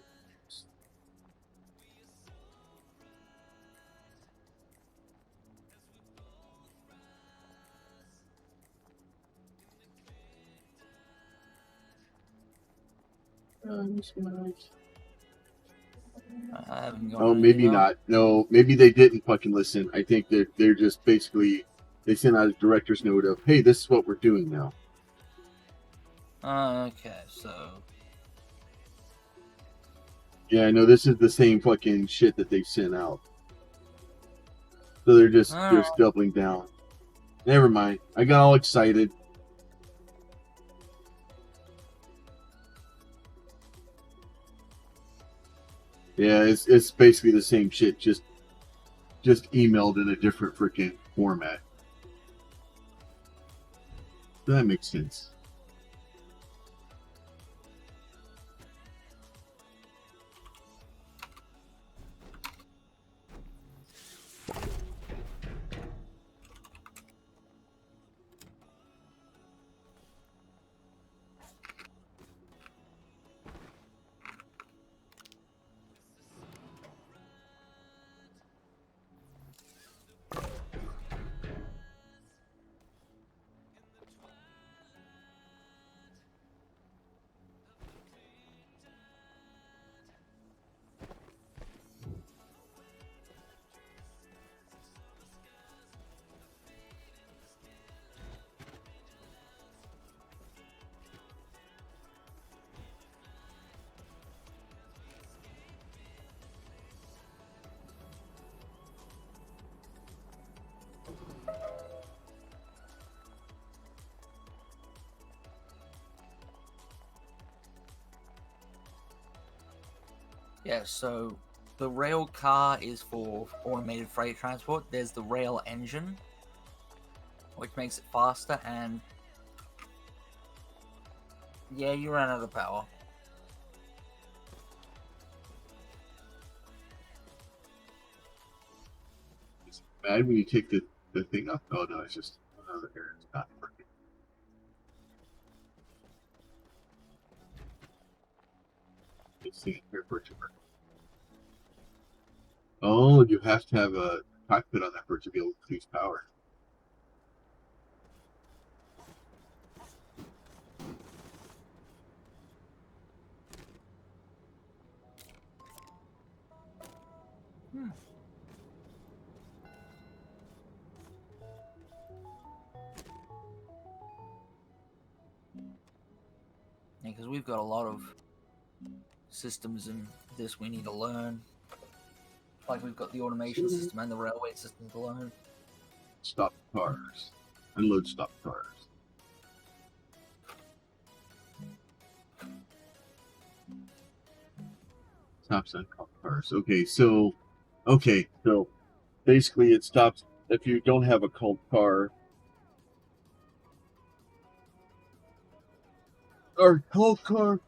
I haven't got Oh, an maybe email. not. No, maybe they didn't fucking listen. I think they're just basically they sent out a director's note of, hey, this is what we're doing now. Okay, so Yeah, no, this is the same fucking shit that they sent out. So they're just doubling down. Never mind. I got all excited. Yeah, it's basically the same shit, just emailed in a different freaking format. That makes sense. yeah, so the rail car is for automated freight transport. There's the rail engine, which makes it faster, and yeah, you ran out of power. It's bad when you take the thing off. Oh no, it's just another error. It's not working. It's the here for it to work. Oh, you have to have a cockpit on that for it to be able to produce power. Yeah, because we've got a lot of systems in this we need to learn. Like we've got the automation system and the railway system to learn. Stop cars. Unload stop cars. Stops uncalled cars. Okay, so basically it stops if you don't have a called car or called car.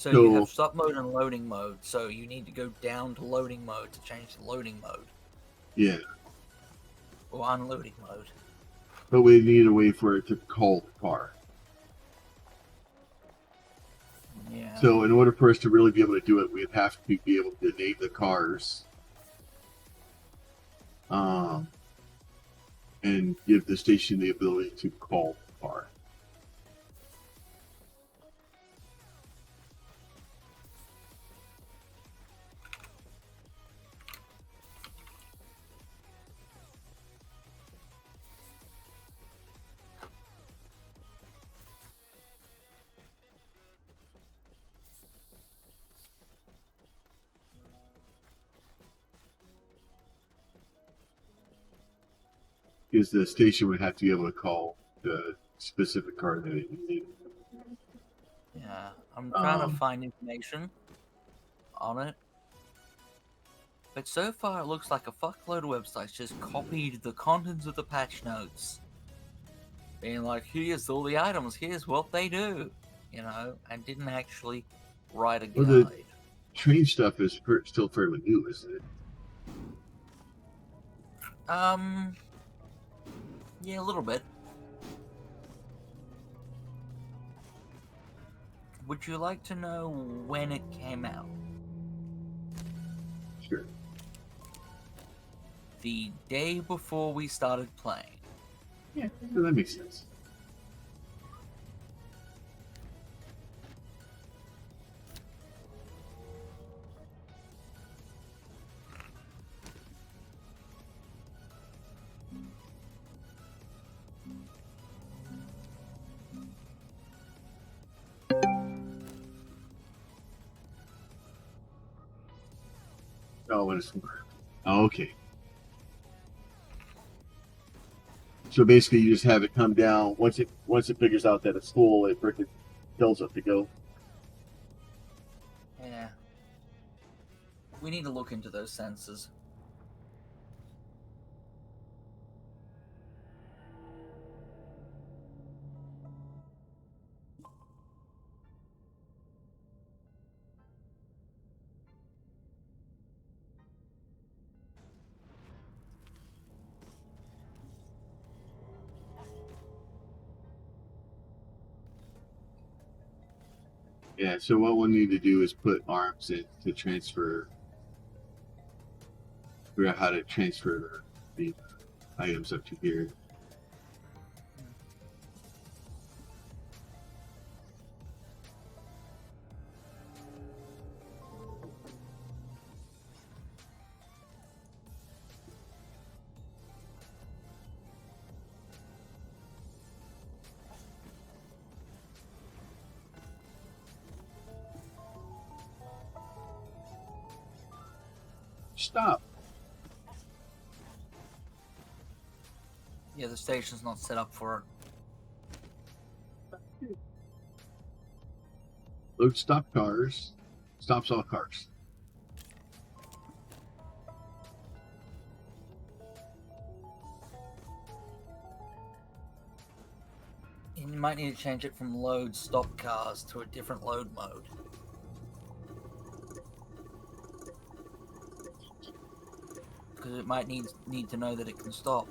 So So you have stop mode and loading mode, so you need to go down to loading mode to change the loading mode. yeah, Or unloading mode. but we need a way for it to call the car. Yeah. So in order for us to really be able to do it, we'd have to be able to name the cars, and give the station the ability to call the car. Because the station would have to be able to call the specific car that it needed. Yeah, I'm trying to Um, find information on it. But so far it looks like a fuckload of websites just copied the contents of the patch notes. Being like, here's all the items, here's what they do, and didn't actually write a well, the guide. train stuff is still fairly new, isn't it? Yeah, a little bit. Would you like to know when it came out? Sure. The day before we started playing. Yeah, so that makes sense. Oh, when it's okay. So basically, you just have it come down. Once it figures out that it's full, it freaking tells it to go. Yeah. We need to look into those sensors. Yeah. So what we'll need to do is put arms in to transfer. Figure out how to transfer the items up to here. Stop. Yeah, the station's not set up for it. Load stop cars. Stops all cars. And you might need to change it from load stop cars to a different load mode. Because it might need to know that it can stop.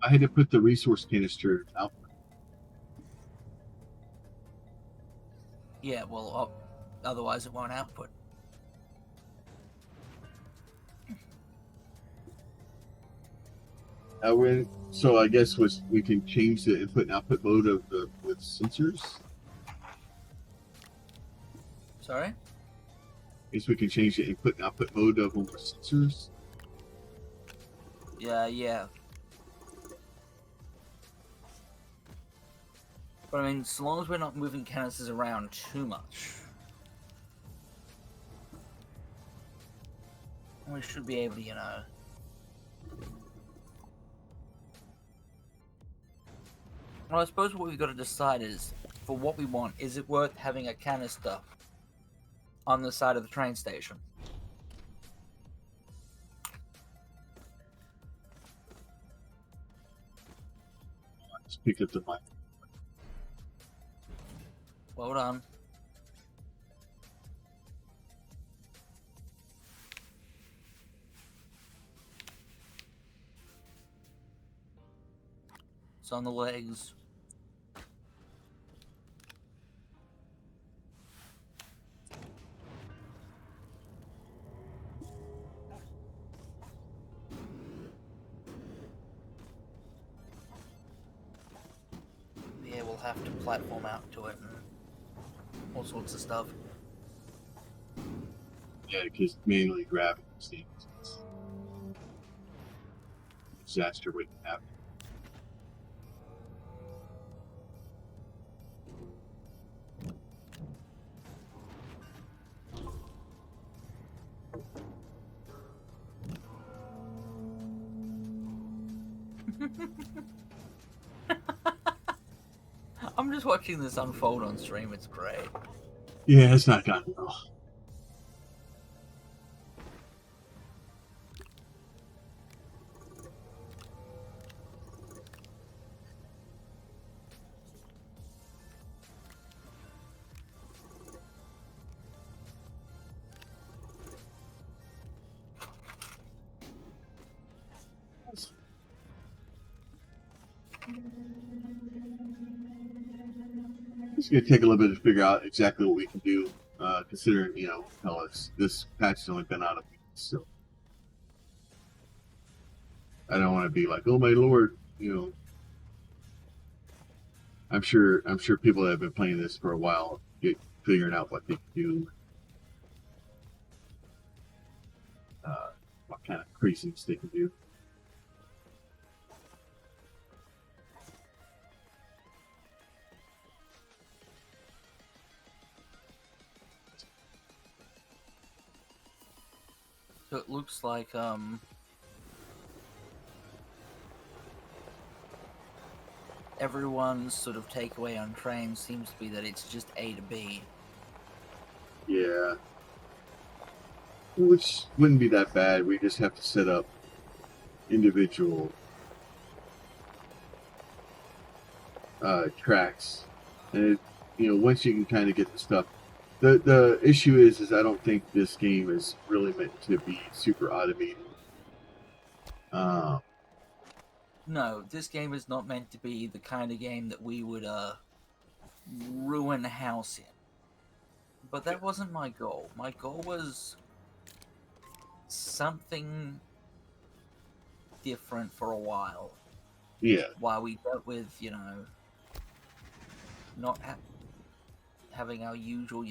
I had to put the resource canister out. Yeah, well, otherwise it won't output. So I guess we can change the input and output mode of the with sensors. Sorry? I guess we can change the input and output mode of them with sensors. Yeah. But I mean, so long as we're not moving canisters around too much, we should be able to, Well, I suppose what we've got to decide is, for what we want, is it worth having a canister on the side of the train station? Let's pick up the mic. Well done. It's on the legs. Yeah, we'll have to platform out to it and all sorts of stuff. Yeah, because manually grabbing these things is a disaster waiting to happen. I'm just watching this unfold on stream. It's great. Yeah, it's not gotten well. It's going to take a little bit to figure out exactly what we can do, considering, hell, this patch has only been out a week, so I don't want to be like, oh my lord, I'm sure people that have been playing this for a while get figuring out what they can do, what kind of craziness they can do. So it looks like everyone's sort of takeaway on trains seems to be that it's just A to B. Yeah. Which wouldn't be that bad. We just have to set up individual tracks, and once you can kind of get the stuff. The issue is I don't think this game is really meant to be super automated. No, this game is not meant to be the kind of game that we would ruin a house in. But that wasn't my goal. My goal was something different for a while. Yeah. While we dealt with, not having our usual,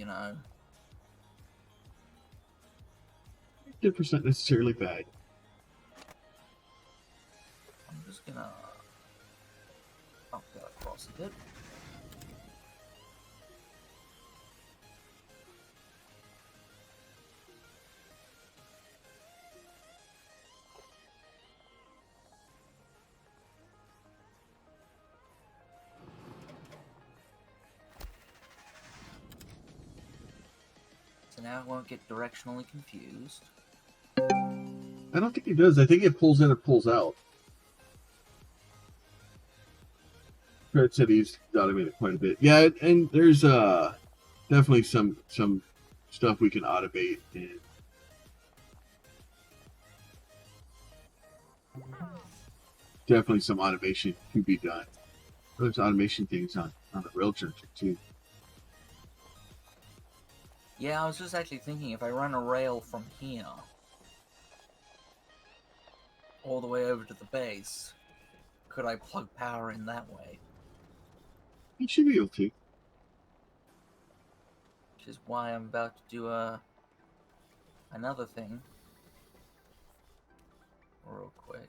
10% necessarily bad. I'm just gonna up that across a bit. So now I won't get directionally confused. I don't think it does. I think it pulls in or pulls out. Fred said he's automated quite a bit. Yeah, and there's definitely some stuff we can automate, and definitely some automation to be done. There's automation things on the rail junction too. Yeah, I was just actually thinking if I run a rail from here all the way over to the base, could I plug power in that way? You should be able to. Which is why I'm about to do another thing real quick.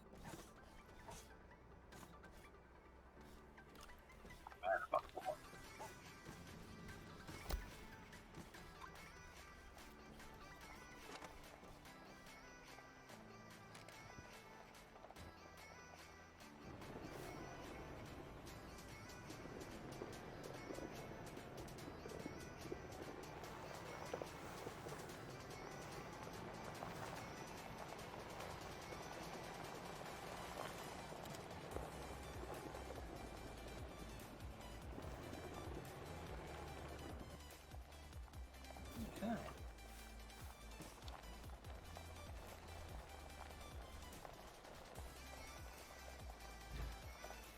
Okay.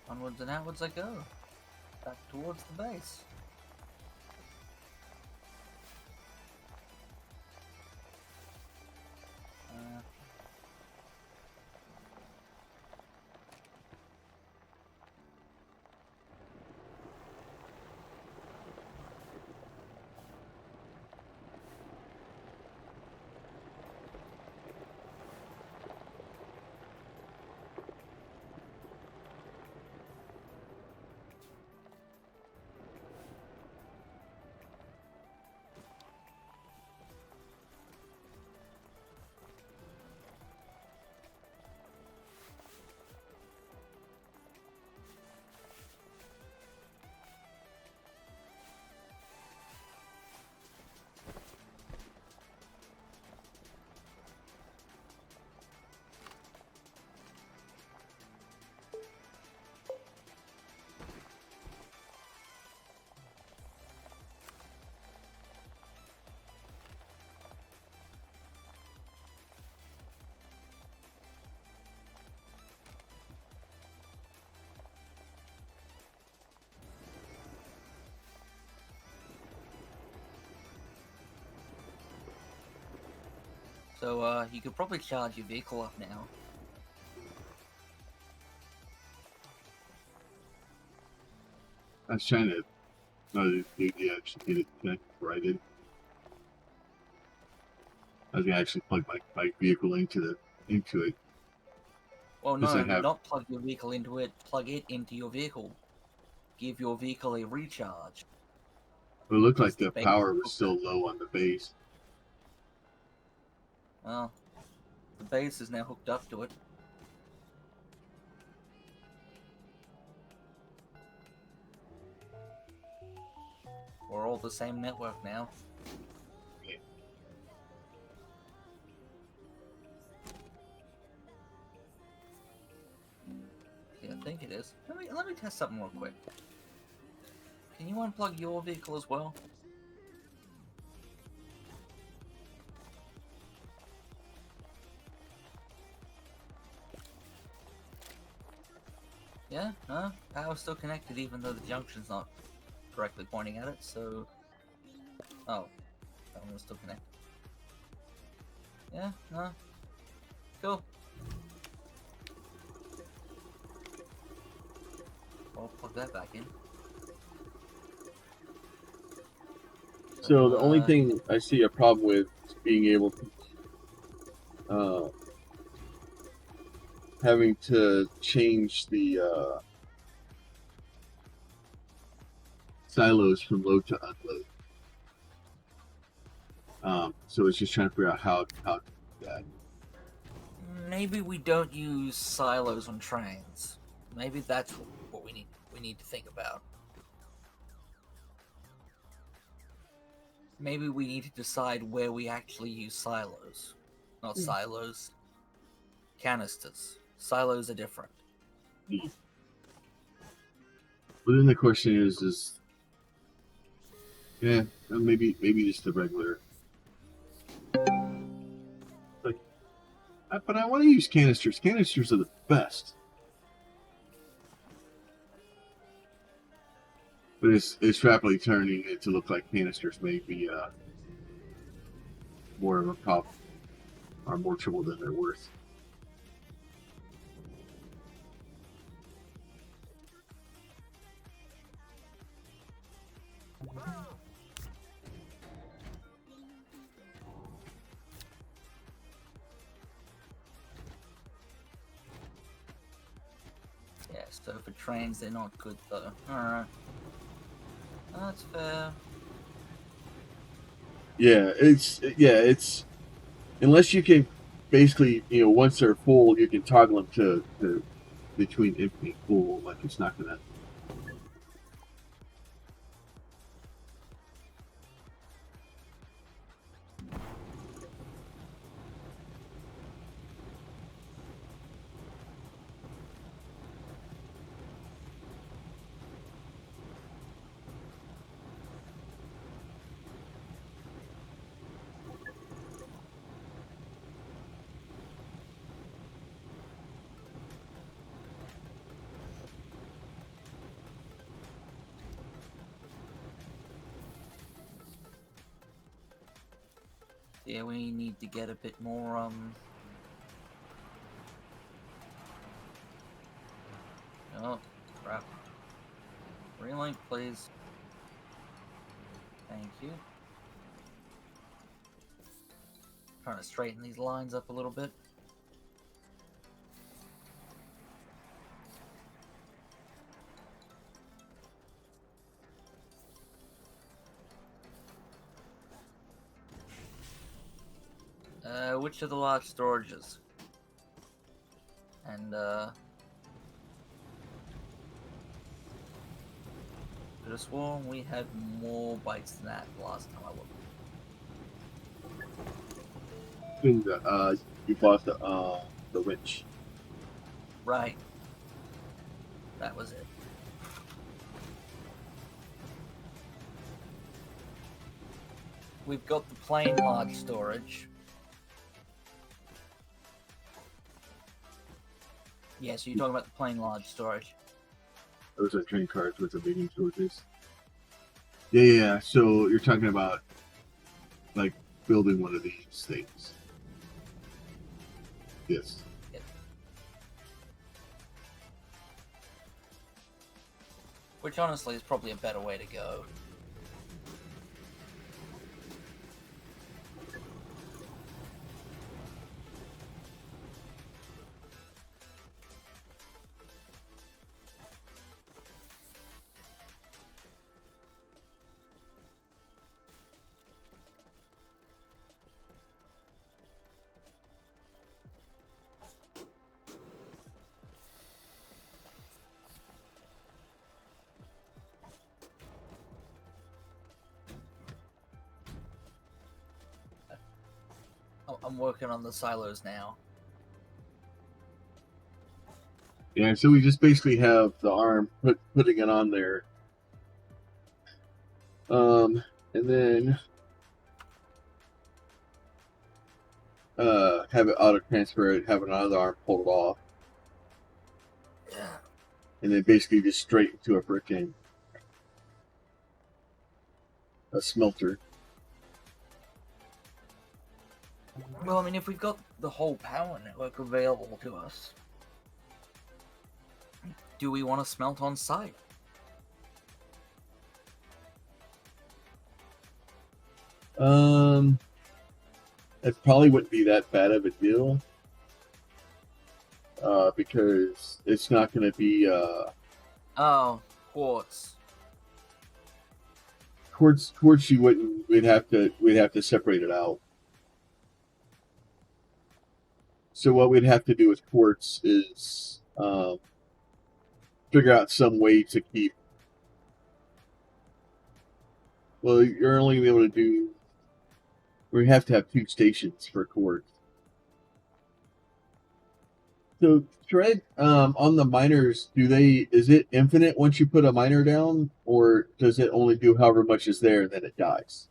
Onwards and outwards I go. Back towards the base. So you could probably charge your vehicle up now. I was trying to. No, you actually get it connected before I did. I was gonna actually plug my vehicle into it. Well, Because I no, have. not plug your vehicle into it. Plug it into your vehicle. Give your vehicle a recharge. It looked like Because the the base power is was hooked still up. low on the base. Well, the base is now hooked up to it. We're all the same network now. Yeah, I think it is. Let me test something real quick. Can you unplug your vehicle as well? Yeah, no, power's still connected even though the junction's not correctly pointing at it, so... Oh, that one was still connected. Yeah, no. Cool. I'll plug that back in. So the only thing I see a problem with is being able to having to change the silos from load to unload. So it's just trying to figure out how to do that. Maybe we don't use silos on trains. Maybe that's what we need to think about. Maybe we need to decide where we actually use silos. Not silos. Canisters. Silos are different. But then the question is yeah, maybe just the regular. Like, but I want to use canisters. Canisters are the best. But it's rapidly turning it to look like canisters may be more of a problem, are more trouble than they're worth. Yeah, so for trains they're not good though. Alright. That's fair. Yeah, it's unless you can basically, once they're full, you can toggle them to between empty and full. Like it's not gonna. Yeah, we need to get a bit more oh, crap. Relink, please. Thank you. Trying to straighten these lines up a little bit. Which of the large storages? And, could have sworn we had more bytes than that last time I looked. And you bought the winch. Right. That was it. We've got the plain large storage. Yeah, so you're talking about the plain large storage. Those are train cars with the medium storages. Yeah. So you're talking about like building one of these things. Yes. Which honestly is probably a better way to go. I'm working on the silos now. Yeah, so we just basically have the arm putting it on there. And then have it auto transfer it, have another arm pull it off, Yeah. and then basically just straight into a freaking a smelter. Well, I mean, if we've got the whole power network available to us, do we want to smelt on site? It probably wouldn't be that bad of a deal, because it's not going to be Oh, quartz. quartz. You wouldn't. We'd have to separate it out. So what we'd have to do with quartz is figure out some way to keep. Well, you're only able to do. We have to have 2 stations for quartz. So thread on the miners, is it infinite once you put a miner down, or does it only do however much is there and then it dies?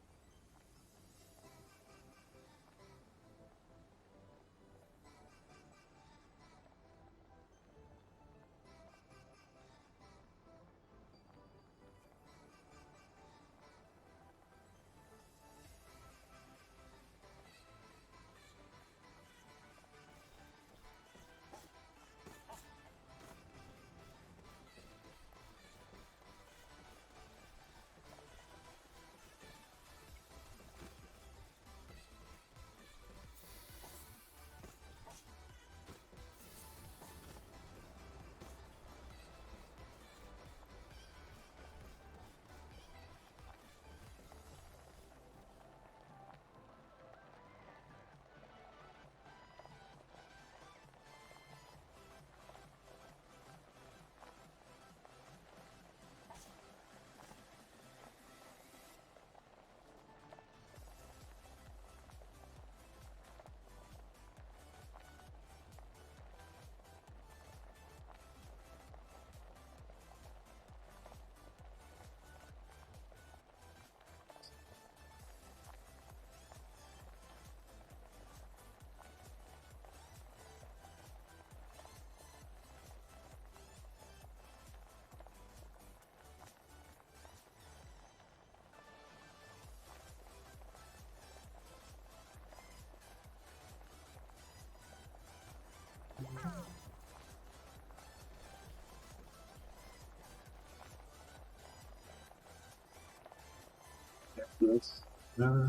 Yes. Yeah.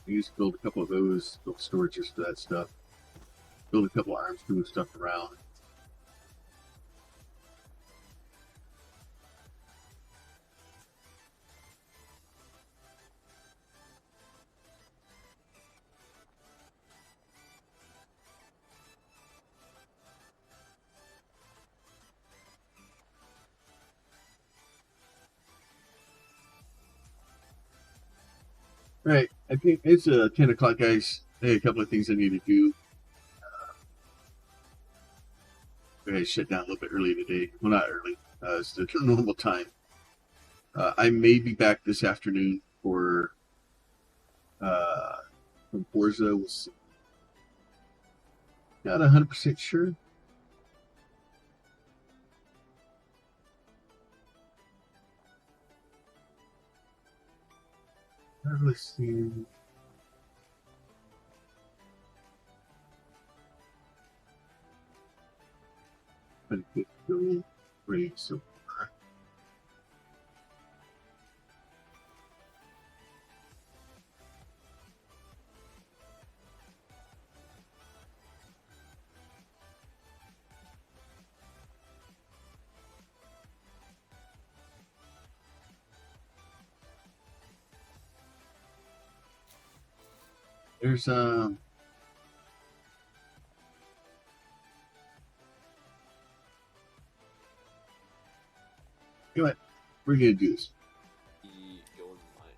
You just build a couple of those, build storages for that stuff. Build a couple of arms to move stuff around. Right. I think it's 10 o'clock, guys. Hey, a couple of things I need to do. I shut down a little bit early today. Well, not early. It's the normal time. I may be back this afternoon for from Forza. We'll see. Not 100% sure. Not really seeing. But it could go great so far. There's All right, we're gonna do this. Your mining.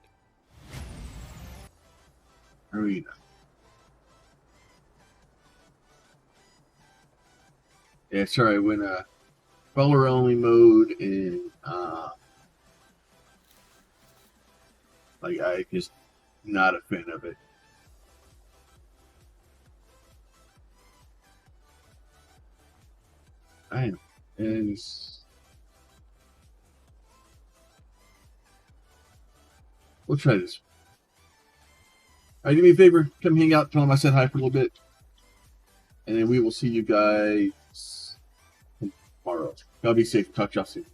Arena. Yeah, sorry, I went color only mode and like I just not a fan of it. I am. And we'll try this. All right, do me a favor. Come hang out. Tell them I said hi for a little bit. And then we will see you guys tomorrow. Y'all be safe. Talk to y'all soon.